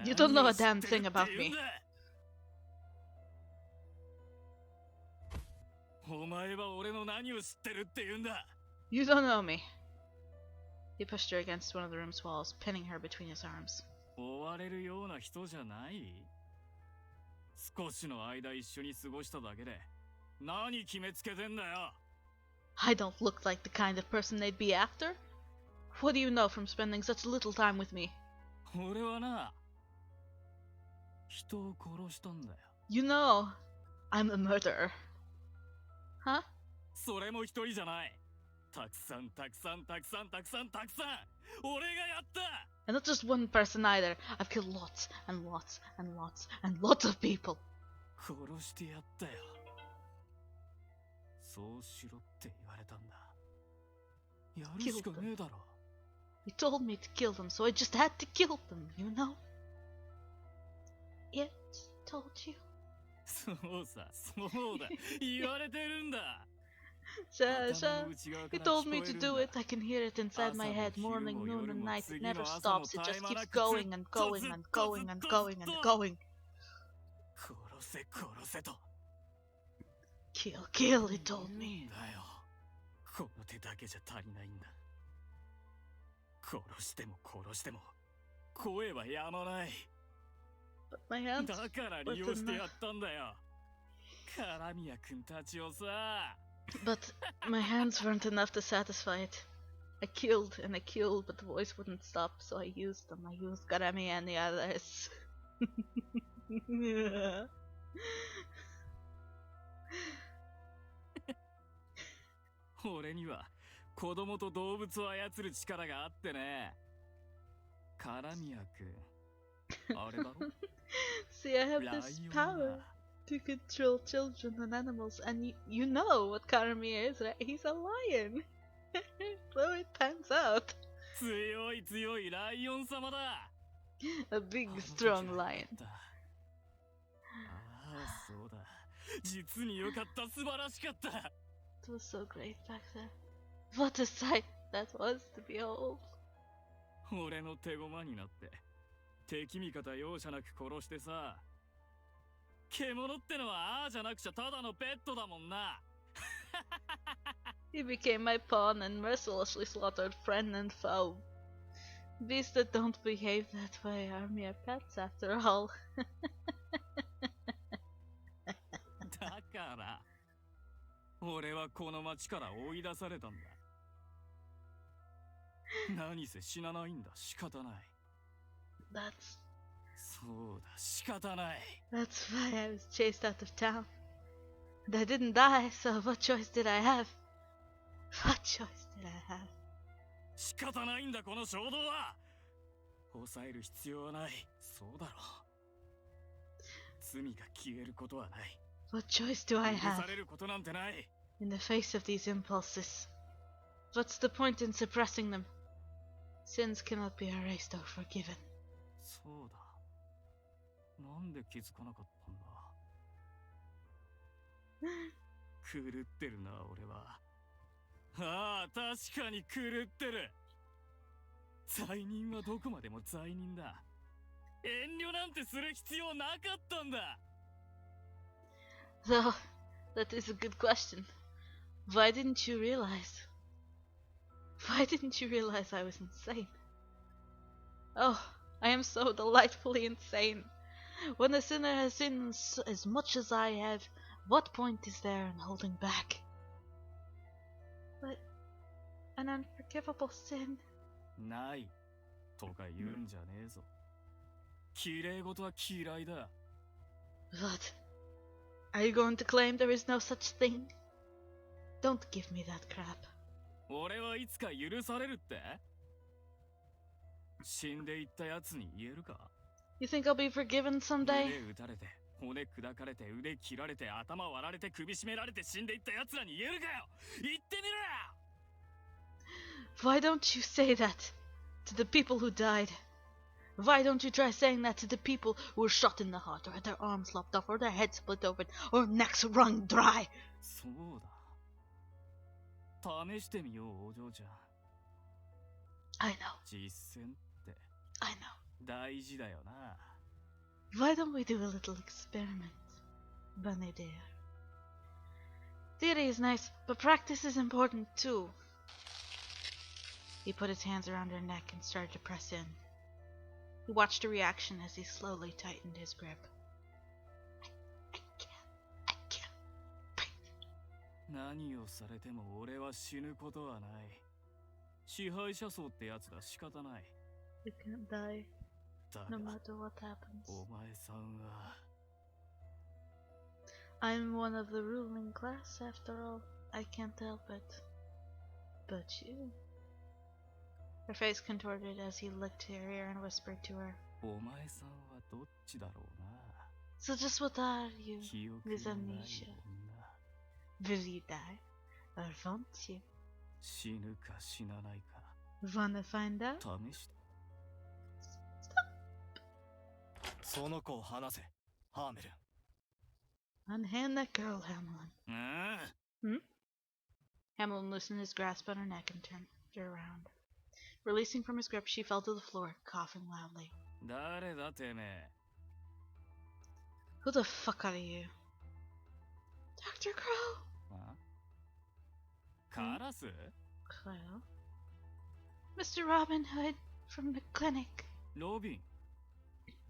You don't know a damn thing about me. お前は俺の何を知ってるって言うんだ。 You don't know me. He pushed her against one of the room's walls, pinning her between his arms. 追われるような人じゃない。少しの間一緒に過ごしただけで何決めつけてんだよ。 I don't look like the kind of person they'd be after. What do you know from spending such little time with me? 俺はな、人を殺したんだよ。 You know, I'm a murderer. Huh? それも一人じゃない。たくさんたくさんたくさんたくさんたくさん俺がやった。 And not just one person either. I've killed lots and lots and lots and lots of people. 殺してやったよ。そうしろって言われたんだ。やるしかねえだろ。 He told me to kill them, so I just had to kill them, you know? It told you. そうさ、そうだ。言われてるんだ。 Sha, he told me to do it. I can hear it inside my head, morning, noon, and night. It never stops. It just keeps going and going and going and going and going. 殺せ殺せと。 Kill, kill, he told me. だよ。この手だけじゃ足りないんだ。殺しても殺しても声はやまない。 But my hands だから利用してやったんだよ。カラミヤ君たちをさ。 But my hands weren't enough to satisfy it. I killed and I killed, but the voice wouldn't stop, so I used them. I used Garami and the others. 俺には子供と動物を操る力があってね。カラミヤ君、あれだろ？ See, I have this power to control children and animals, and you know what Karami is, right? He's a lion. So it pans out. 強い強いライオン様だ。 A big, strong lion. ああ、そうだ。実に良かった、素晴らしかった。 It was so great back then. What a sight that was to behold. 俺の手駒になって敵味方容赦なく殺してさ。獣ってのはああじゃなくちゃただのペットだもんな。He became my pawn and mercilessly slaughtered friend and foe. Beasts that don't behave that way are mere pets after all. だから俺はこの町から追い出されたんだ。何せ死なないんだ。仕方ない。 That's そうだ、仕方ない。 That's why I was chased out of town. And I didn't die, so what choice did I have? What choice did I have? 仕方ないんだこの衝動は。抑える必要はない。そうだろう。罪が消えることはない。 What choice do I 許 have されることなんてない。 in the face of these impulses? What's the point in suppressing them? Sins cannot be erased or forgiven. そうだ。なんで気づかなかったんだ。狂ってるな俺は。ああ、確かに狂ってる。罪人はどこまでも罪人だ。遠慮なんてする必要なかったんだ。 Though, that is a good question. Why didn't you realize? Why didn't you realize I was insane? Oh, I am so delightfully insane. When a sinner has sinned as much as I have, what point is there in holding back? But an unforgivable sin. ないとか言うんじゃねえぞ。綺麗事は嫌いだ。 What? Are you going to claim there is no such thing? Don't give me that crap. 俺はいつか許されるって？死んでいったやつに言えるか？ You think I'll be forgiven someday? 胸撃たれて、骨砕かれて、腕切られて、頭割られて、首絞められて死んでいったやつらに言えるかよ。言ってみろよ。 Why don't you say that to the people who died? Why don't you try saying that to the people who were shot in the heart, or had their arms lopped off, or their heads split open, or necks wrung dry? そうだ。試してみよう、お嬢ちゃん。I know, 実践って I know. 大事だよな。 Why don't we do a little experiment, Bunny dear? Theory is nice, but practice is important too. He put his hands around her neck and started to press in. He watched her reaction as he slowly tightened his grip. I can't breathe. 何をされても俺は死ぬことはない。支配者層ってやつだ、仕方ない。 You can't die, だ no が、 matter what happens. お前さんは I'm one of the ruling class after all. I can't help it. But you... Her face contorted as he licked her ear and whispered to her. お前さんはどっちだろうな。 So just what are you, 記憶 with のない amnesia? 女。 Will you die? Or won't you? 死ぬか死なないか Wanna find out? 試して。その子を離せ、ハーメルン。 Unhand that girl, Hamelin. ああ、 Hamelin loosened his grasp on her neck and turned her around. Releasing from his grip, she fell to the floor, coughing loudly. 誰だてめえ。 Who the fuck are you? Dr. Crow! あカラス？ Crow? Mr. Robin Hood from the clinic. ロビン。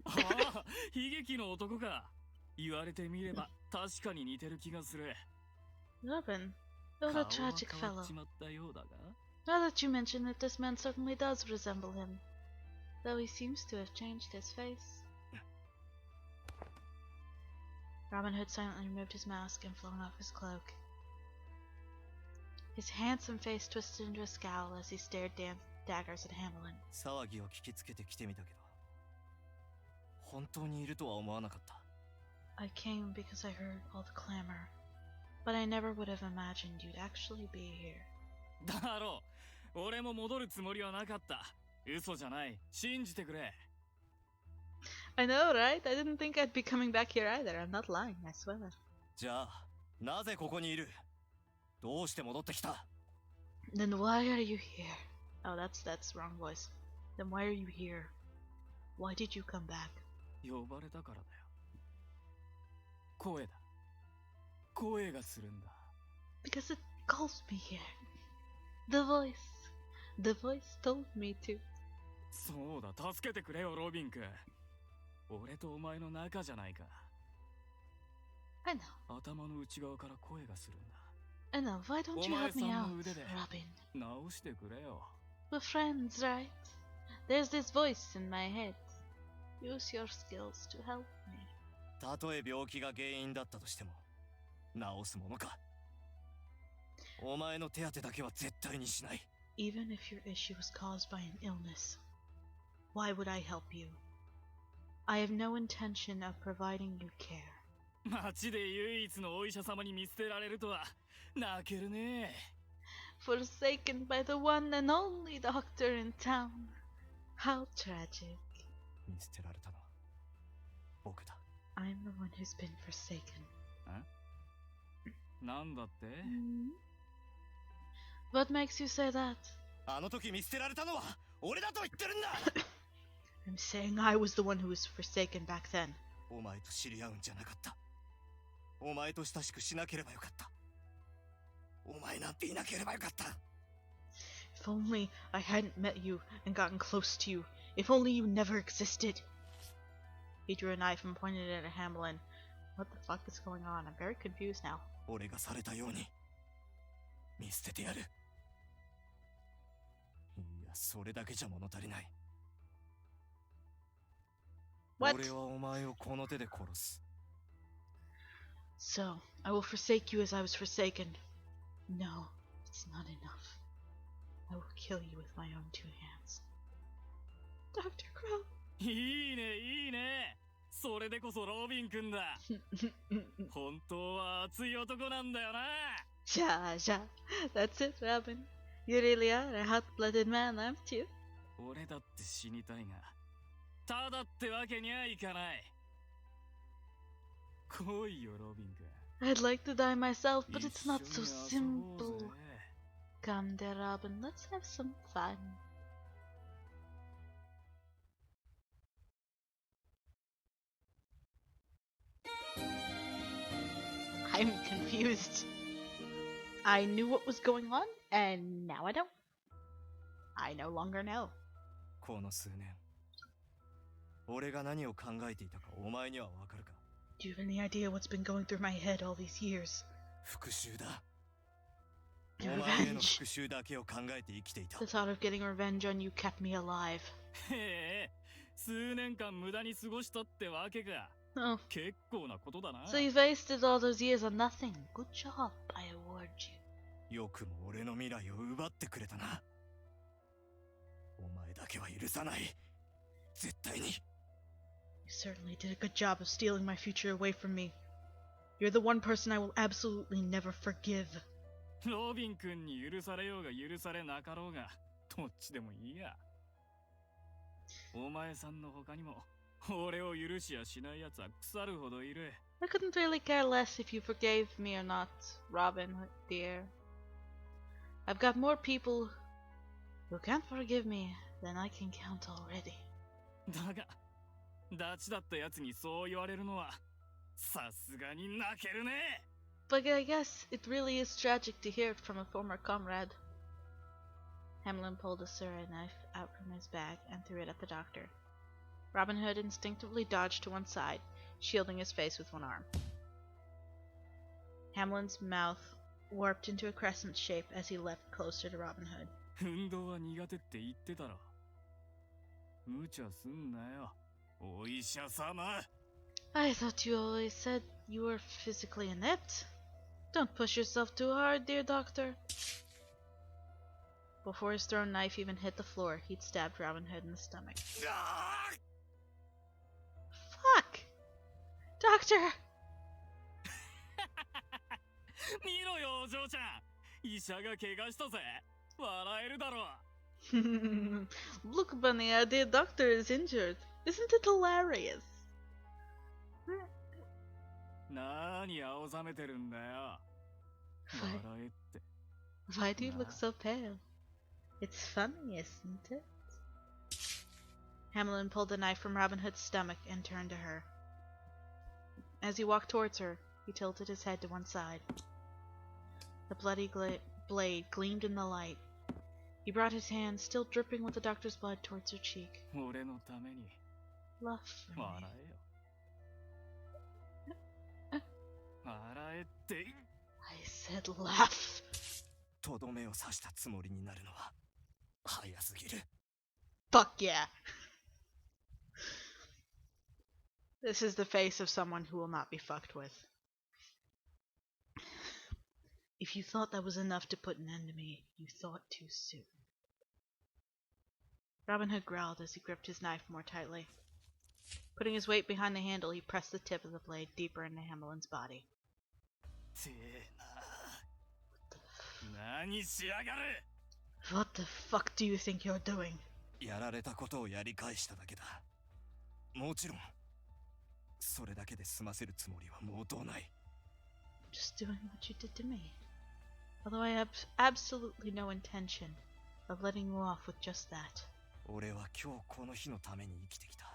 ああ、悲劇の男か。言われてみれば確かに似てる気がする。 Robin? Oh, 顔は the tragic 変わ fellow. っちまったようだが。 Now that you mention it, this man certainly does resemble him. Though he seems to have changed his face. Robin Hood silently removed his mask and flung off his cloak. His handsome face twisted into a scowl as he stared daggers at Hamelin. 騒ぎを聞きつけて来てみたけど、本当にいるとは思わなかった。 I came because I heard all the clamor, but I never would have imagined you'd actually be here. だろう。俺も戻るつもりはなかった。嘘じゃない。信じてくれ。 I know, right? I didn't think I'd be coming back here either. I'm not lying, I swear. じゃあ、なぜここにいる？どうして戻ってきた？ Then why are you here? Oh, that's wrong voice. Then why are you here? Why did you come back? 呼ばれたからだよ。声だ。声がするんだ。 Because it calls me here. The voice told me to. そうだ、助けてくれよ、ロビン君。俺とお前の仲じゃないか。 I know. 頭の内側から声がするんだ。 I know. Why don't you help me お前さん out, の腕で Robin? 直してくれよ。 We're friends, right? There's this voice in my head. Use your skills to help me. たとえ病気が原因だったとしても、治すものか。お前の手当てだけは絶対にしない。Even if your issue was caused by an illness, why would I help you? I have no intention of providing you care. 町で唯一のお医者様に見捨てられるとは泣けるね。Forsaken by the one and only doctor in town. How tragic. 見捨てられたのは僕だ。 I'm the one who's been forsaken. なんだって？ What makes you say that? あの時見捨てられたのは俺だと言ってるんだ。 I'm saying I was the one who was forsaken back then. お前と知り合うんじゃなかった。お前と親しくしなければよかった。お前なんていなければよかった。 If only I hadn't met you and gotten close to you. If only you never existed. He drew a knife and pointed it at Hamelin. What the fuck is going on? I'm very confused now. 俺がされたように見捨ててやる。いや、それだけじゃ物足りない。 What? 俺はお前をこの手で殺す。 So, I will forsake you as I was forsaken. No, it's not enough. I will kill you with my own two hands. Dr. Crow. いいねいいね。それでこそロビン君だ。本当は熱い男なんだよな。Ja. That's it, Robin. You really are a hot-blooded man, aren't you? 俺だって死にたいが、ただってわけにはいかない。来いよロビン君。 I'd like to die myself, but it's not so 一緒に遊ぼうぜ。 simple. Come there, Robin. Let's have some fun. I'm confused. I knew what was going on, and now I don't. I no longer know. この数年、俺が何を考えていたかお前にはわかるか？ Do you have any idea what's been going through my head all these years? 復讐だ。お Revenge. 前への復讐だけを考えて生きていた。 The thought of getting revenge on you kept me alive. へえ、数年間無駄に過ごしたってわけか。 Oh, 結構なことだな。 so you've wasted all those years on nothing. Good job, I award you. よくも俺の未来を奪ってくれたな。お前だけは許さない。絶対に。 You certainly did a good job of stealing my future away from me. You're the one person I will absolutely never forgive. ロビン君に許されようが許されなかろうが、どっちでもいいや。お前さんの他にも、俺を許しやしない奴は腐るほどいる。 I couldn't really care less if you forgave me or not, Robin, dear. I've got more people who can't forgive me than I can count already. だが、ダチだった奴にそう言われるのは、さすがに泣けるね。 But I guess it really is tragic to hear it from a former comrade. Hamelin pulled a samurai knife out from his bag and threw it at the doctor. Robin Hood instinctively dodged to one side, shielding his face with one arm. Hamelin's mouth warped into a crescent shape as he leapt closer to Robin Hood. 運動は苦手って言ってたろ。無茶すんなよ、お医者様。 I thought you always said you were physically inept. Don't push yourself too hard, dear doctor. Before his thrown knife even hit the floor, he'd stabbed Robin Hood in the stomach. Fuck! Doctor! 見ろよお嬢ちゃん、医者が怪我したぜ。笑えるだろ。 Look, Bunny, our dear doctor is injured. Isn't it hilarious? なーに青ざめてるんだよ。笑えって。 Why do you look so pale? It's funny, isn't it? Hamelin pulled the knife from Robin Hood's stomach and turned to her. As he walked towards her, he tilted his head to one side. The bloody blade gleamed in the light. He brought his hand, still dripping with the doctor's blood, towards her cheek. 俺のために Love for me. 笑えよ。笑えって。 I said laugh. とどめを刺したつもりになるのは早すぎる。 Fuck yeah. This is the face of someone who will not be fucked with. If you thought that was enough to put an end to me, you thought too soon. Robin Hood growled as he gripped his knife more tightly. Putting his weight behind the handle, he pressed the tip of the blade deeper into Hamelin's body. What the fuck do you think you're doing? やられたことをやり返しただけだ。もちろん、それだけで済ませるつもりは毛頭ない。Just doing what you did to me. Although I have absolutely no intention of letting you off with just that. 俺は今日この日のために生きてきた。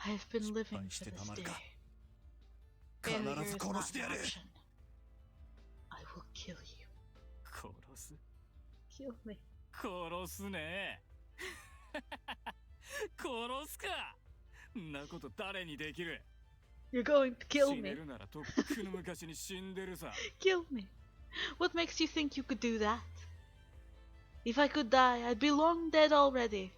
I have been living for this day. Failure is not an option. I will kill you. 殺す Kill me. 殺すね殺すかんなこと誰にできる You're going to kill 死ね me. るならとっくの昔に死んでるさ Kill me. What makes you think you could do that? If I could die, I'd be long dead already.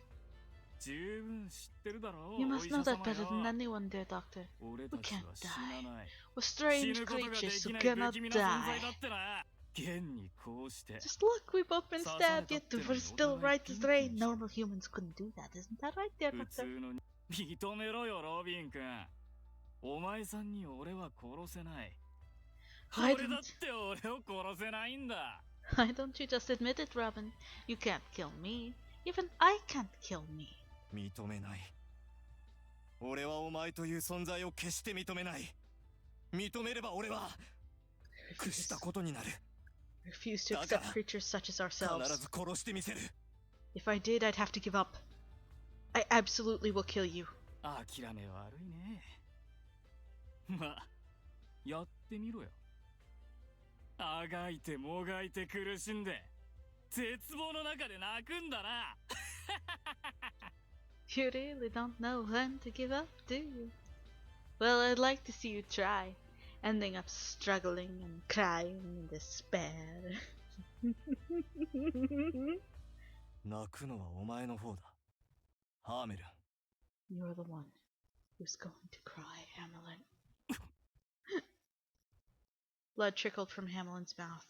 十分知ってるだろう You must know that お医 better 者 than 様よ anyone, dear doctor. 俺 We たち can't は死なない We're 死 strange ぬことがで creatures き who ない cannot 不気味な存在だ die. ってな現にこうして Just look, we've both been stabbed, yet we're still right as rain. Normal humans couldn't do that, isn't that right, dear 普通 doctor? の認めろよロビン君お前さんに俺は殺せない Why 俺だっ don't, て俺を殺せないんだ why don't you just admit it, Robin? You can't kill me. Even I can't kill me. 認めない。俺はお前という存在を決して認めない。認めれば俺は屈したことになる。Refuse to accept creatures such as 必 ourselves. ず殺してみせる。If I did, I'd have to give up. I absolutely will kill you. 諦め悪いねまあやってみろよあがいてもがいて苦しんで絶望の中で泣くんだな You really don't know when to give up, do you? Well, I'd like to see you try, ending up struggling and crying in despair. 泣くのはお前の方だ。ハーメルン。 You're the one who's going to cry, Hamelin. Blood trickled from Hamelin's mouth.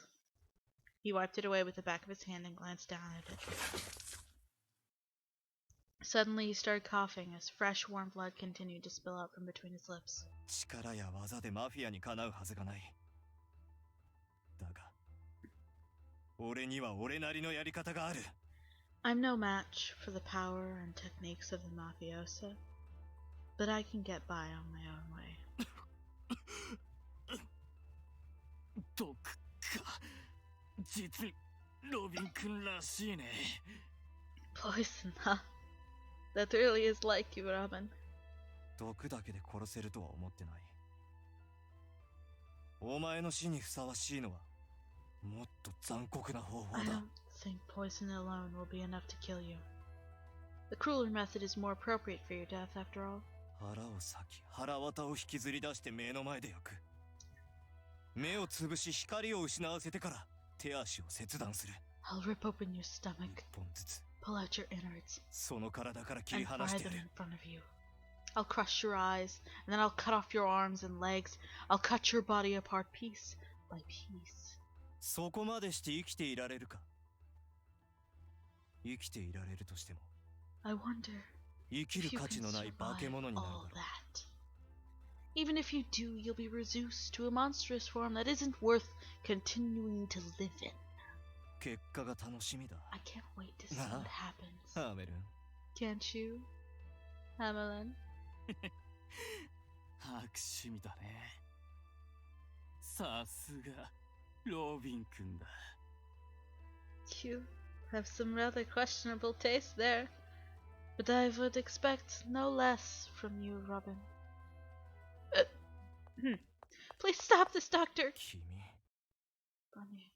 He wiped it away with the back of his hand and glanced down at it. Suddenly he started coughing as fresh, warm blood continued to spill out from between his lips. 力や技でマフィアにかなうはずがない。だが、俺には俺なりのやり方がある。I'm no match for the power and techniques of the mafiosa, but I can get by on my own way. 毒か実にロビン君らしいね Poison, huh? That really is like you, Robin. 毒だけで殺せるとは思ってない。お前の死にふさわしいのはもっと残酷な方法 I だ。 don't think poison alone will be enough to kill you. The crueler method is more appropriate for your death, after all. 腹を裂き、腹綿を引きずり出して目の前で焼く。目をつぶし光を失わせてから手足を切断する。I'll rip open your stomach, 一本ずつ pull out your innards, その体から切り and 離し fry てや them る in。front of you. I'll crush your eyes, and then I'll cut off your arms and legs. I'll cut your body apart piece by piece. そこまでして生きていられるか。生きていられるとしても I wonder 生き if る you 価 can 値のない化け survive 物になるだろ all う。 that. Even if you do, you'll be reduced to a monstrous form that isn't worth continuing to live in. 結果が楽しみだ。 I can't wait to see Uh-huh. what happens. ハーメルン。 Can't you, Hamelin? 白趣味だねさすがロビン君だ You have some rather questionable taste there, but I would expect no less from you, Robin. Please stop this, Doctor! 君、 Bunny.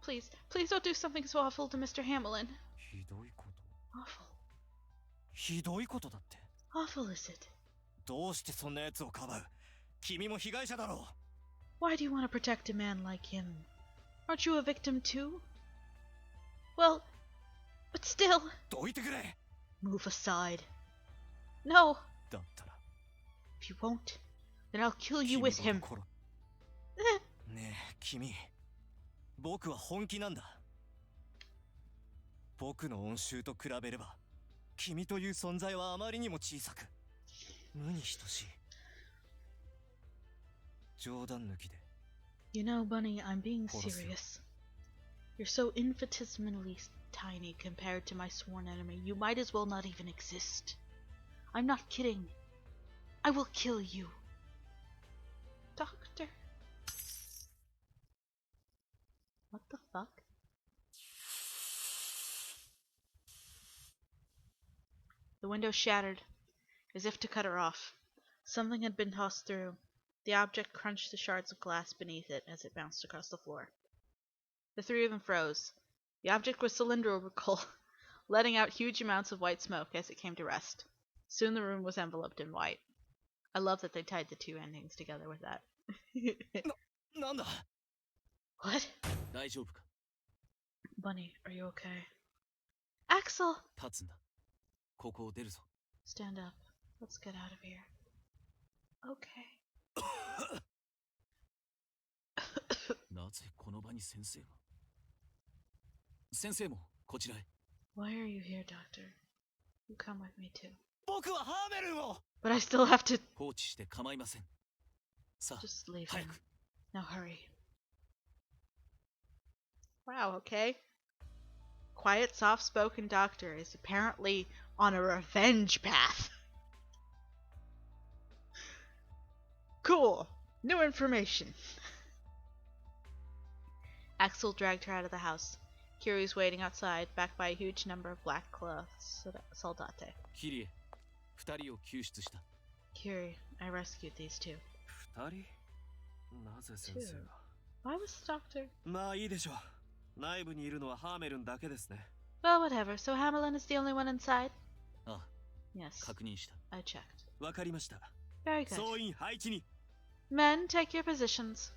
Please, please don't do something so awful to Mr. Hamelin. ひどいこと。 Awful. ひどいことだって。 Awful is it? どうしてそんな奴をかばう。君も被害者だろう。 Why do you want to protect a man like him? Aren't you a victim too? Well, but still. どいてくれ。 Move aside. No, だったら、 if you won't, then I'll kill you with 君 him. ごと殺ねえ、君。僕は本気なんだ。僕の恩衆と比べれば君という存在はあまりにも小さく無に等しい。冗談抜きで You know, Bunny, I'm being 殺すよ。 serious. You're so infinitesimally tiny compared to my sworn enemy. You might as well not even exist. I'm not kidding. I will kill you. Doctor. What the fuck? The window shattered, as if to cut her off. Something had been tossed through. The object crunched the shards of glass beneath it as it bounced across the floor. The three of them froze. The object was cylindrical, letting out huge amounts of white smoke as it came to rest. Soon the room was enveloped in white. I love that they tied the two endings together with that. なんだ What? 大丈夫か？ Bunny, are you okay? Axel! 立つんだ。ここを出るぞ。 Stand up. Let's get out of here. Okay. なぜこの場に先生が？先生もこちらへ。 Why are you here, Doctor? You come with me too. 僕はハーメルンを But I still have to 放置して構いません。さあ、 just leave 早 him. く。 Now hurry. Wow, okay. Quiet, soft-spoken doctor is apparently on a revenge path. Cool. New information. Axel dragged her out of the house. Curie was waiting outside, backed by a huge number of black-clothed soldate. キリエ、二人を救出した。 Curie, I rescued these two. 二人なぜ先生が Why was the doctor? まあいいでしょう。内部にいるのはハーメルンだけですね。 Well, whatever. So Hamelin is the only one inside? ああ、 Yes, 確認した。 I checked. わかりました。 Very good. 総員配置に Men, take your positions.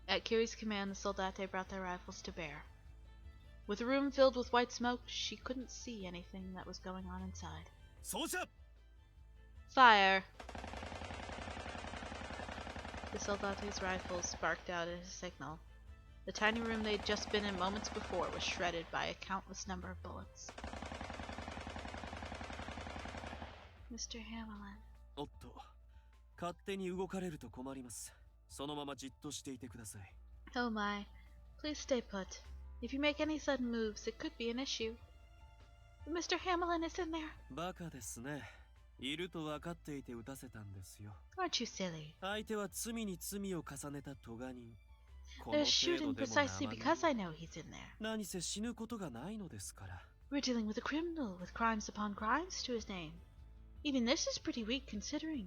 At Curie's command, the soldate brought their rifles to bear. With a room filled with white smoke, she couldn't see anything that was going on inside. 装着 Fire! The soldate's rifles sparked out at his signal. The tiny room they'd just been in moments before was shredded by a countless number of bullets. Mr. Hamelin. おっと勝手に動かれると困ります。そのままじっとしていてください。 Oh my. Please stay put. If you make any sudden moves, it could be an issue. Mr. Hamelin is in there. バカですね。いると分かっていて撃たせたんですよ。 Aren't you silly? 相手は罪に罪を重ねた咎人。この They're 程 shooting 度でも precisely 生 because 身 I know he's in there. 何せ死ぬことがないのですから。 We're dealing with a criminal with crimes upon crimes to his name. Even this is pretty weak considering.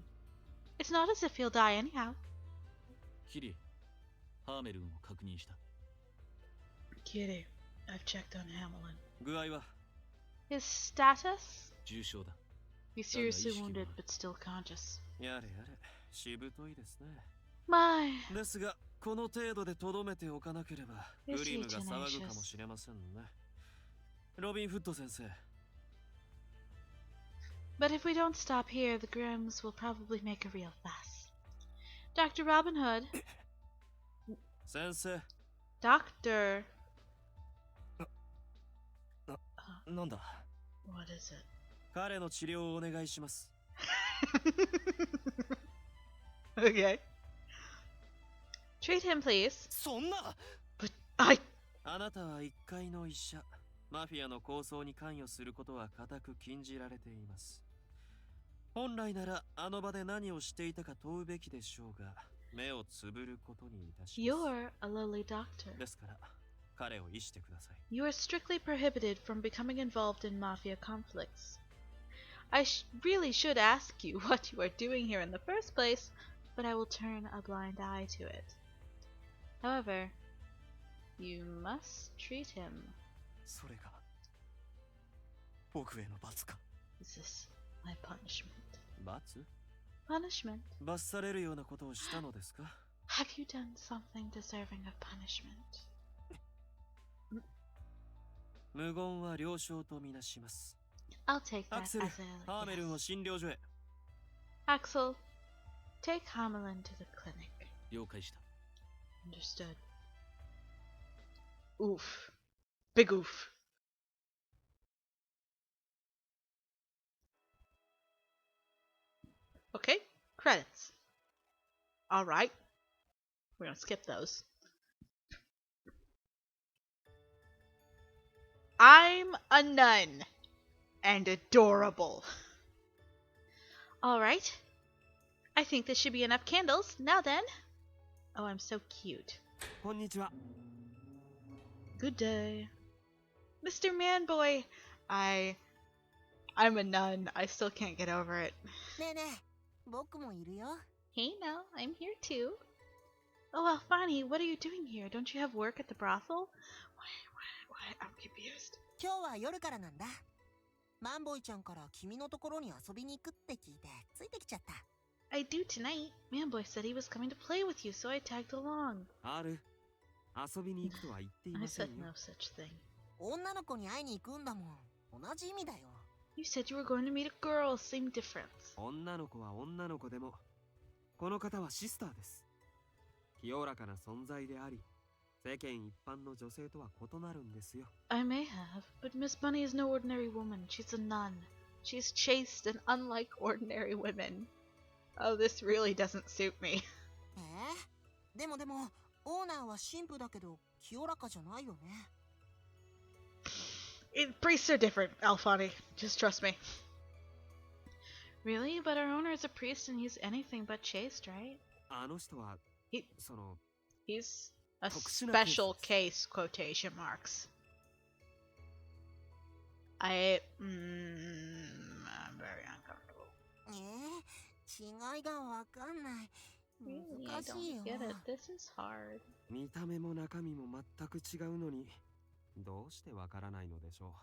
It's not as if he'll die anyhow. キリエ、ハーメルンを確認した。 Curie, I've checked on Hamelin. 具合は His status? 重傷だ。 He's seriously wounded but still conscious. やれやれ、しぶといですね。 My. ですが、この程度でとどめておかなければ、 Is グリ he ムが騒ぐかもしれませんね。ロビン・フッド先生。 But if we don't stop here, the Grims will probably make a real fuss. Dr. Robin Hood. 先生。 Doctor. なんだ What is it? 彼の治療をお願いします。Okay. Treat him, please. そんな But I. あなたは一階の医者。マフィアの構想に関与することは固く禁じられています。本来ならあの場で何をしていたか問うべきでしょうが、目をつぶることにいたします。You're a lowly doctor. ですから、彼を医してください。You are strictly prohibited from becoming involved in Mafia conflicts. I really should ask you what you are doing here in the first place, but I will turn a blind eye to it. However, you must treat him. それが僕への罰か。 Is this my punishment? 罰 Punishment? 罰されるようなことをしたのですか？ Have you done something deserving of punishment? 無言は了承とみなします。 I'll take ア that クセル、 as a ハーメルンを yes. 診療所へ。 Axel, take Hamelin to the clinic. 了解した。 Understood. Oof. Big oof. Okay, credits. Alright. We're gonna skip those. I'm a nun. And adorable. Alright. I think this should be enough candles. Now then. Oh, I'm so cute. こんにちは。 Good day. Mr. Manboy. I'm a nun. I still can't get over it. ねえねえ、僕もいるよ。 Hey now, I'm here too. Oh, Alfani, what are you doing here? Don't you have work at the brothel? What? I'm confused. 今日は夜からなんだ。マンボイちゃんから君のところに遊びに行くって聞いてついてきちゃった。 I do tonight. Manboy said he was coming to play with you, so I tagged along. ある。遊びに行くとは言ってい I ませ said んよ。 no such thing. 女の子に会いに行くんだもん。同じ意味だよ。 You said you were going to meet a girl. Same difference. 女の子は女の子でも、この方はシスターです。清らかな存在であり、世間一般の女性とは異なるんですよ。 I may have, but Miss Bunny is no ordinary woman. She's a nun. She's chaste and unlike ordinary women. Oh, this really doesn't suit me. でもオーナーは神父だけど清らかじゃないよね。Priests are different, Alfani. Just trust me. Really? But our owner is a priest and he's anything but chaste, right? あの人は、 He- その、 He's a Tokusuna special case. case, quotation marks. I'm very uncomfortable. 違いがわかんない。 Really, I 難しい don't よ。 get it. This is hard. 見た目も中身も全く違うのに、どうしてわからないのでしょ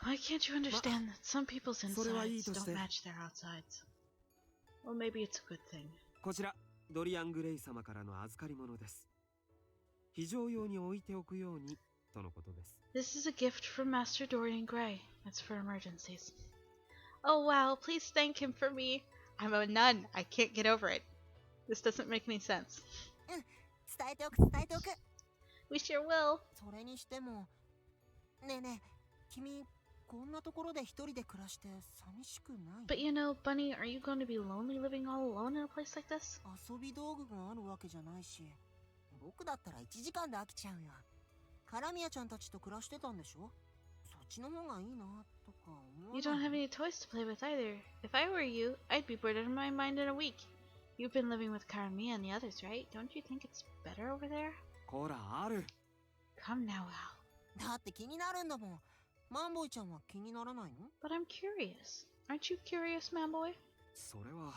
う。 Why can't you understand that some people's それはいい insides として don't match their outsides? Well, maybe it's a good thing. こちら、ドリアン・グレイ様からの預かり物です。非常用に置いておくように、とのことです。 This is a gift from Master Dorian Gray. It's for emergencies. Oh wow, please thank him for me. I'm a nun. I can't get over it. This doesn't make any sense. 伝えておく。 We sure will. それにしても、ねえねえ、君こんなところで一人で暮らして寂しくない？ But you know, Bunny, are you going to be lonely living all alone in a place like this? 遊び道具があるわけじゃないし、僕だったら1時間で飽きちゃうよ。カラミヤちゃんたちと暮らしてたんでしょ？そっちの方がいいなとか思わない？ You don't have any toys to play with either. If I were you, I'd be bored out of my mind in a week. You've been living with Karamia and the others, right? Don't you think it's better over there? こら、ある。 Come now, Al. だって気になるんだもん。マンボイちゃんは気にならないの？ But I'm curious. Aren't you curious, Manboy? それは、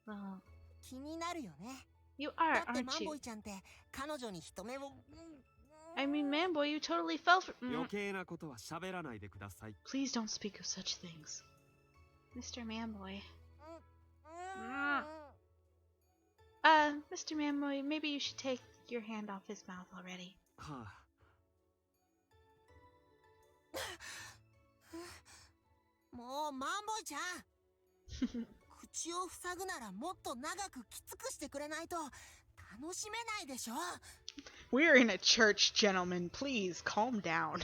Well, 気になるよね。 you だ are, ってマ aren't ンボ you? イちゃんって彼女に人目を。 I mean, Manboy, you totally fell for. 余計なことは喋らないでください。 Please don't speak of such things. Mr. Manboy. Mr. Manboy, maybe you should take your hand off his mouth already. はあ、 もうマンボイちゃん口を塞ぐならもっと長くきつくしてくれないと楽しめないでしょ。 We're in a church, gentlemen. Please calm down.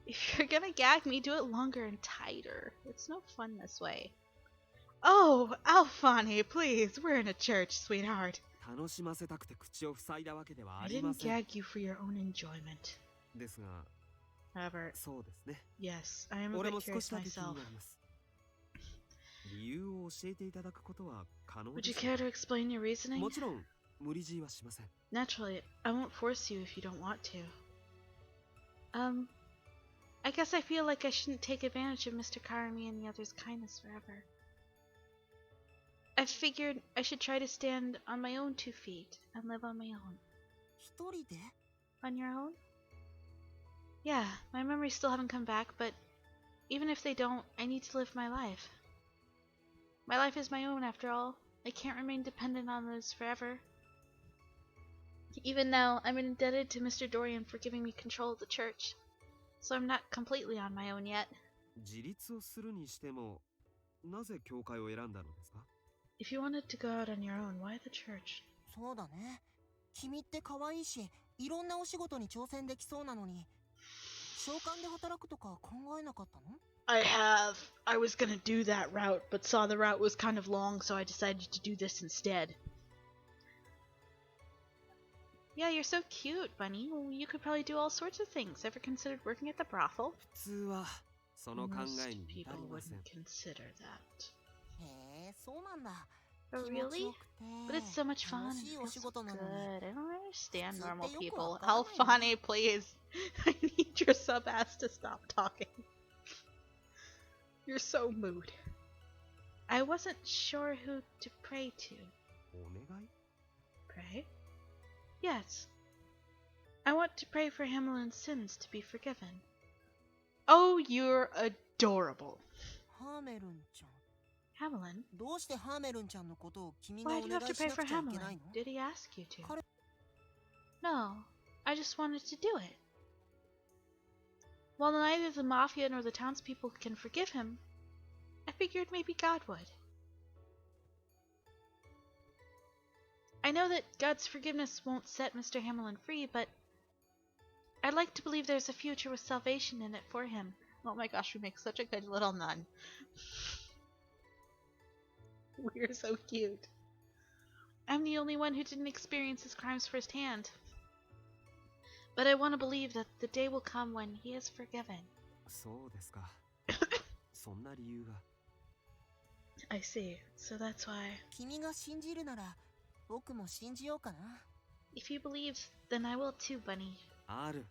If you're gonna gag me, do it longer and tighter. It's no fun this way. Oh, Alfani, please. We're in a church, sweetheart. 楽しませたくて口を塞いだわけではあ I りま didn't せん。 gag you for your own enjoyment. ですが、 However, そうですね。 yes, I am a 俺 bit も少 curious しだけ気に myself. なります。理由を教えていただくことは可能 Would で you す care か？ to explain your reasoning? もちろん、無理強いはしません。 Naturally, I won't force you if you don't want to. I guess I feel like I shouldn't take advantage of Mr. Karami and the others' kindness forever. I figured I should try to stand on my own 2 feet and live on my own. 一人で？ On your own? Yeah, my memories still haven't come back, but even if they don't, I need to live my life. My life is my own after all. I can't remain dependent on those forever. Even now, I'm indebted to Mr. Dorian for giving me control of the church, so I'm not completely on my own yet. 自立をするにしても、なぜ教会を選んだのですか？ If you wanted to go out on your own, why the church? そうだね。君って可愛いしいろんなお仕事に挑戦できそうなのに、召喚で働くとか考えなかったの？ I have. I was gonna do that route, but saw the route was kind of long, so I decided to do this instead. Yeah, you're so cute, Bunny. Well, you could probably do all sorts of things. Ever considered working at the brothel? 普通はその考 Most えに至 people りません。 wouldn't consider that. へえ、そうなんだ。 Oh, 気持ち really? よくて But it's so much fun. 楽 It しいお仕 feels 事なのに。 good. I don't understand普通 normal ってよく people. わからないよね。 Alfani, please. I need your sub ass to stop talking. You're so mood. I wasn't sure who to pray to. お願い？ Pray? Yes. I want to pray for Hamelin's sins to be forgiven. Oh, you're adorable. ハーメルンちゃん。 Hamelin? どうしてハーメルンちゃんのことを君が Why お do you 願 have to いし pray な for くちゃいけな Hamelin? いの？ Did he ask you to? 彼 No, I just wanted to do it. While neither the Mafia nor the townspeople can forgive him, I figured maybe God would. I know that God's forgiveness won't set Mr. Hamelin free, but I'd like to believe there's a future with salvation in it for him. Oh my gosh, we make such a good little nun. We're so cute. I'm the only one who didn't experience his crimes firsthand. But I want to believe that the day will come when he is forgiven. そうですか。そんな理由が。 I see. So that's why. 君が信じるなら僕も信じようかな。 If you believe, then I will too, Bunny. ある。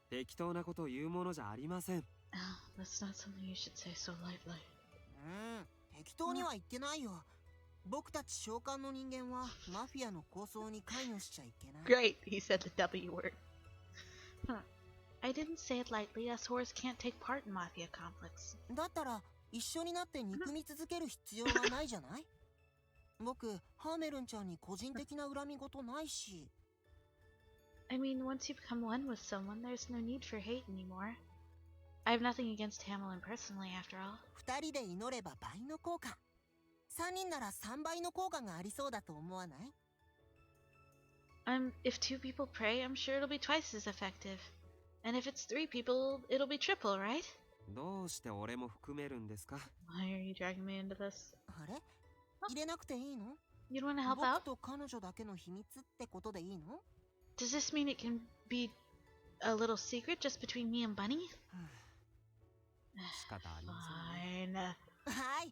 適当なことを言うものじゃありません。 Oh, that's not something you should say so lightly. 適当には言ってないよ。僕たち召喚の人間はマフィアの構想に関与しちゃいけない。 Great, he said the W word. Huh. I didn't say it lightly. Us whores can't take part in Mafia conflicts. だったら一緒になって憎み続ける必要がないじゃない？僕、ハーメルンちゃんに個人的な恨み事ないし。 I mean, once you become one with someone, there's no need for hate anymore. I have nothing against Hamelin personally, after all. 二人で祈れば倍の効果。三人なら三倍の効果がありそうだと思わない？ If 2 people pray, I'm sure it'll be twice as effective. And if it's 3 people, it'll be triple, right? どうして俺も含めるんですか？ Why are you dragging me into this? あれ？入れなくていいの？ You'd want to help 僕 out? と彼女だけの秘密ってことでいいの？ Does this mean it can be a little secret just between me and Bunny? 仕方ありませんね。 Fine. はい。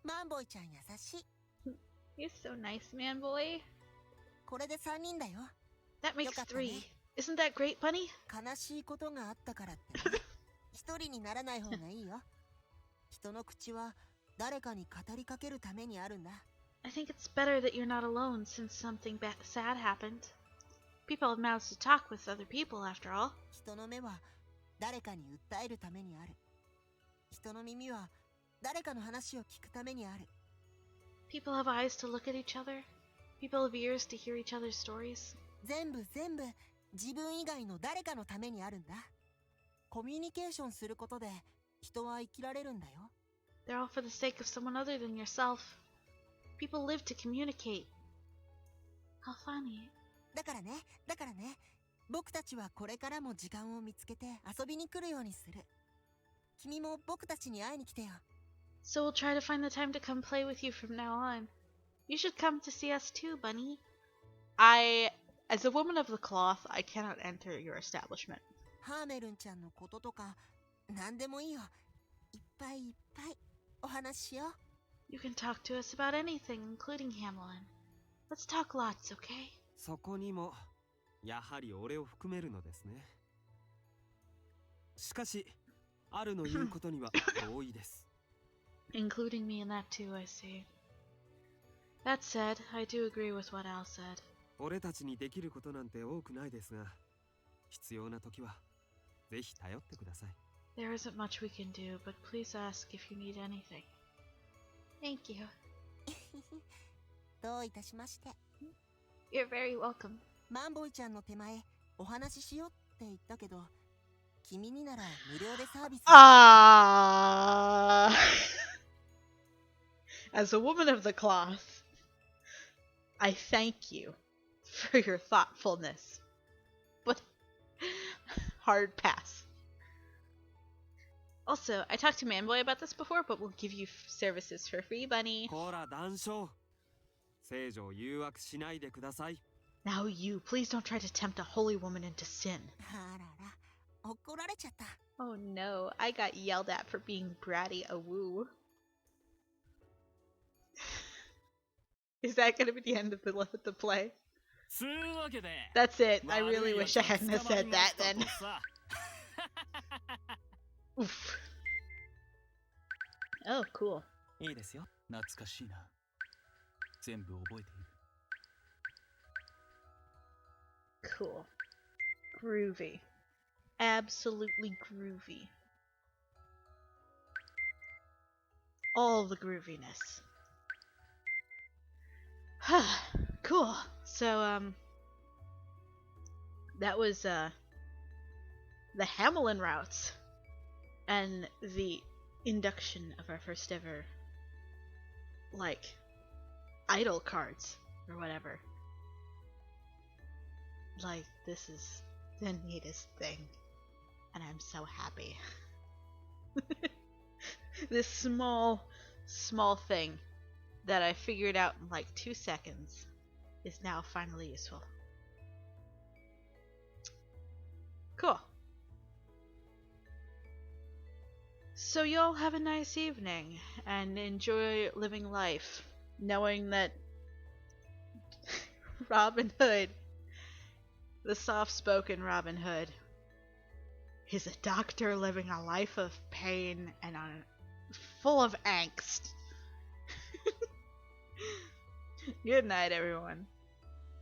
マンボイちゃん優しい。 You're so nice, man boy. これで3人だよ。 That makes よかったね。 3. Isn't that great, Bunny? 悲しいことがあったからってね。一人にならない方がいいよ。人の口は誰かに語りかけるためにあるんだ。 I think it's better that you're not alone since something sad happened. People have mouths to talk with other people, after all. 人の目は誰かに訴えるためにある。人の耳は誰かの話を聞くためにある。 People have eyes to look at each other. People have ears to hear each other's stories. 全部自分以外の誰かのためにあるんだ。コミュニケーションすることで人は生きられるんだよ。 They're all for the sake of someone other than yourself. People live to communicate. How funny. だからね、僕たちはこれからも時間を見つけて遊びに来るようにする。君も僕たちに会いに来てよ。 So we'll try to find the time to come play with you from now on. You should come to see us too, Bunny. As a woman of the cloth, I cannot enter your establishment. ハーメルンちゃんのこととか何でもいいよ。いっぱいお話ししよう。 You can talk to us about anything, including Hamelin. Let's talk lots, okay? そこにもやはり俺を含めるのですね。しかし、あるの言うことには同意です。Including me in that too, I see. That said, I do agree with what Al said. 俺たちにできることなんて多くないですが、必要な時はぜひ頼ってください。 There isn't much we can do, but please ask if you need anything. Thank you. どういたしまして。 You're very welcome. マンボイちゃんの手前お話ししようって言ったけど、君になら無料でサービス。As a woman of the cloth, I thank you for your thoughtfulness. Hard pass. Also, I talked to Manboy about this before, but we'll give you services for free, Bunny. こら談笑聖女を誘惑しないでください Now you, please don't try to tempt a holy woman into sin. あらら、怒られちゃった。 Oh no, I got yelled at for being bratty a woo. Is that gonna be the end of the play? つうわけで That's it. I really wish I hadn't have said that then. Oof. Oh, cool. いいですよ懐かしいな。全部覚えている。 Cool. Groovy. Absolutely groovy. All the grooviness. Cool. So, that was, the Hamelin routes. And the induction of our first ever, like, idol cards, or whatever. Like, this is the neatest thing. And I'm so happy. This small thing that I figured out in like 2 seconds is now finally useful. Cool. So y'all have a nice evening and enjoy living life, knowing that Robin Hood, the soft-spoken Robin Hood, is a doctor living a life of pain and full of angst. Good night, everyone.